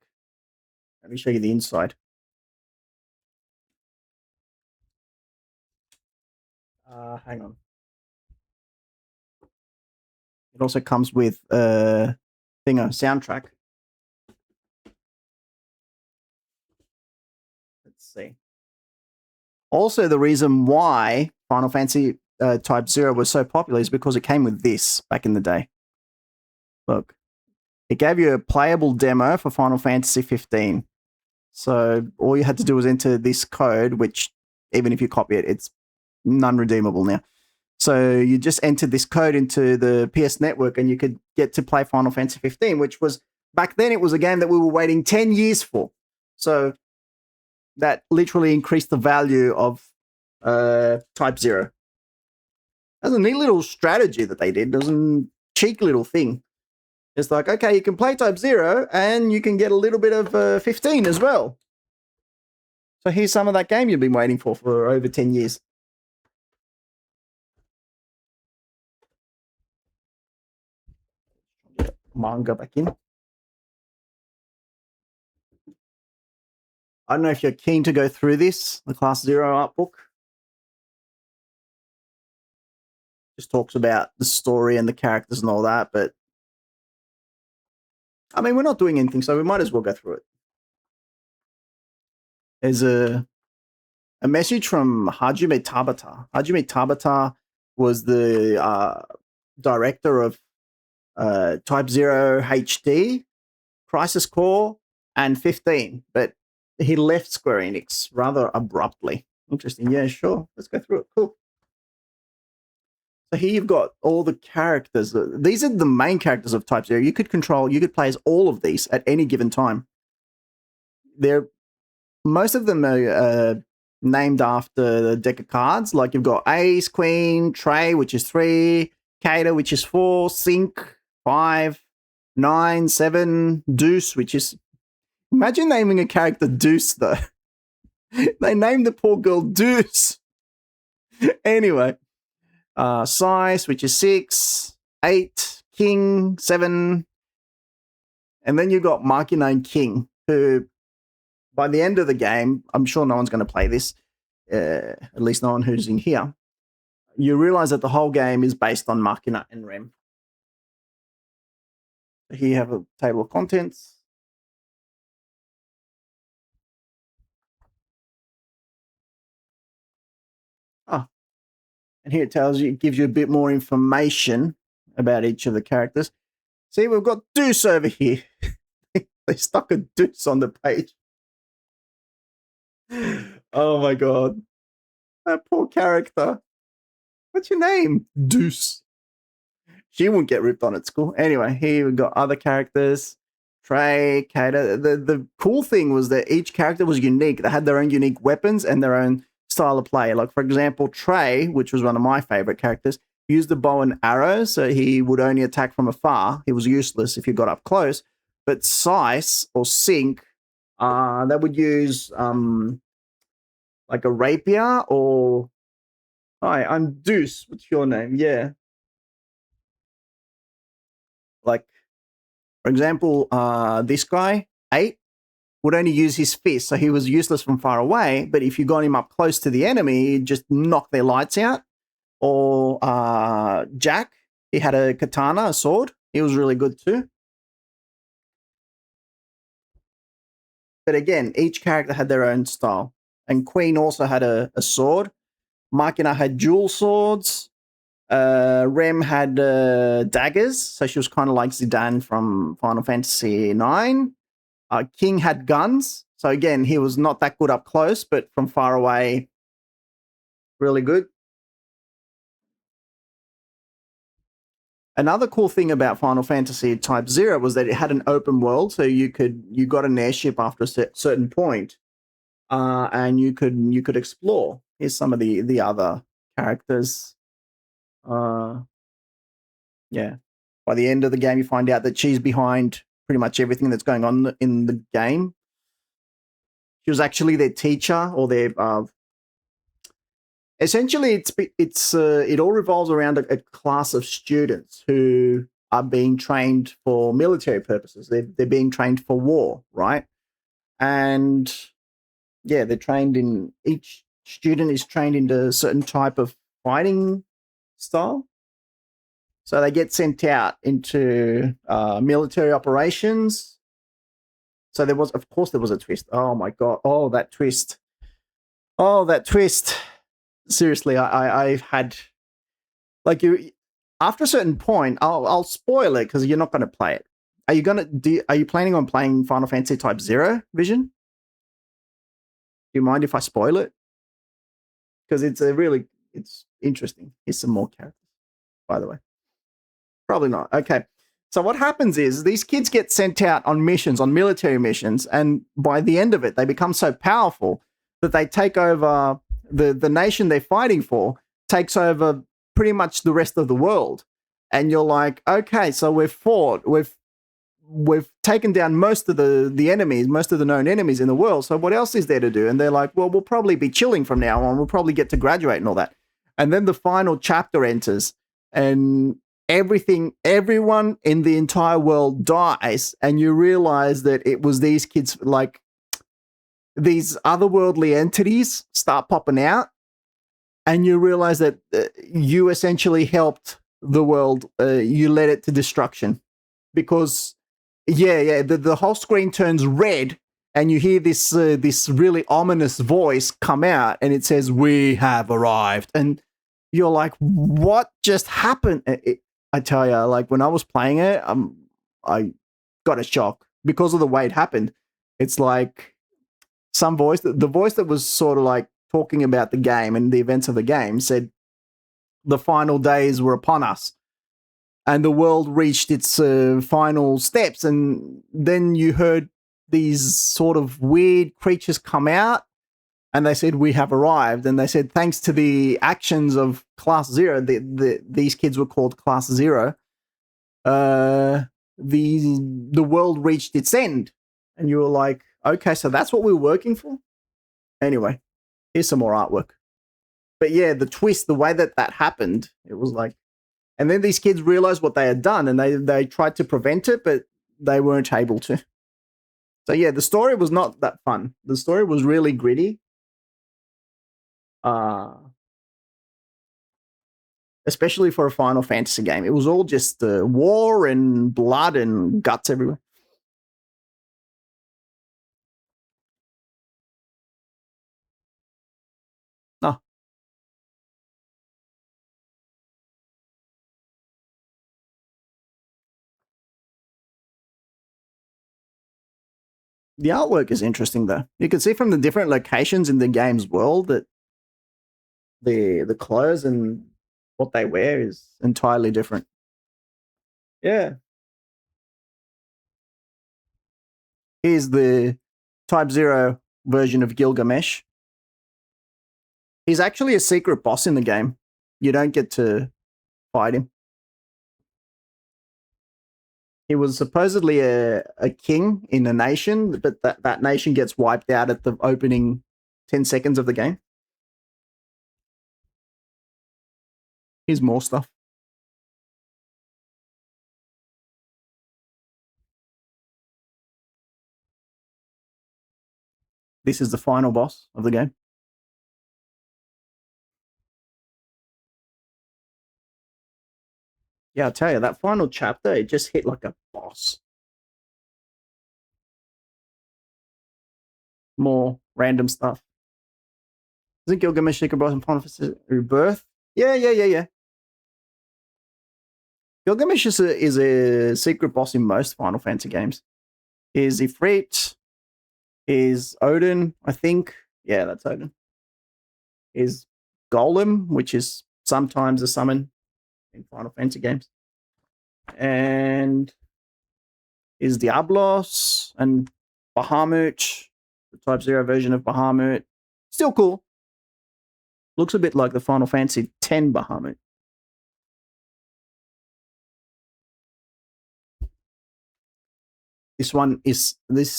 Let me show you the inside. Hang on. It also comes with a soundtrack. Let's see. Also, the reason why Final Fantasy Type 0 was so popular is because it came with this back in the day. Look, it gave you a playable demo for Final Fantasy 15. So all you had to do was enter this code, which even if you copy it, it's non-redeemable now. So you just entered this code into the PS Network and you could get to play Final Fantasy 15, which was, back then, it was a game that we were waiting 10 years for. So that literally increased the value of Type Zero. That's a neat little strategy that they did. It was a cheeky little thing. It's like, okay, you can play Type Zero and you can get a little bit of 15 as well. So here's some of that game you've been waiting for over 10 years. Manga back in. I don't know if you're keen to go through this, the Class Zero art book. Just talks about the story and the characters and all that, but I mean, we're not doing anything, so we might as well go through it. There's a message from Hajime Tabata. Hajime Tabata was the director of Type Zero HD, Crisis Core, and 15, but he left Square Enix rather abruptly. Interesting. Yeah, sure. Let's go through it. Cool. So here you've got all the characters. These are the main characters of Type Zero. You could play as all of these at any given time. Most of them are named after the deck of cards. Like you've got Ace, Queen, Trey, which is 3, Cater, which is 4, Sync, 5, 9, 7, Deuce, which is... Imagine naming a character Deuce, though. They named the poor girl Deuce. Anyway. Size, which is 6, 8, King, 7. And then you've got Machina and King, who... By the end of the game, I'm sure no one's going to play this, at least no one who's in here. You realize that the whole game is based on Machina and Rem. Here you have a table of contents. Oh, and here it gives you a bit more information about each of the characters. See, we've got Deuce over here. They stuck a Deuce on the page. Oh my god. That poor character. What's your name? Deuce. She wouldn't get ripped on at school. Anyway, here we've got other characters. Trey, Kata. The cool thing was that each character was unique. They had their own unique weapons and their own style of play. Like, for example, Trey, which was one of my favorite characters, used the bow and arrow, so he would only attack from afar. He was useless if you got up close. But Sice or Sync, they would use like a rapier or... Hi, I'm Deuce. What's your name? Yeah. Like, for example, this guy, 8, would only use his fist, so he was useless from far away, but if you got him up close to the enemy, he'd just knock their lights out. Or Jack, he had a katana, a sword. He was really good too. But again, each character had their own style. And Queen also had a sword. Machina had dual swords. Rem had daggers, so she was kind of like Zidane from Final Fantasy IX. King had guns, so again, he was not that good up close, but from far away, really good. Another cool thing about Final Fantasy Type Zero was that it had an open world, so you got an airship after a certain point, and you could explore. Here's some of the other characters. Yeah. By the end of the game, you find out that she's behind pretty much everything that's going on in the game. She was actually their teacher, or their... essentially, it all revolves around a class of students who are being trained for military purposes. They're being trained for war, right? And yeah, they're trained in... Each student is trained into a certain type of fighting style. So they get sent out into military operations. So there was a twist. Oh my god! Oh, that twist! Oh, that twist! Seriously, I've had like you. After a certain point, I'll spoil it because you're not going to play it. Are you planning on playing Final Fantasy Type Zero, Vision? Do you mind if I spoil it? Because it's interesting. Here's some more characters, by the way. Probably not. Okay. So what happens is these kids get sent out on missions, on military missions, and by the end of it, they become so powerful that they take over the nation they're fighting for takes over pretty much the rest of the world. And you're like, okay, so we've fought, we've taken down most of the enemies, most of the known enemies in the world. So what else is there to do? And they're like, well, we'll probably be chilling from now on. We'll probably get to graduate and all that. And then the final chapter enters, and everyone in the entire world dies, and you realize that it was these kids, like these otherworldly entities start popping out, and you realize that you essentially helped the world. You led it to destruction because, the whole screen turns red, and you hear this really ominous voice come out, and it says, "We have arrived," and you're like, "What just happened?" I tell you, like when I was playing it, I got a shock because of the way it happened. It's like some voice, the voice that was sort of like talking about the game and the events of the game said, "The final days were upon us, and the world reached its final steps." And then you heard these sort of weird creatures come out, and they said, "We have arrived." And they said, thanks to the actions of Class Zero, these kids were called Class Zero, the world reached its end. And you were like, okay, so that's what we were working for? Anyway, here's some more artwork. But yeah, the twist, the way that happened, it was like, and then these kids realized what they had done, and they tried to prevent it, but they weren't able to. So yeah, the story was not that fun. The story was really gritty. Especially for a Final Fantasy game. It was all just war and blood and guts everywhere. Oh, the artwork is interesting though. You can see from the different locations in the game's world that the clothes and what they wear is entirely different. Yeah. Here's the Type Zero version of Gilgamesh. He's actually a secret boss in the game. You don't get to fight him. He was supposedly a king in a nation, but that nation gets wiped out at the opening 10 seconds of the game. Here's more stuff. This is the final boss of the game. Yeah, I'll tell you, that final chapter, it just hit like a boss. More random stuff. Isn't Gilgamesh Secret Boss in Final Fantasy Rebirth? Yeah. Gilgamesh is a secret boss in most Final Fantasy games. Is Ifrit, is Odin, I think. Yeah, that's Odin. Is Golem, which is sometimes a summon in Final Fantasy games. And is Diablos and Bahamut, the Type Zero version of Bahamut. Still cool. Looks a bit like the Final Fantasy X Bahamut. This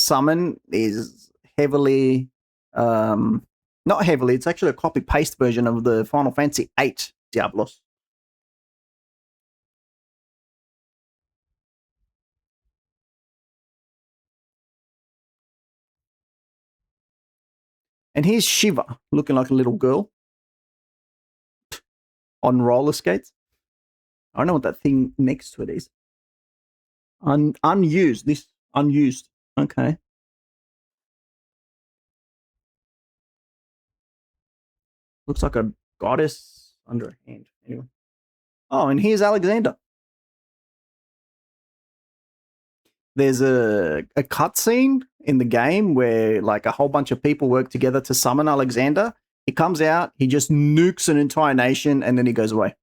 summon is heavily, not heavily. It's actually a copy paste version of the Final Fantasy VIII Diablos. And here's Shiva, looking like a little girl on roller skates. I don't know what that thing next to it is. Unused. This unused. Okay. Looks like a goddess under a hand. Anyway. Oh, and here's Alexander. There's a cutscene in the game where like a whole bunch of people work together to summon Alexander. He comes out, he just nukes an entire nation, and then he goes away.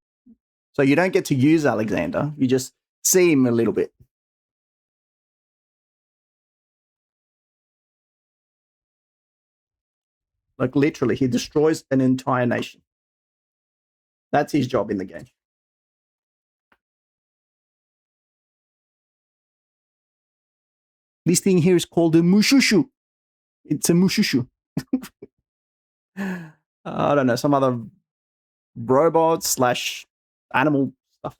So you don't get to use Alexander. You just see him a little bit. Like literally, he destroys an entire nation. That's his job in the game. This thing here is called a Mushushu. It's a Mushushu. I don't know, some other robot / animal stuff.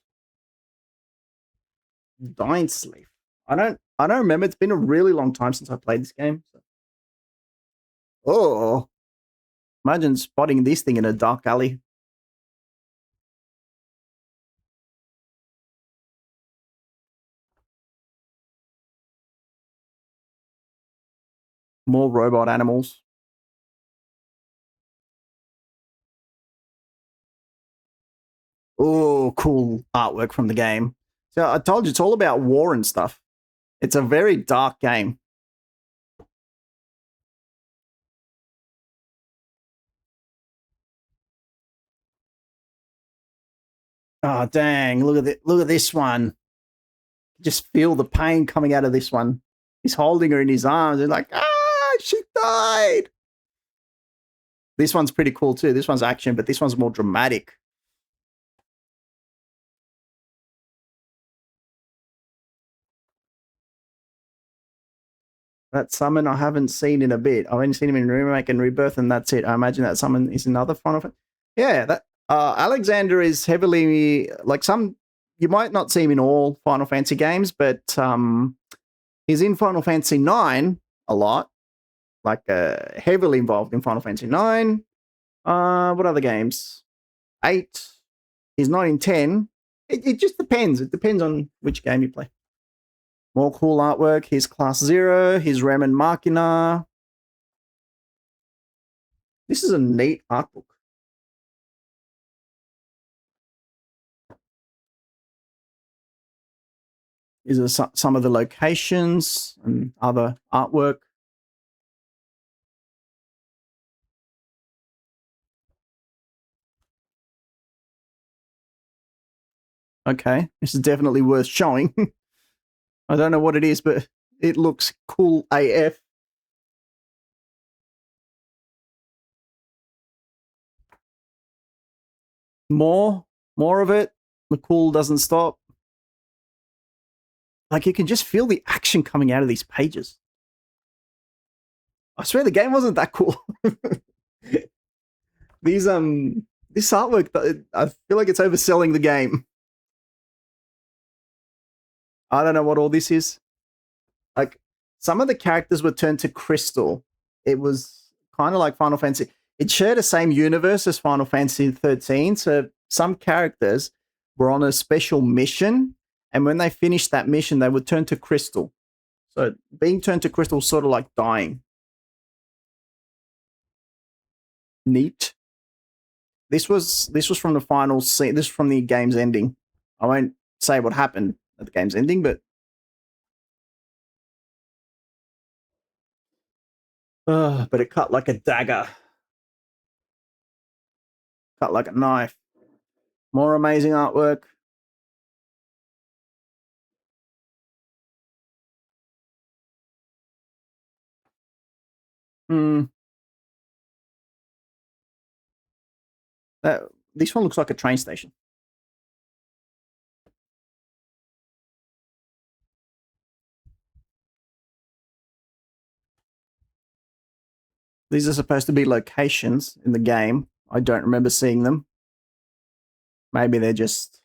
Dying Sleep. I don't remember. It's been a really long time since I played this game. So. Oh, imagine spotting this thing in a dark alley. More robot animals. Oh, cool artwork from the game. So I told you, it's all about war and stuff. It's a very dark game. Oh, dang. Look at this one. Just feel the pain coming out of this one. He's holding her in his arms. And like, she died. This one's pretty cool too. This one's action, but this one's more dramatic. That summon I haven't seen in a bit. I've only seen him in Remake and Rebirth, and that's it. I imagine that summon is another Final Fantasy. Yeah, that Alexander is heavily like some. You might not see him in all Final Fantasy games, but he's in Final Fantasy 9 a lot, like heavily involved in Final Fantasy 9. What other games? 8. He's not in 10. It just depends. It depends on which game you play. More cool artwork. Here's Class 0. Here's Ramen Machina. This is a neat art book. These are some of the locations and other artwork. Okay, this is definitely worth showing. I don't know what it is, but it looks cool AF. More of it. The cool doesn't stop. Like you can just feel the action coming out of these pages. I swear the game wasn't that cool. These this artwork, I feel like it's overselling the game. I don't know what all this is. Like some of the characters were turned to crystal. It was kind of like Final Fantasy. It shared the same universe as Final Fantasy 13. So some characters were on a special mission, and when they finished that mission, they would turn to crystal. So being turned to crystal is sort of like dying. Neat. This was from the final scene. This is from the game's ending. I won't say what happened at the game's ending, but it cut like a dagger. Cut like a knife. More amazing artwork. This one looks like a train station. These are supposed to be locations in the game. I don't remember seeing them. Maybe they're just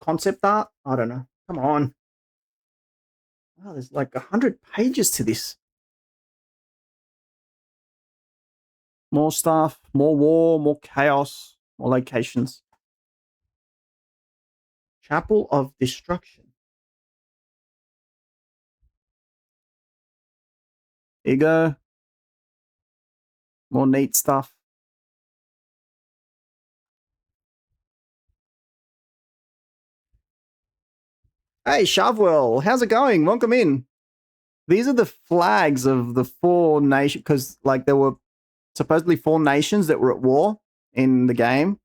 concept art. I don't know. Come on. Oh, there's like 100 pages to this. More stuff, more war, more chaos, more locations. Chapel of Destruction. Here you go. More neat stuff. Hey, Shavwell, how's it going? Welcome in. These are the flags of the 4 nations, because like there were supposedly 4 nations that were at war in the game.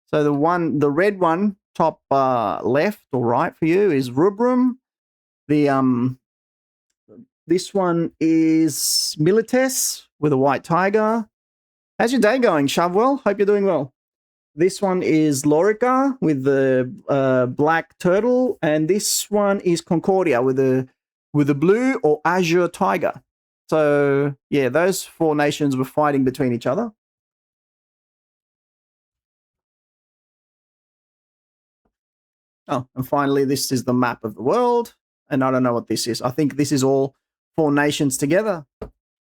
So the red one, top left or right for you is Rubrum. The this one is Milites, with a white tiger. How's your day going, Shovewell? Hope you're doing well. This one is Lorica with the black turtle, and this one is Concordia with a blue or azure tiger. So yeah, those four nations were fighting between each other. Oh, and finally, this is the map of the world. And I don't know what this is. I think this is all four nations together.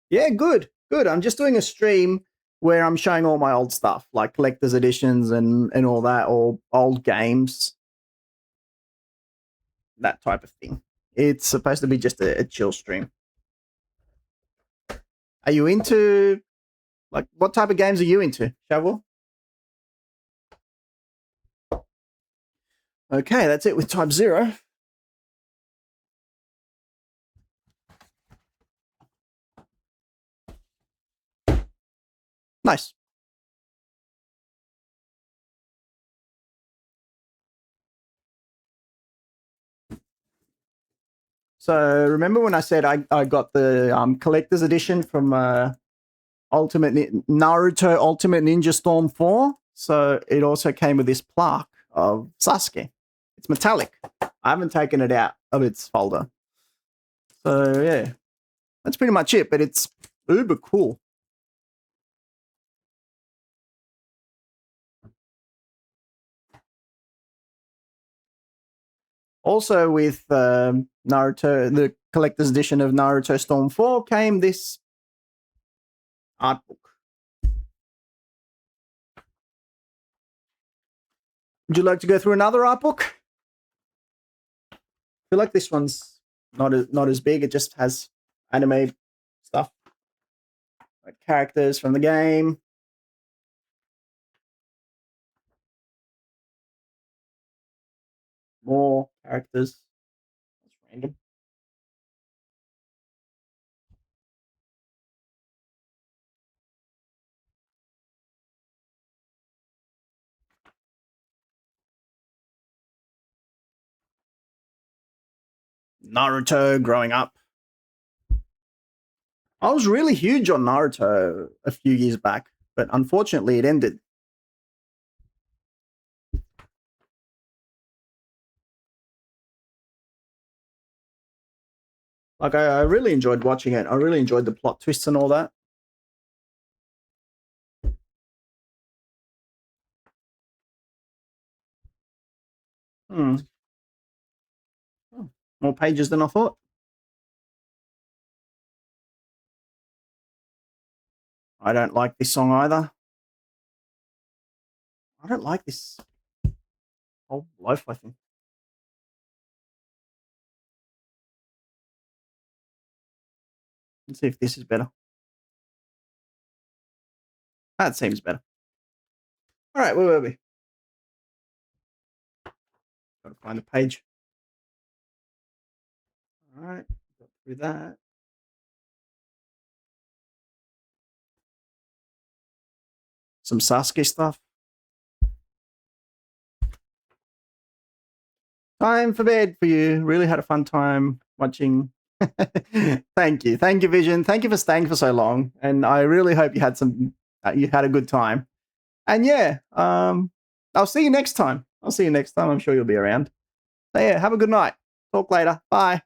Yeah, good, good. I'm just doing a stream where I'm showing all my old stuff, like collector's editions and all that, or old games, that type of thing. It's supposed to be just a chill stream. Are you into, like, what type of games are you into, Shovel? Okay, that's it with Type 0. Nice. So remember when I said I got the collector's edition from Naruto Ultimate Ninja Storm 4? So it also came with this plaque of Sasuke. It's metallic. I haven't taken it out of its folder. So yeah, that's pretty much it, but it's uber cool. Also with Naruto, the collector's edition of Naruto Storm 4 came this art book. Would you like to go through another art book? I feel like this one's not as big. It just has anime stuff, like characters from the game. More characters. That's random. Naruto growing up. I was really huge on Naruto a few years back, but unfortunately it ended. Like, I really enjoyed watching it. I really enjoyed the plot twists and all that. Hmm. Oh, more pages than I thought. I don't like this song either. I don't like this whole loaf, I think. Let's see if this is better. That seems better. All right, where were we? Gotta find the page. All right, got through that. Some Sasuke stuff. Time for bed for you. Really had a fun time watching. Thank you, Vision. Thank you for staying for so long, and I really hope you had a good time. And yeah, I'll see you next time. I'm sure you'll be around. So yeah, have a good night. Talk later. Bye.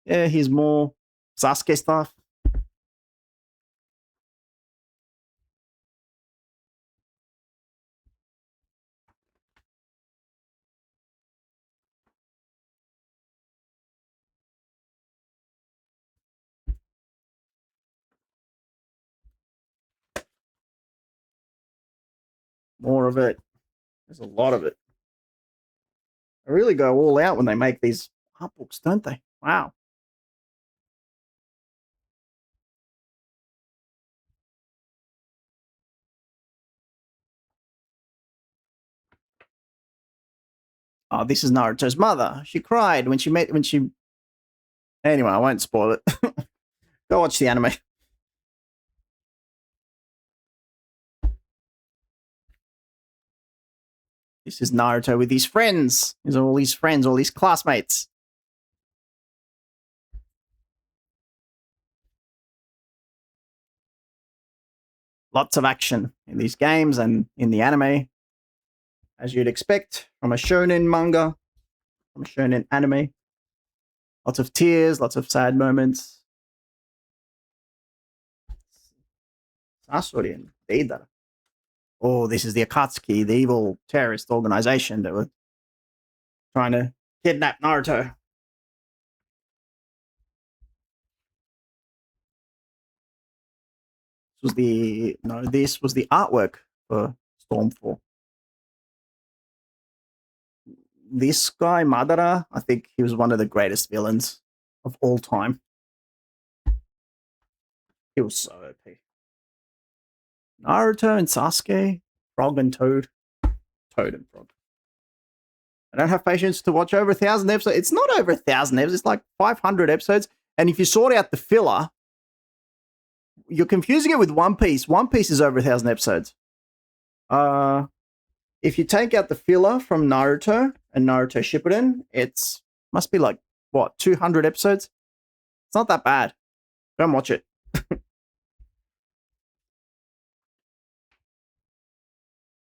Yeah, here's more Sasuke stuff. More of it. There's a lot of it. They really go all out when they make these art books, don't they? Wow. Oh, this is Naruto's mother. She cried when she. Anyway, I won't spoil it. Go watch the anime. This is Naruto with his friends. These are all his friends, all his classmates. Lots of action in these games and in the anime, as you'd expect from a shonen manga, from a shonen anime. Lots of tears, lots of sad moments. Sasori and Deidara. Oh, this is the Akatsuki, the evil terrorist organization that were trying to kidnap Naruto. This was the artwork for Stormfall. This guy, Madara, I think he was one of the greatest villains of all time. He was so OP. Naruto and Sasuke, Frog and Toad. Toad and Frog. I don't have patience to watch over 1,000 episodes. It's not over 1,000 episodes. It's like 500 episodes. And if you sort out the filler, you're confusing it with One Piece. One Piece is over 1,000 episodes. If you take out the filler from Naruto and Naruto Shippuden, it's must be like, what, 200 episodes? It's not that bad. Don't watch it.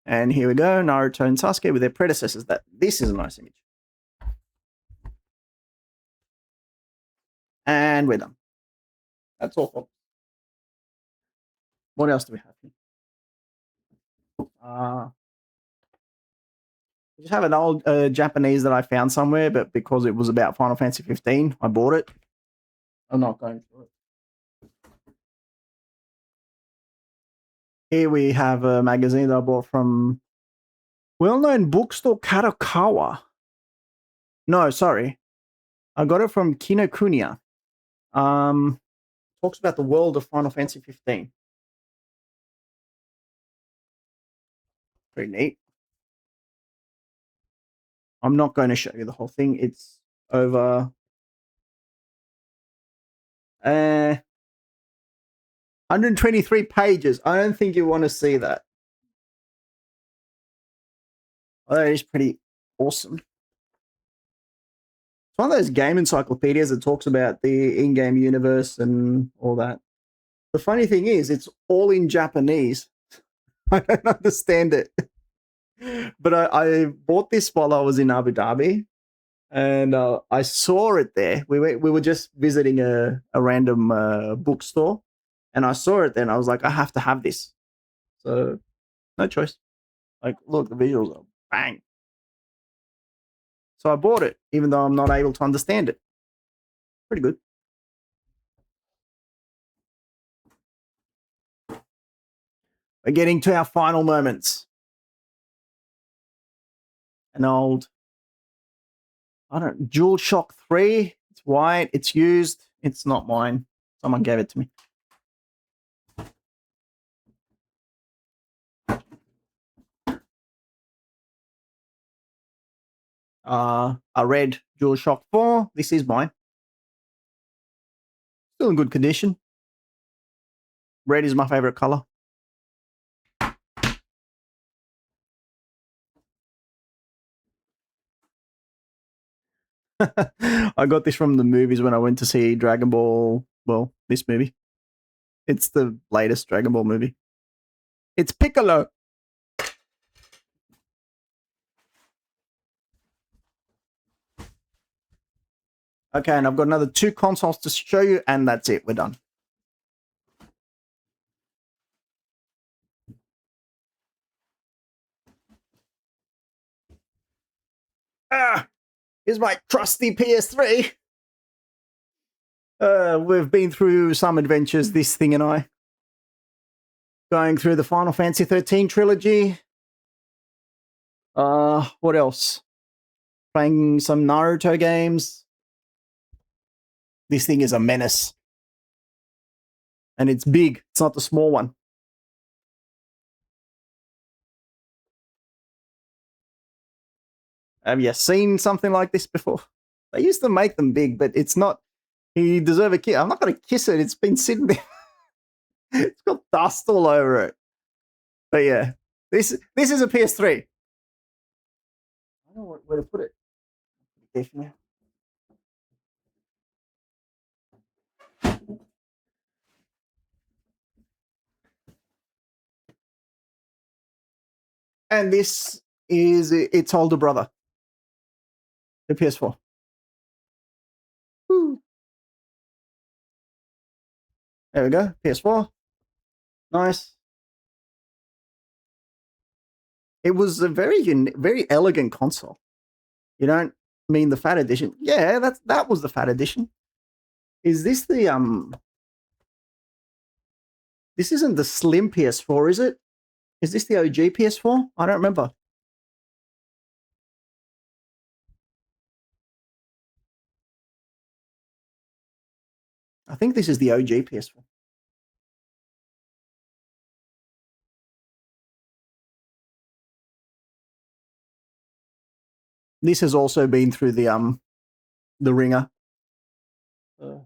And here we go, Naruto and Sasuke with their predecessors. This is a nice image. And we're done. That's all, folks. What else do we have here? I just have an old Japanese that I found somewhere, but because it was about Final Fantasy 15, I bought it. I'm not going through it. Here we have a magazine that I bought from well-known bookstore Kadokawa. No, sorry. I got it from Kinokuniya. Talks about the world of Final Fantasy 15. Pretty neat. I'm not going to show you the whole thing. It's over 123 pages. I don't think you want to see that. Oh, that is pretty awesome. It's one of those game encyclopedias that talks about the in-game universe and all that. The funny thing is, it's all in Japanese. I don't understand it. But I bought this while I was in Abu Dhabi, and I saw it there. We were just visiting a random bookstore, and I saw it there, and I was like, I have to have this. So, no choice. Like, look, the visuals are bang. So I bought it, even though I'm not able to understand it. Pretty good. We're getting to our final moments. An old, DualShock 3. It's white. It's used. It's not mine. Someone gave it to me. A red DualShock 4. This is mine. Still in good condition. Red is my favorite color. I got this from the movies when I went to see Dragon Ball. Well, this movie. It's the latest Dragon Ball movie. It's Piccolo. Okay, and I've got another 2 consoles to show you, and that's it. We're done. Here's my trusty PS3. We've been through some adventures, this thing and I. Going through the Final Fantasy 13 trilogy. What else? Playing some Naruto games. This thing is a menace. And it's big. It's not the small one. Have you seen something like this before? They used to make them big, but it's not. You deserve a kiss. I'm not going to kiss it. It's been sitting there. It's got dust all over it. But yeah, this is a PS3. I don't know where to put it. Definitely. And this is its older brother, the PS4. Woo. There we go, PS4. Nice. It was a very elegant console. You don't mean the fat edition? Yeah, that was the fat edition. Is this the This isn't the slim PS4, is it? Is this the OG PS4? I don't remember. I think this is the OG PS4. This has also been through the ringer. But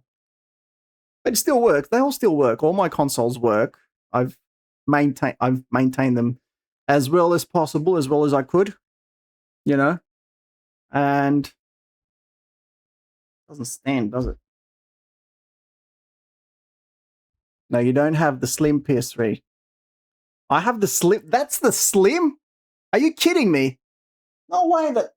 it still works. They all still work. All my consoles work. I've maintained them as well as possible, as well as I could, you know. And it doesn't stand, does it? No, you don't have the slim PS3. I have the slim. That's the slim? Are you kidding me? No way that.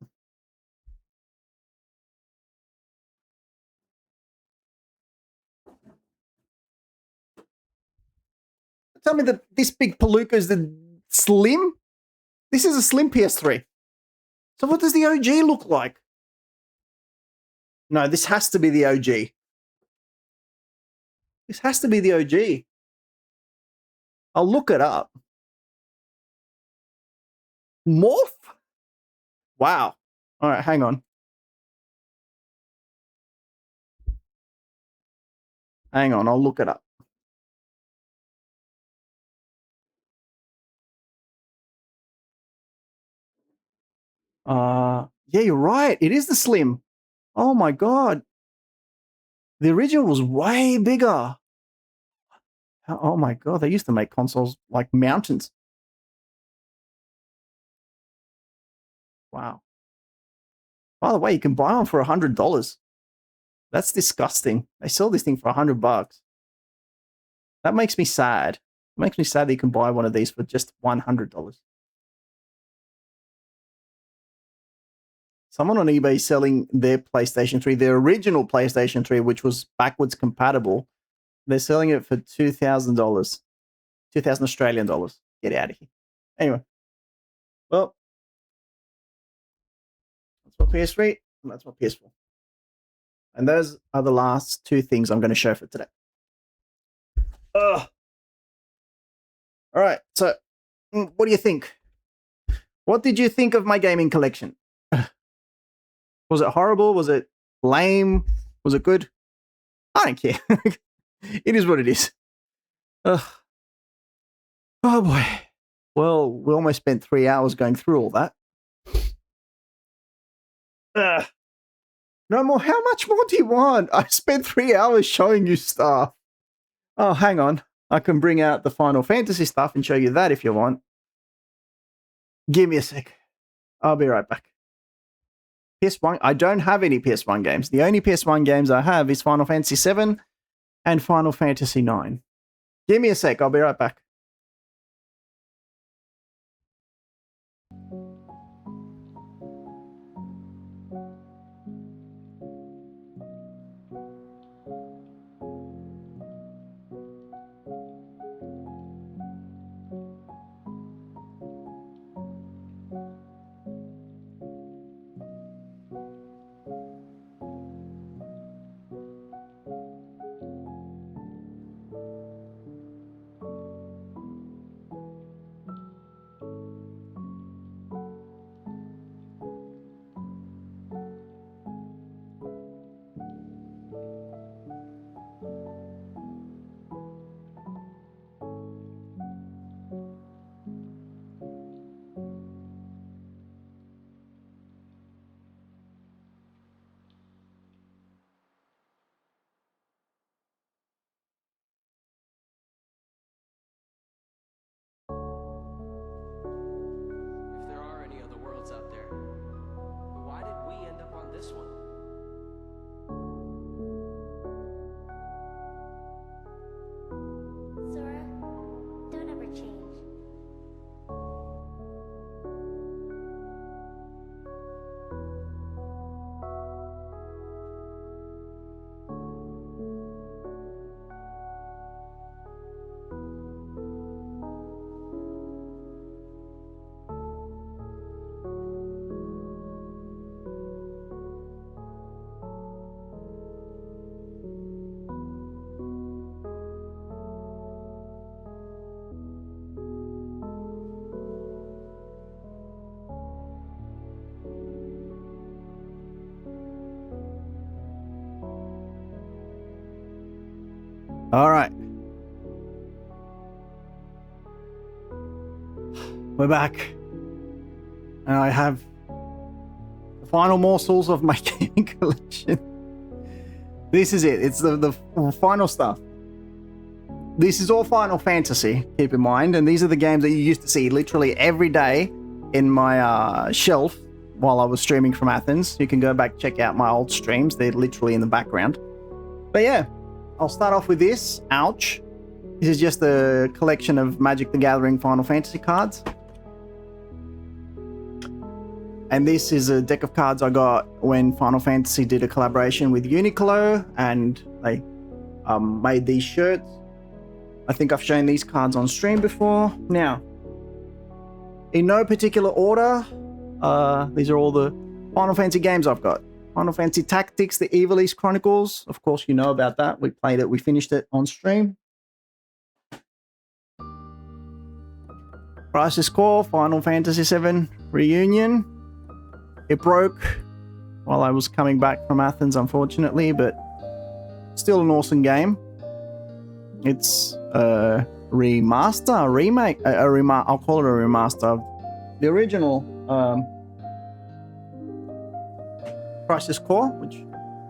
Tell me that this big Palooka is the slim? This is a slim PS3. So what does the OG look like? No, this has to be the OG. This has to be the OG. I'll look it up. Morph? Wow. All right, hang on. Hang on, I'll look it up. Yeah, you're right. It is the slim. Oh my god. The original was way bigger. Oh my god, they used to make consoles like mountains. Wow. By the way, you can buy one for $100. That's disgusting. They sell this thing for $100. That makes me sad. It makes me sad that you can buy one of these for just $100. Someone on eBay selling their PlayStation 3, their original PlayStation 3, which was backwards compatible. They're selling it for $2,000. 2,000 Australian dollars. Get out of here. Anyway. Well, that's my PS3, and that's my PS4. And those are the last two things I'm going to show for today. Ugh. All right. So, what do you think? What did you think of my gaming collection? Was it horrible? Was it lame? Was it good? I don't care. It is what it is. Ugh. Oh boy. Well, we almost spent 3 hours going through all that. Ugh. No more. How much more do you want? I spent 3 hours showing you stuff. Oh, hang on. I can bring out the Final Fantasy stuff and show you that if you want. Give me a sec. I'll be right back. PS1. I don't have any PS1 games. The only PS1 games I have is Final Fantasy 7 and Final Fantasy 9. Give me a sec. I'll be right back. All right. We're back. And I have the final morsels of my gaming collection. This is it. It's the final stuff. This is all Final Fantasy, keep in mind. And these are the games that you used to see literally every day in my shelf while I was streaming from Athens. You can go back, check out my old streams. They're literally in the background. But yeah, I'll start off with this. Ouch. This is just a collection of Magic the Gathering Final Fantasy cards. And this is a deck of cards I got when Final Fantasy did a collaboration with Uniqlo, and they made these shirts. I think I've shown these cards on stream before. Now, in no particular order, these are all the Final Fantasy games I've got. Final Fantasy Tactics, the Ivalice Chronicles. Of course, you know about that. We played it. We finished it on stream. Crisis Core, Final Fantasy VII Reunion. It broke while I was coming back from Athens, unfortunately, but still an awesome game. It's a remaster, a remake, I'll call it a remaster of the original Crisis Core, which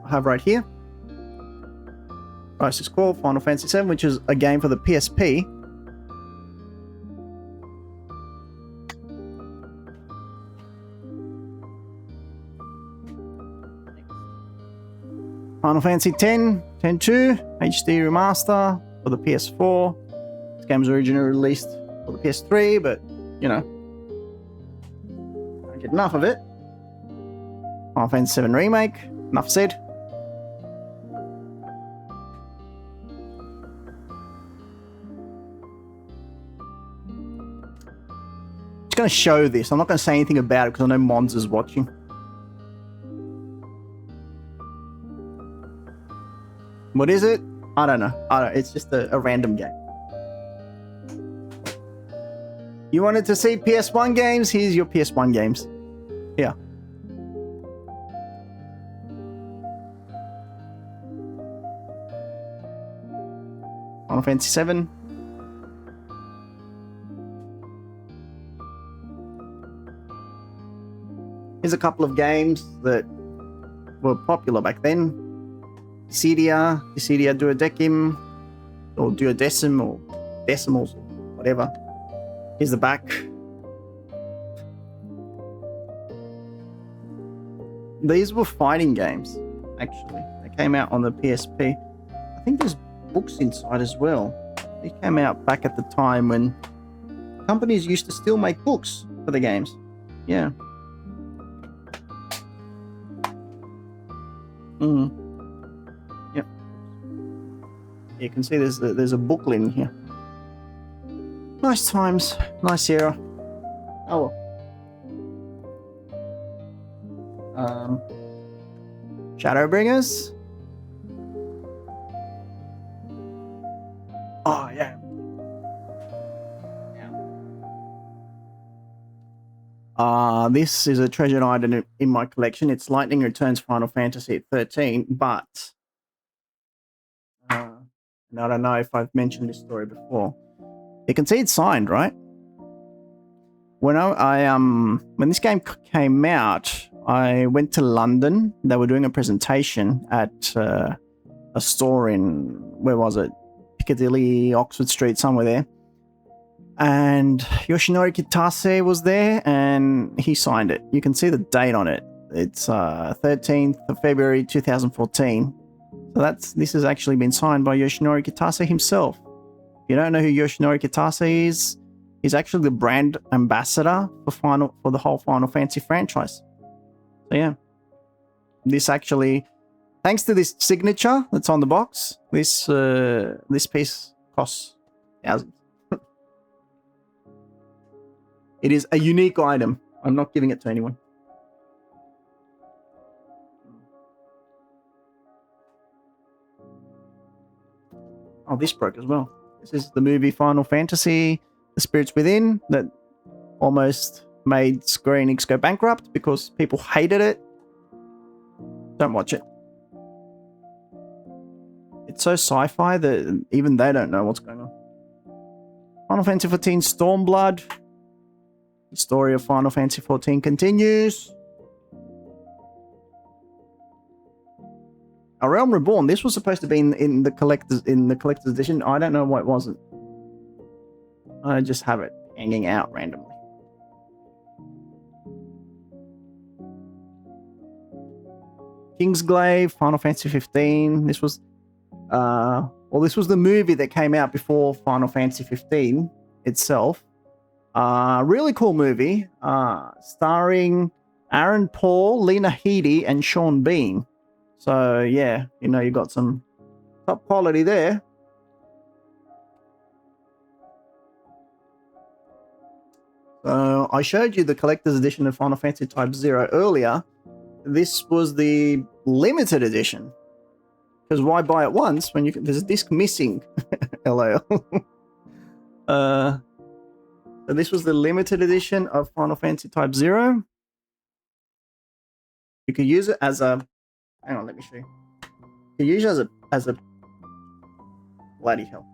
I have right here. Crisis Core, Final Fantasy VII, which is a game for the PSP. Final Fantasy X, X-2, HD Remaster for the PS4. This game was originally released for the PS3, but, you know, I get enough of it. Final Fantasy VII Remake, enough said. Just going to show this. I'm not going to say anything about it because I know Mons is watching. What is it? I don't know. It's just a random game. You wanted to see PS1 games? Here's your PS1 games. Here. Final Fantasy VII. Here's a couple of games that were popular back then. Dissidia Duodecim, or Duodecim, or Decimals, or whatever. Here's the back. These were fighting games, actually. They came out on the PSP. I think there's books inside as well. They came out back at the time when companies used to still make books for the games. Yeah. Yep. You can see there's a booklet in here. Nice times, nice era. Oh well. Shadowbringers. Oh yeah. This is a treasured item in my collection. It's Lightning Returns Final Fantasy 13, but and I don't know if I've mentioned this story before. You can see it's signed, right? When when this game came out, I went to London. They were doing a presentation at a store in, where was it? Piccadilly, Oxford Street, somewhere there. And Yoshinori Kitase was there, and he signed it. You can see the date on it. It's 13th of February 2014. So this has actually been signed by Yoshinori Kitase himself. If you don't know who Yoshinori Kitase is, he's actually the brand ambassador for the whole Final Fantasy franchise. So yeah, this actually, thanks to this signature that's on the box, this piece costs thousands. It is a unique item. I'm not giving it to anyone. Oh, this broke as well. This is the movie Final Fantasy, The Spirits Within, that almost made Square Enix go bankrupt because people hated it. Don't watch it. It's so sci-fi that even they don't know what's going on. Final Fantasy XIV Stormblood. The story of Final Fantasy XIV continues. A Realm Reborn. This was supposed to be in the collector's edition. I don't know why it wasn't. I just have it hanging out randomly. Kingsglaive, Final Fantasy 15. This was this was the movie that came out before Final Fantasy 15 itself. Really cool movie. Starring Aaron Paul, Lena Headey, and Sean Bean. So yeah, you know, you got some top quality there. So I showed you the collector's edition of Final Fantasy Type 0 earlier. This was the limited edition. Because why buy it once when there's a disc missing? LOL. So this was the limited edition of Final Fantasy Type 0. You could use it as a... Hang on, let me show you. You could use it as a bloody hell.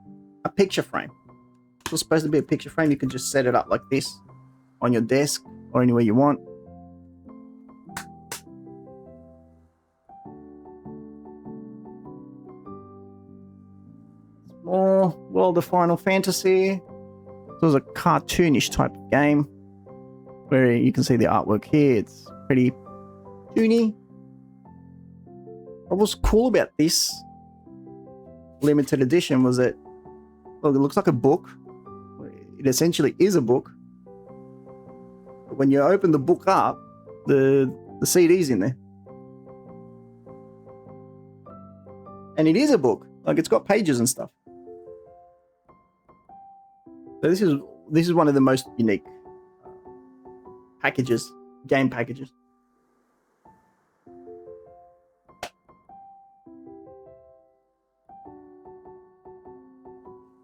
A picture frame. It was supposed to be a picture frame. You could just set it up like this on your desk or anywhere you want. More World of Final Fantasy. It was a cartoonish type of game where you can see the artwork here. It's pretty toony. What was cool about this limited edition was that, look, it looks like a book. It essentially is a book. But when you open the book up, the CD's in there. And it is a book. Like, it's got pages and stuff. So this is one of the most unique packages, game packages.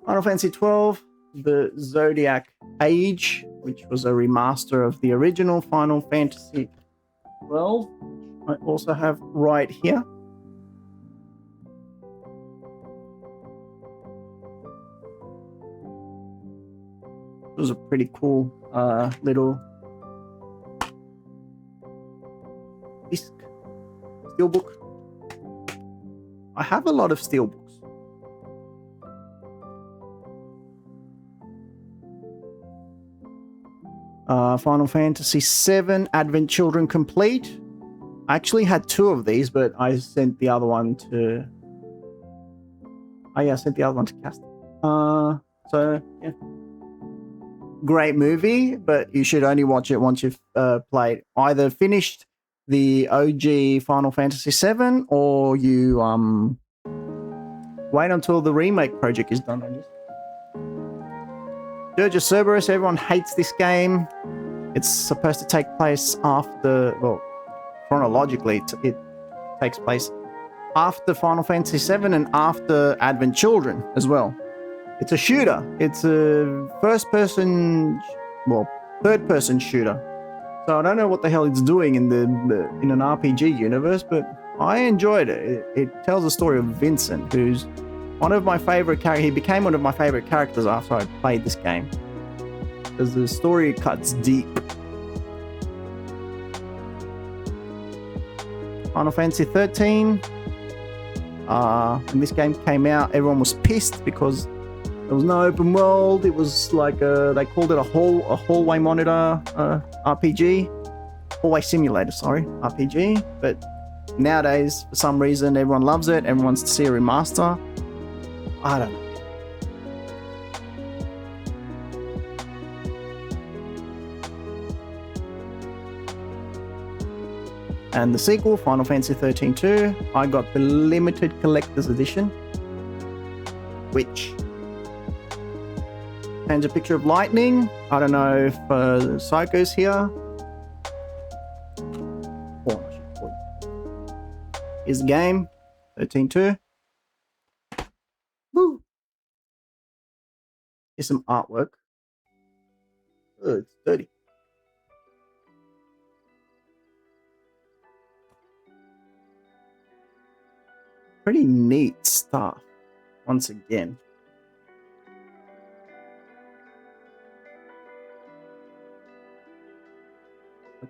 Final Fantasy 12, the Zodiac Age, which was a remaster of the original Final Fantasy 12. I also have right here. It was a pretty cool little disc steelbook. I have a lot of steelbooks. Final Fantasy VII Advent Children Complete. I actually had 2 of these, but I sent the other one to... I sent the other one to Cast. So, yeah. Great movie, but you should only watch it once you've played. Either finished the OG Final Fantasy VII or you wait until the remake project is done. Dirge of Cerberus, everyone hates this game. It's supposed to take place after, well, chronologically, it takes place after Final Fantasy VII and after Advent Children as well. It's a shooter. It's a third-person shooter. So I don't know what the hell it's doing in in an RPG universe, but I enjoyed it. It tells the story of Vincent, who's one of my favorite characters. He became one of my favorite characters after I played this game, because the story cuts deep. Final Fantasy 13. When this game came out, everyone was pissed because there was no open world. It was like they called it a hallway monitor RPG, hallway simulator. Sorry, RPG. But nowadays, for some reason, everyone loves it. Everyone wants to see a remaster. I don't know. And the sequel, Final Fantasy 13-2, I got the limited collector's edition, which contains a picture of Lightning. I don't know if Psycho's here. Here's the game, 13-2. Woo! Here's some artwork. Oh, it's dirty. pretty neat stuff once again.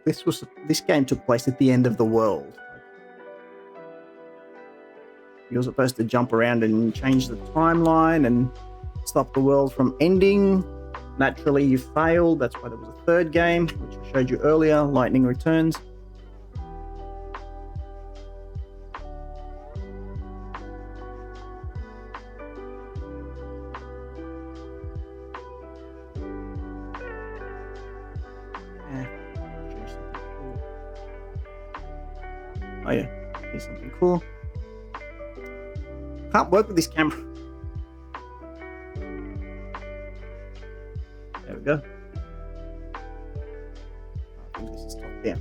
This game took place at the end of the world. You're supposed to jump around and change the timeline and stop the world from ending. Naturally, you failed. That's why there was a third game, which I showed you earlier, Lightning Returns. Oh yeah, here's something cool. Can't work with this camera. There we go. I think this is top down.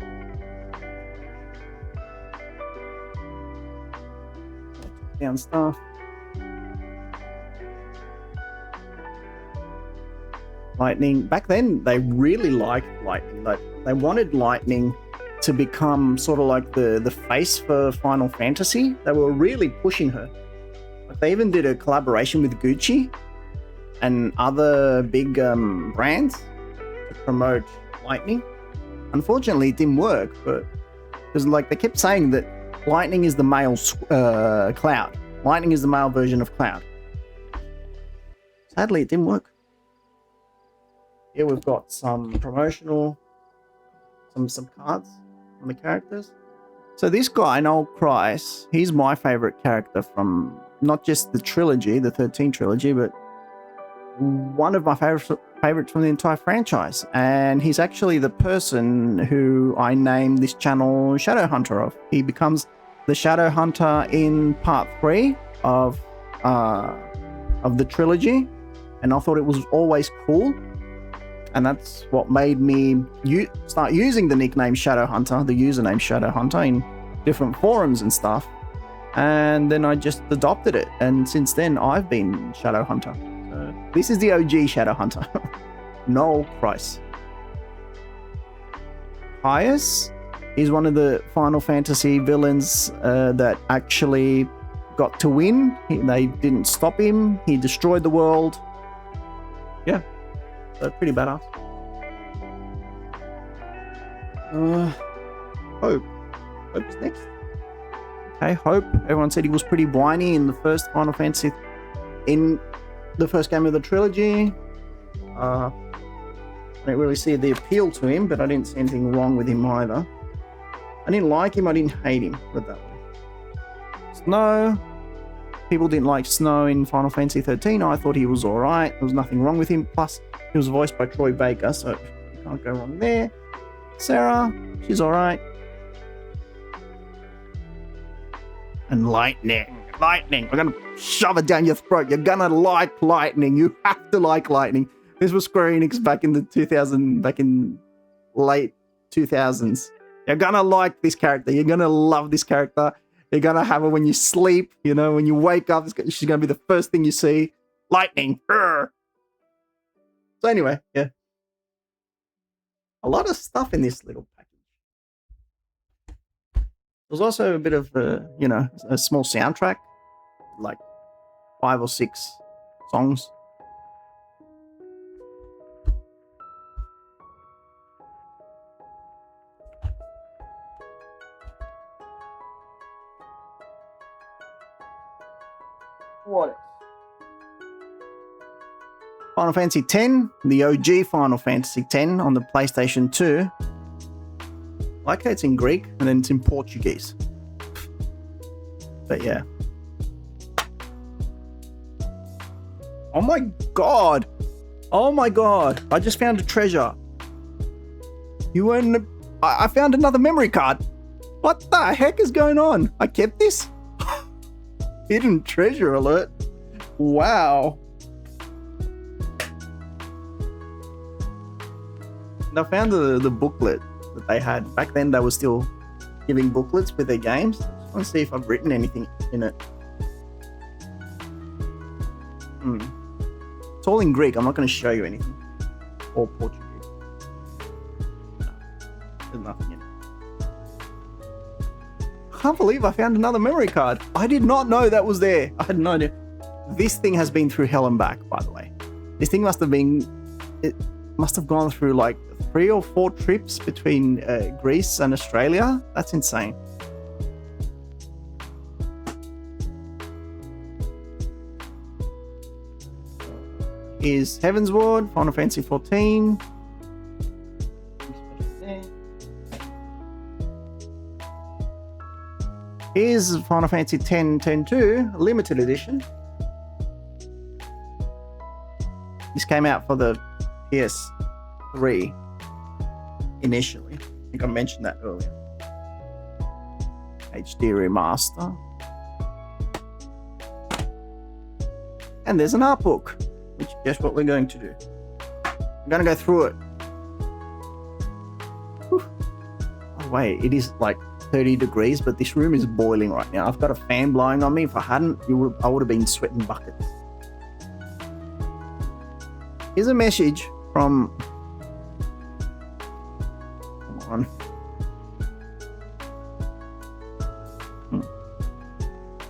Top down stuff. Lightning. Back then, they really liked Lightning. Like, they wanted Lightning to become sort of like the face for Final Fantasy. They were really pushing her. Like, they even did a collaboration with Gucci and other big brands to promote Lightning. Unfortunately, it didn't work, but because like they kept saying that Lightning is the male Cloud. Lightning is the male version of Cloud. Sadly, it didn't work. Here we've got some promotional, some cards on the characters. So this guy, Noel Price, he's my favorite character from not just the trilogy, the 13 trilogy, but one of my favorites from the entire franchise. And he's actually the person who I named this channel Shadow Hunter of. He becomes the Shadow Hunter in part 3 of the trilogy, and I thought it was always cool. And that's what made me start using the nickname Shadow Hunter, the username Shadow Hunter, in different forums and stuff. And then I just adopted it. And since then, I've been Shadow Hunter. So this is the OG Shadow Hunter, Noel Price. Hyas is one of the Final Fantasy villains that actually got to win. They didn't stop him. He destroyed the world. Yeah. So pretty badass. Hope. Hope's next. Okay, Hope. Everyone said he was pretty whiny in the first Final Fantasy, in the first game of the trilogy. I didn't really see the appeal to him, but I didn't see anything wrong with him either. I didn't like him, I didn't hate him, put it that way. Snow. People didn't like Snow in Final Fantasy 13. I thought he was alright. There was nothing wrong with him. Plus, he was voiced by Troy Baker, so you can't go wrong there. Sarah, she's alright. And Lightning. Lightning. We're going to shove it down your throat. You're going to like Lightning. You have to like Lightning. This was Square Enix back in late 2000s. You're going to like this character. You're going to love this character. You're going to have her when you sleep. You know, when you wake up, she's going to be the first thing you see. Lightning. Urgh. So anyway, yeah. A lot of stuff in this little package. There's also a bit of, a small soundtrack. Like 5 or 6 songs. What? Final Fantasy X, the OG Final Fantasy X on the PlayStation 2. I like how it's in Greek and then it's in Portuguese. But yeah. Oh my god! Oh my god! I just found a treasure. I found another memory card. What the heck is going on? I kept this? Hidden treasure alert. Wow. And I found the booklet that they had. Back then they were still giving booklets with their games. I just want to see if I've written anything in it. It's all in Greek. I'm not going to show you anything. Or Portuguese. No, there's nothing in it. can't believe I found another memory card. I did not know that was there. I had no idea. This thing has been through hell and back, by the way. This thing must have gone through like 3 or 4 trips between Greece and Australia. That's insane. Is Heavensward, Final Fantasy 14. Here's Final Fantasy 10-2, limited edition. This came out for the PS3 initially. I think I mentioned that earlier. HD remaster. And there's an art book, which guess what we're going to do. I'm going to go through it. Whew. Oh wait, it is like 30 degrees, but this room is boiling right now. I've got a fan blowing on me. If I hadn't, I would have been sweating buckets. Here's a message from... Come on.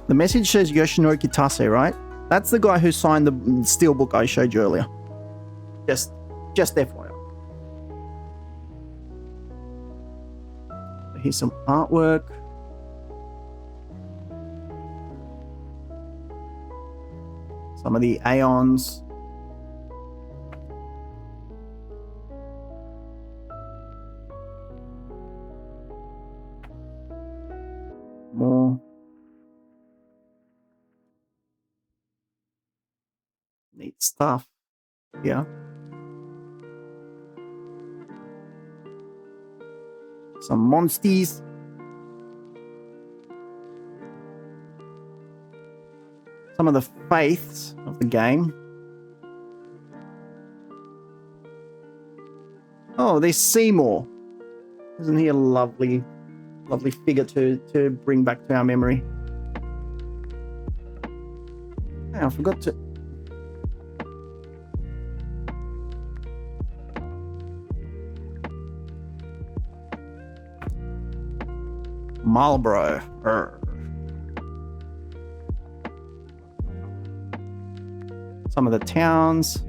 The message says Yoshinori Kitase, right? That's the guy who signed the steelbook I showed you earlier. Just FYI. Here's some artwork. Some of the Aeons. More. Neat stuff. Yeah. Some monsters. Some of the faiths of the game. Oh, there's Seymour. Isn't he a lovely figure to bring back to our memory? Oh, I forgot to... Marlborough. Some of the towns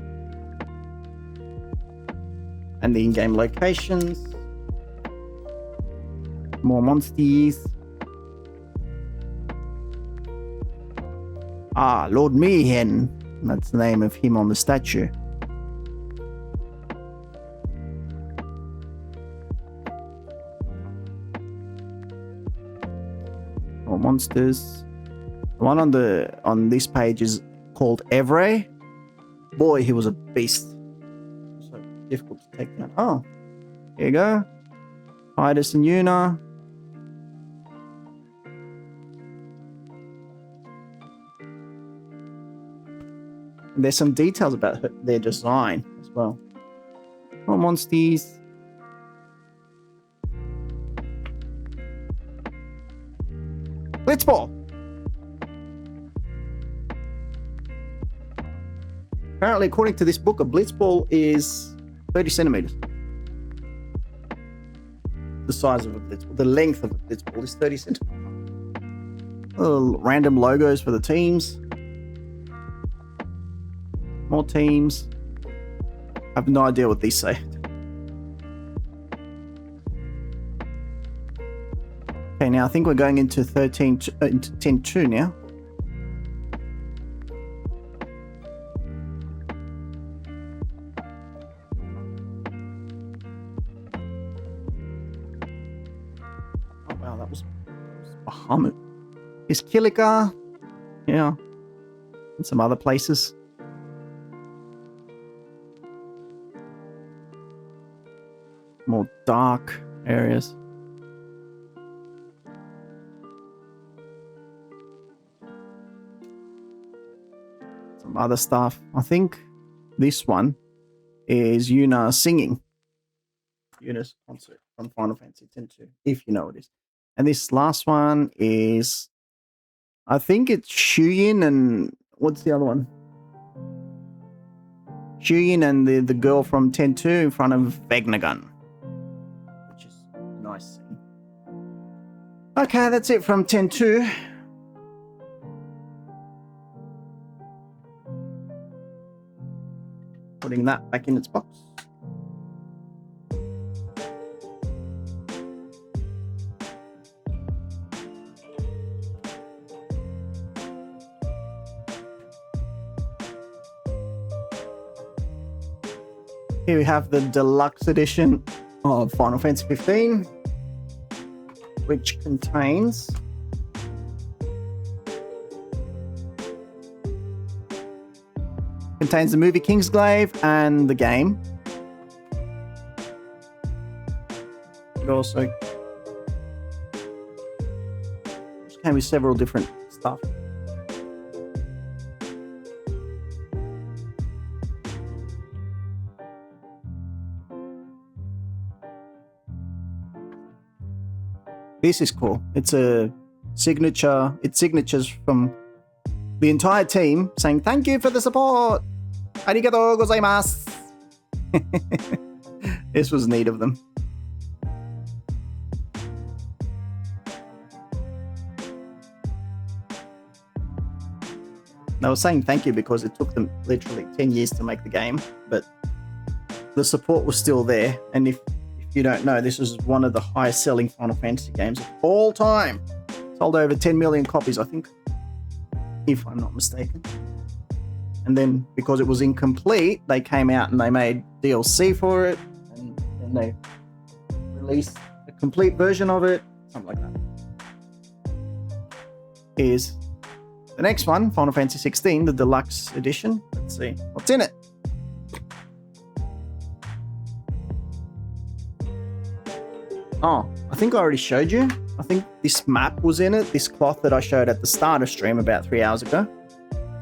and the in-game locations. More monsters. Ah, Lord Meehan. That's the name of him on the statue. More monsters. The one on this page is called Evray. Boy, he was a beast. So difficult to take down. Oh, here you go. Titus and Yuna. And there's some details about their design as well. More monsters. Blitzball. Apparently, according to this book, a blitzball is 30 centimeters. The size of a blitzball, the length of a blitzball is 30 centimeters. Little random logos for the teams. More teams. I have no idea what these say. Okay, now I think we're going into 10-2 now. Oh wow, that was Bahamut. Is Kilika, yeah, and some other places. More dark areas. Some other stuff. I think this one is Yuna singing. Yuna's concert from Final Fantasy X-2, if you know what it is. And this last one is, I think it's Shuyin and what's the other one? Shuyin and the girl from 10-2 in front of Vegnagun. Which is a nice scene. Okay, that's it from 10.2. Putting that back in its box. Here we have the deluxe edition of Final Fantasy 15, which contains the movie Kingsglaive and the game. It also came with several different stuff. This is cool. It's a signature. It's signatures from the entire team saying thank you for the support. Arigatou gozaimasu. This was neat of them. They were saying thank you because it took them literally 10 years to make the game, but the support was still there. And if you don't know, this is one of the highest selling Final Fantasy games of all time. Sold over 10 million copies, I think, if I'm not mistaken. And then because it was incomplete, they came out and they made DLC for it, and then they released a complete version of it, something like that. Here's the next one, Final Fantasy 16, the deluxe edition. Let's see what's in it. Oh, I think I already showed you. I think this map was in it, this cloth that I showed at the start of stream about 3 hours ago.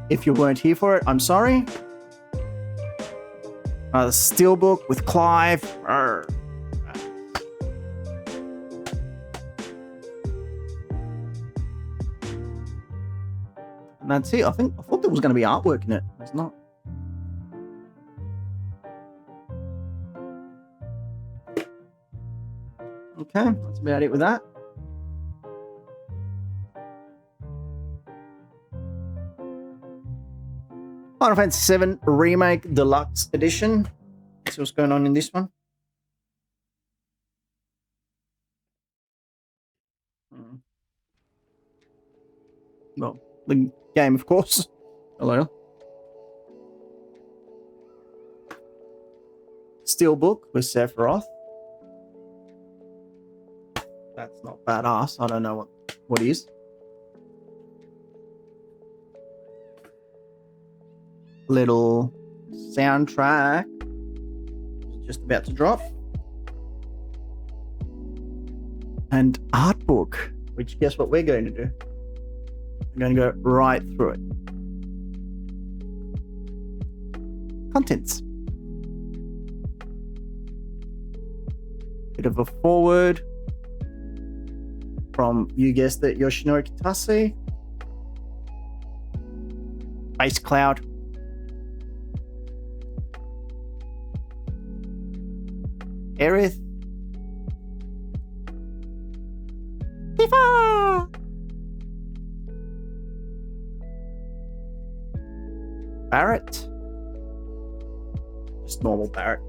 If you weren't here for it, I'm sorry. The Steelbook with Clive. Arr. And that's it. I thought there was going to be artwork in it. There's not. Okay, that's about it with that. Final Fantasy VII Remake Deluxe Edition. Let's see what's going on in this one. Well, the game, of course. Hello. Steelbook with Sephiroth. That's not badass. I don't know what is. Little soundtrack. Just about to drop. And art book, which guess what we're going to do? We're going to go right through it. Contents. Bit of a forward from, you guessed it, Yoshinori Kitase. Base Cloud. Aerith. Tifa! Barret. Just normal Barret.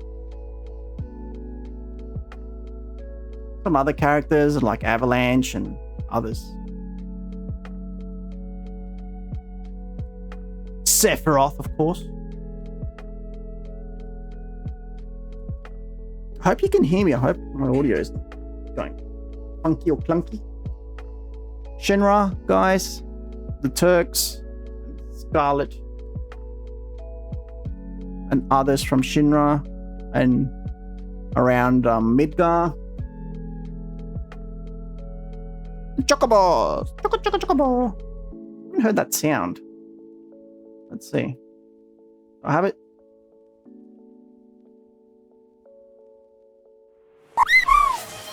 Some other characters like Avalanche and others. Sephiroth, of course. I hope you can hear me. I hope my audio is going funky or clunky. Shinra, guys. The Turks. Scarlet. And others from Shinra. And around Midgar. Chocobos! Chocobo! I haven't heard that sound. Let's see. Do I have it?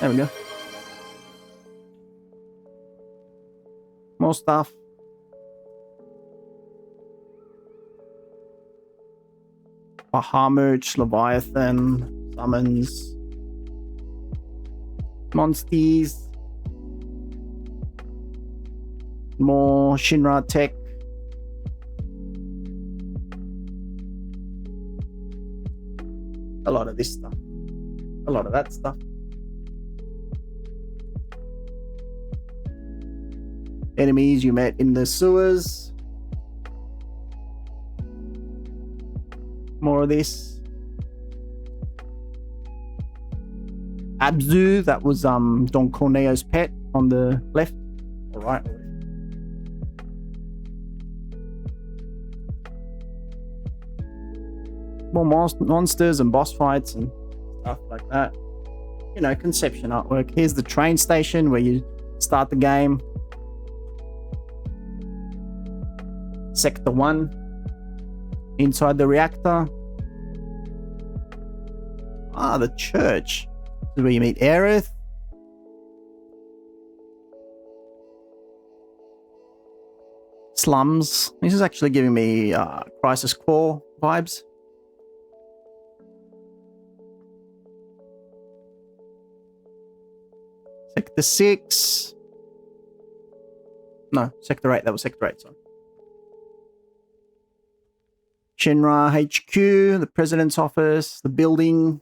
There we go. More stuff. Bahamut, Leviathan, summons, Monsties. More Shinra tech. A lot of this stuff. A lot of that stuff. Enemies you met in the sewers. More of this. Abzu, that was Don Corneo's pet on the left or right. More monsters and boss fights and stuff like that. You know, conception artwork. Here's the train station where you start the game. Sector 1. Inside the reactor. Ah, the church. This is where you meet Aerith. Slums. This is actually giving me Crisis Core vibes. Sector 6. No, Sector 8. That was Sector 8, sorry. Shinra HQ, the president's office, the building.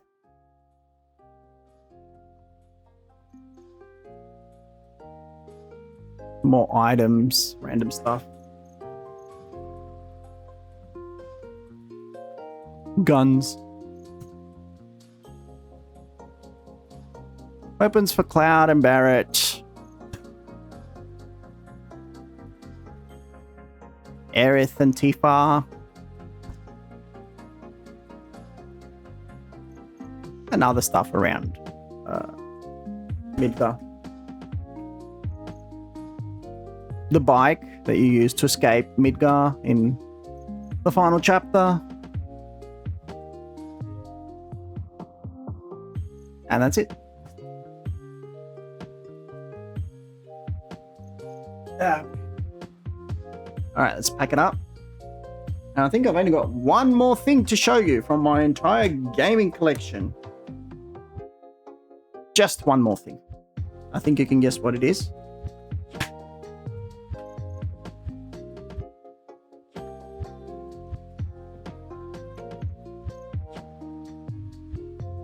More items, random stuff. Guns. Weapons for Cloud and Barrett. Aerith and Tifa. And other stuff around Midgar. The bike that you use to escape Midgar in the final chapter. And that's it. Yeah. Alright, let's pack it up. And I think I've only got one more thing to show you from my entire gaming collection. Just one more thing. I think you can guess what it is.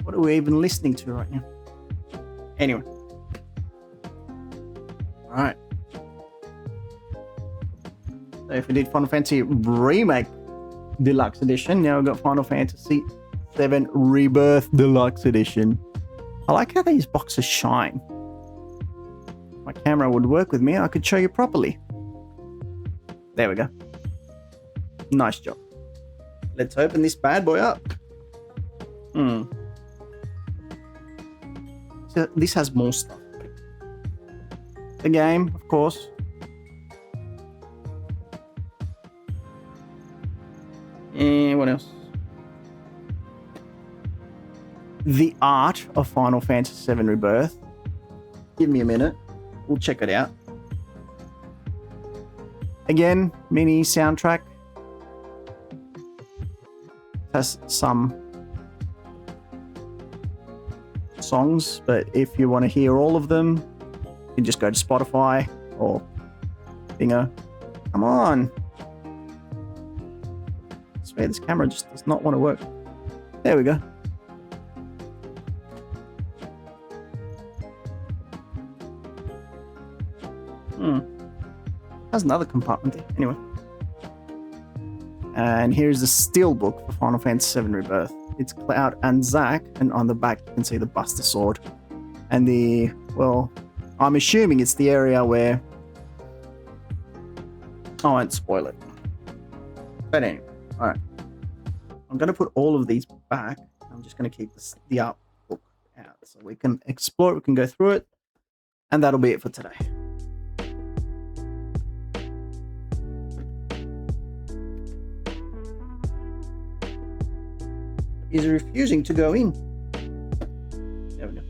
What are we even listening to right now? Anyway. Alright. So if we did Final Fantasy Remake Deluxe Edition, now we've got Final Fantasy VII Rebirth Deluxe Edition. I like how these boxes shine. If my camera would work with me, I could show you properly. There we go. Nice job. Let's open this bad boy up. So this has more stuff. The game, of course. And what else? The art of Final Fantasy VII Rebirth. Give me a minute. We'll check it out. Again, mini soundtrack. Has some songs, but if you want to hear all of them, you can just go to Spotify or Bingo. Come on. I swear this camera just does not want to work. There we go. Has another compartment there. Anyway. And here's the steelbook for Final Fantasy VII Rebirth. It's Cloud and Zack, and on the back you can see the Buster Sword. And well, I'm assuming it's the area where... I won't spoil it. But anyway, alright. I'm going to put all of these back. I'm just going to keep the art book out so we can explore it, we can go through it. And that'll be it for today. Is refusing to go in. There we go.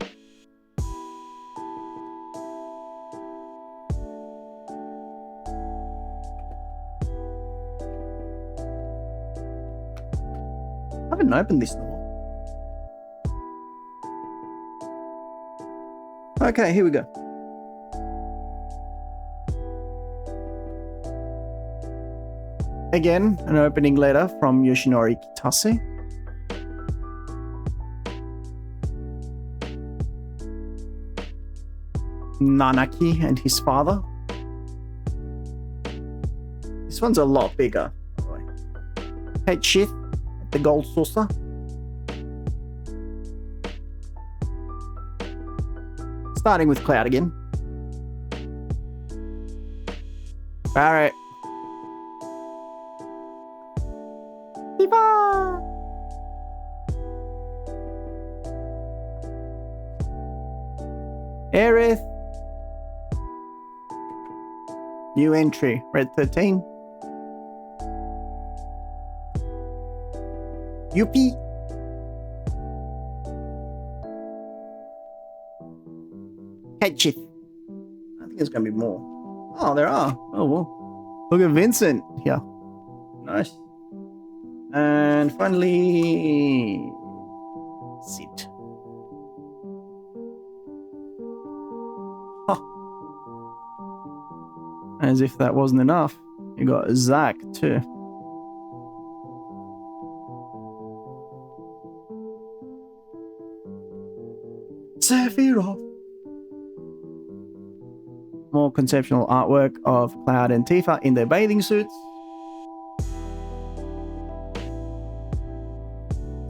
I haven't opened this in a while. Okay, here we go. Again, an opening letter from Yoshinori Kitase. Nanaki and his father. This one's a lot bigger, by the way. Kate Shith, the Gold Saucer. Starting with Cloud again. Barret. Viva! Aerith. New entry, Red 13. Yuppie. Headship. I think there's going to be more. Oh, there are. Oh, well. Look at Vincent here. Nice. And finally, Sid. Huh. As if that wasn't enough, you got Zack too. Sephiroth. More conceptual artwork of Cloud and Tifa in their bathing suits.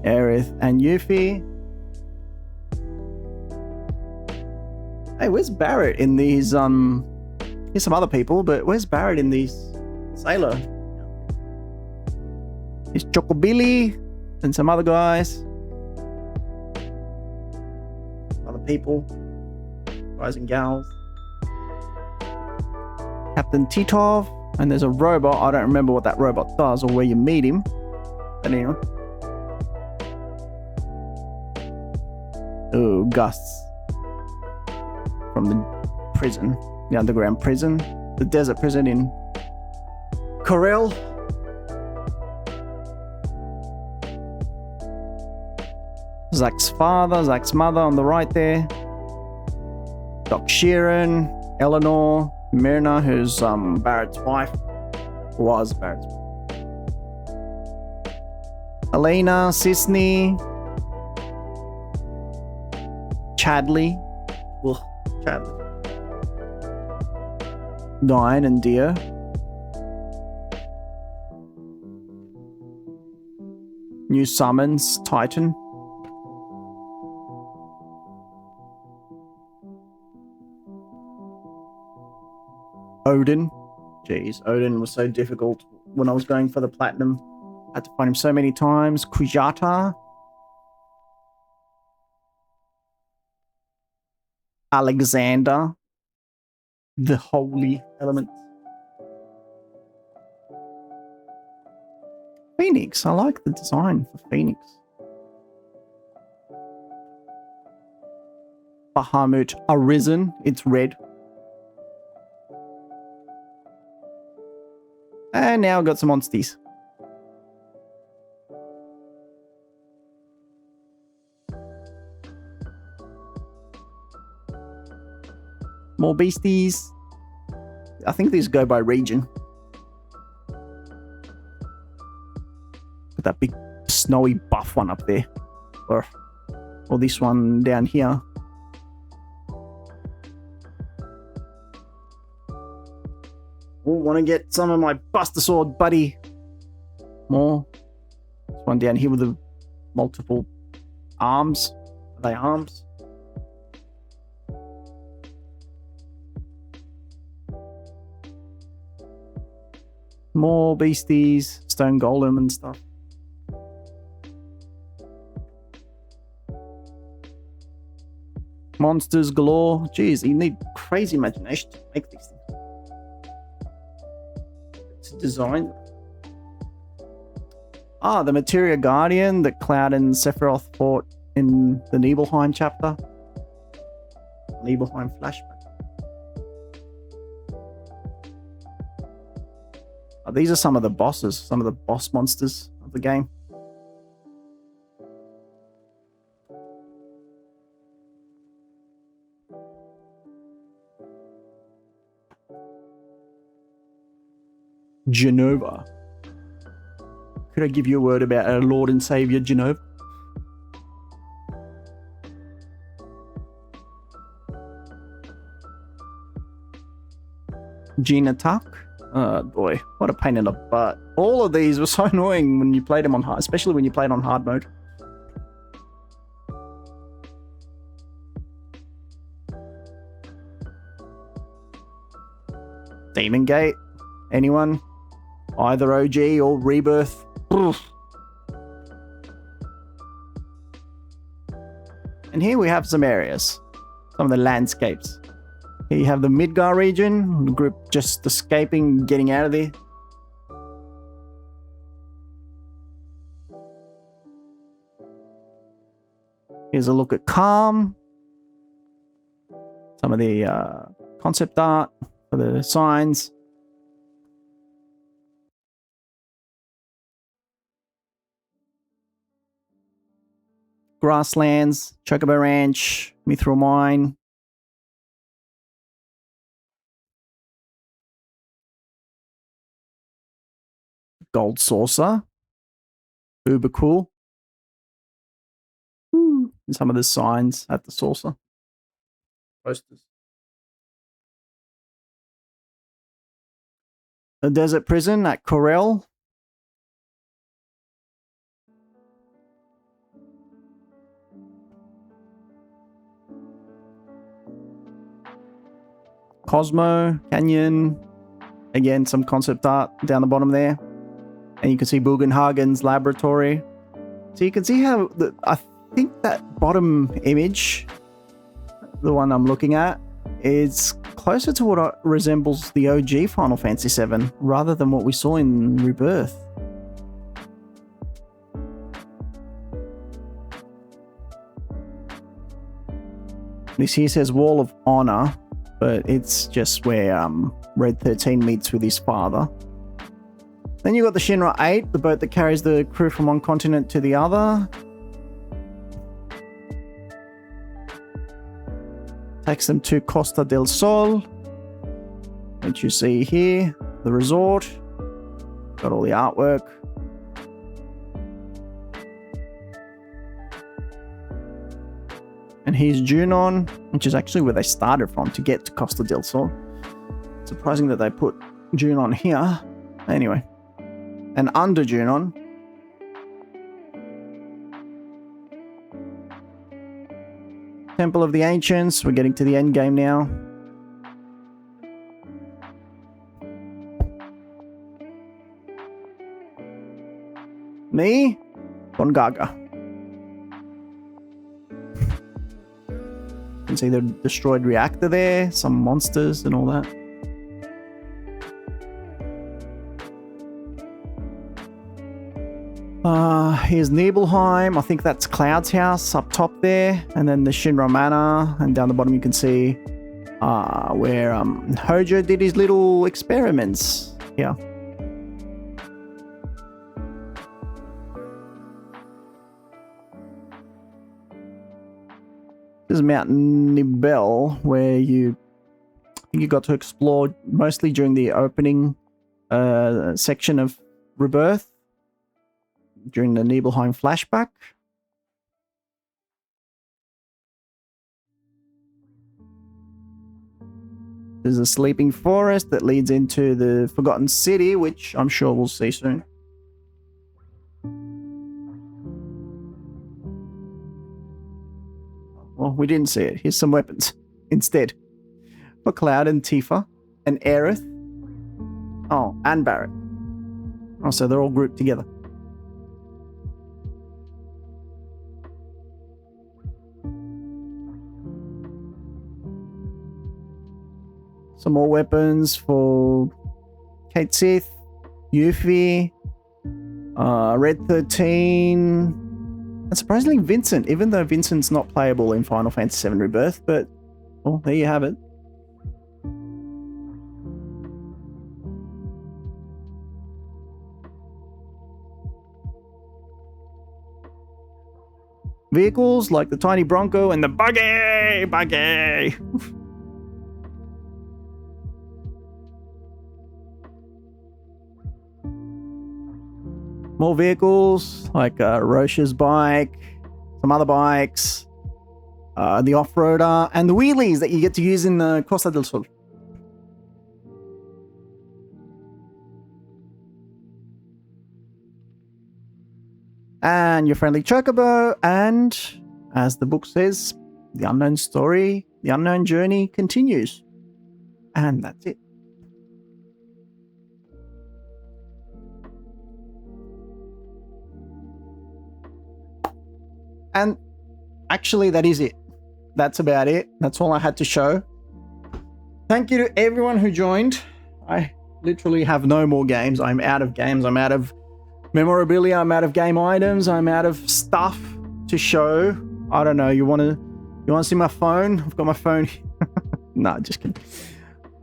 Aerith and Yuffie. Hey, where's Barret in these, here's some other people, but where's Barret in these Sailor? Here's Chocobilly and some other guys. Other people. Guys and gals. Captain Titov, and there's a robot. I don't remember what that robot does or where you meet him. But anyway. Oh, Gus. From the prison. The underground prison. The desert prison in Corel. Zack's father, Zack's mother on the right there. Doc Sheeran, Eleanor, Myrna, who's Barrett's wife. Was Barrett's wife. Elena, Sisney, Chadley. Ugh, Chadley. Diane and Dio. New summons, Titan. Odin. Jeez, Odin was so difficult when I was going for the platinum. I had to find him so many times. Kujata. Alexander. The Holy Element. Phoenix. I like the design for Phoenix. Bahamut Arisen. It's red. And now I've got some monsters. More beasties. I think these go by region. Got that big snowy buff one up there. Or this one down here. Oh, want to get some of my Buster Sword buddy. More. This one down here with the multiple arms. Are they arms? More beasties, stone golem and stuff. Monsters galore. Jeez, you need crazy imagination to make these things. To design. Ah, the Materia Guardian that Cloud and Sephiroth fought in the Nibelheim chapter. Nibelheim flashback. These are some of the bosses, some of the boss monsters of the game. Genova. Could I give you a word about our Lord and Savior, Genova? Gina Tuck. Oh boy, what a pain in the butt. All of these were so annoying when you played them on hard, especially when you played on hard mode. Demon Gate. Anyone? Either OG or Rebirth. Ugh. And here we have some areas. Some of the landscapes. Here you have the Midgar region. The group just escaping, getting out of there. Here's a look at Calm. Some of the concept art for the signs. Grasslands, Chocobo Ranch, Mithril Mine. Gold Saucer. Uber cool. And some of the signs at the saucer. Posters. The Desert Prison at Corel. Cosmo, Canyon. Again, some concept art down the bottom there. And you can see Bugenhagen's laboratory. So you can see how, I think that bottom image, the one I'm looking at, is closer to what resembles the OG Final Fantasy VII, rather than what we saw in Rebirth. This here says Wall of Honor, but it's just where Red 13 meets with his father. Then you got the Shinra 8, the boat that carries the crew from one continent to the other. Takes them to Costa del Sol, which you see here, the resort. Got all the artwork. And here's Junon, which is actually where they started from to get to Costa del Sol. Surprising that they put Junon here. Anyway. And under Junon, Temple of the Ancients. We're getting to the end game now. Me, Gongaga. You can see the destroyed reactor there, some monsters and all that. Here's Nibelheim. I think that's Cloud's house up top there. And then the Shinra Manor. And down the bottom you can see where Hojo did his little experiments. Yeah. This is Mount Nibel, where you got to explore mostly during the opening section of Rebirth. During the Nibelheim flashback. There's a sleeping forest that leads into the Forgotten City, which I'm sure we'll see soon. Well, we didn't see it. Here's some weapons instead. For Cloud and Tifa and Aerith. Oh, and Barret. Oh, so they're all grouped together. Some more weapons for Kate Sith, Yuffie, Red 13, and surprisingly Vincent, even though Vincent's not playable in Final Fantasy VII Rebirth, but, well, there you have it. Vehicles like the tiny Bronco and the buggy! more vehicles like Roche's bike, some other bikes, the off-roader, and the wheelies that you get to use in the Costa del Sol. And your friendly Chocobo, and as the book says, the unknown story, the unknown journey continues. And that's it. And actually, that is it. That's about it. That's all I had to show. Thank you to everyone who joined. I literally have no more games. I'm out of games. I'm out of memorabilia. I'm out of game items. I'm out of stuff to show. I don't know. You want to see my phone? I've got my phone. No, just kidding.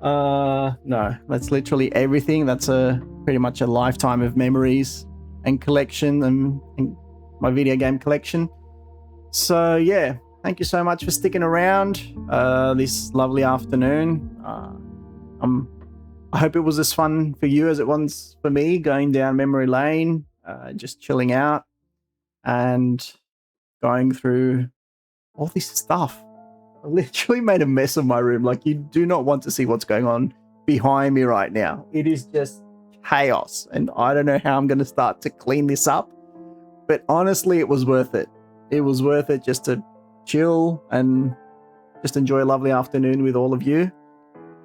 No, that's literally everything. That's pretty much a lifetime of memories and collection and my video game collection. So yeah, thank you so much for sticking around this lovely afternoon. I hope it was as fun for you as it was for me, going down memory lane, just chilling out and going through all this stuff. I literally made a mess of my room. Like, you do not want to see what's going on behind me right now. It is just chaos, and I don't know how I'm going to start to clean this up, but honestly, it was worth it. It was worth it just to chill and just enjoy a lovely afternoon with all of you.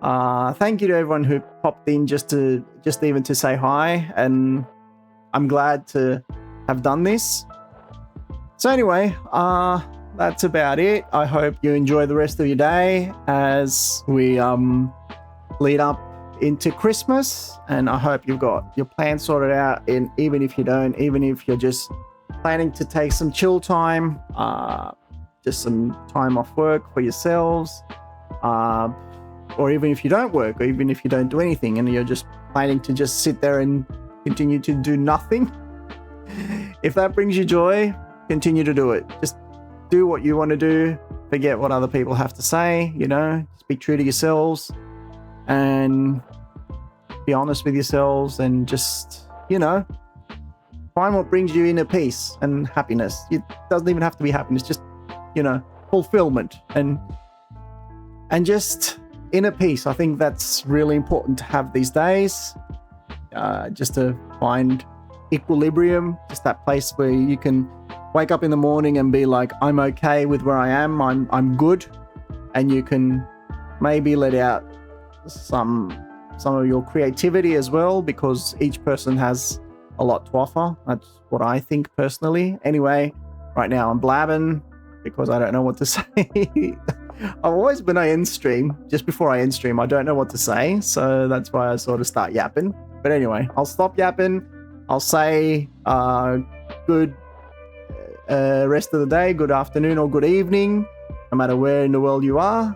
Thank you to everyone who popped in just even to say hi, and I'm glad to have done this. So anyway, that's about it. I hope you enjoy the rest of your day as we lead up into Christmas, and I hope you've got your plans sorted out. And even if you don't, even if you're just planning to take some chill time, just some time off work for yourselves, or even if you don't work, or even if you don't do anything and you're just planning to just sit there and continue to do nothing, if that brings you joy, continue to do it. Just do what you want to do. Forget what other people have to say, just be true to yourselves and be honest with yourselves, and just, find what brings you inner peace and happiness. It doesn't even have to be happiness, just, fulfillment and just inner peace. I think that's really important to have these days, just to find equilibrium, just that place where you can wake up in the morning and be like, I'm okay with where I am, I'm good, and you can maybe let out some of your creativity as well, because each person has a lot to offer. That's what I think personally. Anyway, right now I'm blabbing because I don't know what to say. I've always when I end stream, just before I end stream, I don't know what to say, so that's why I sort of start yapping. But anyway, I'll stop yapping. I'll say good rest of the day, good afternoon or good evening, no matter where in the world you are.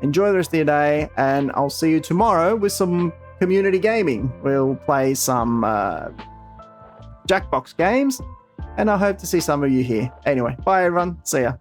Enjoy the rest of your day, and I'll see you tomorrow with some community gaming. We'll play some Jackbox games, and I hope to see some of you here. Anyway, bye everyone. See ya.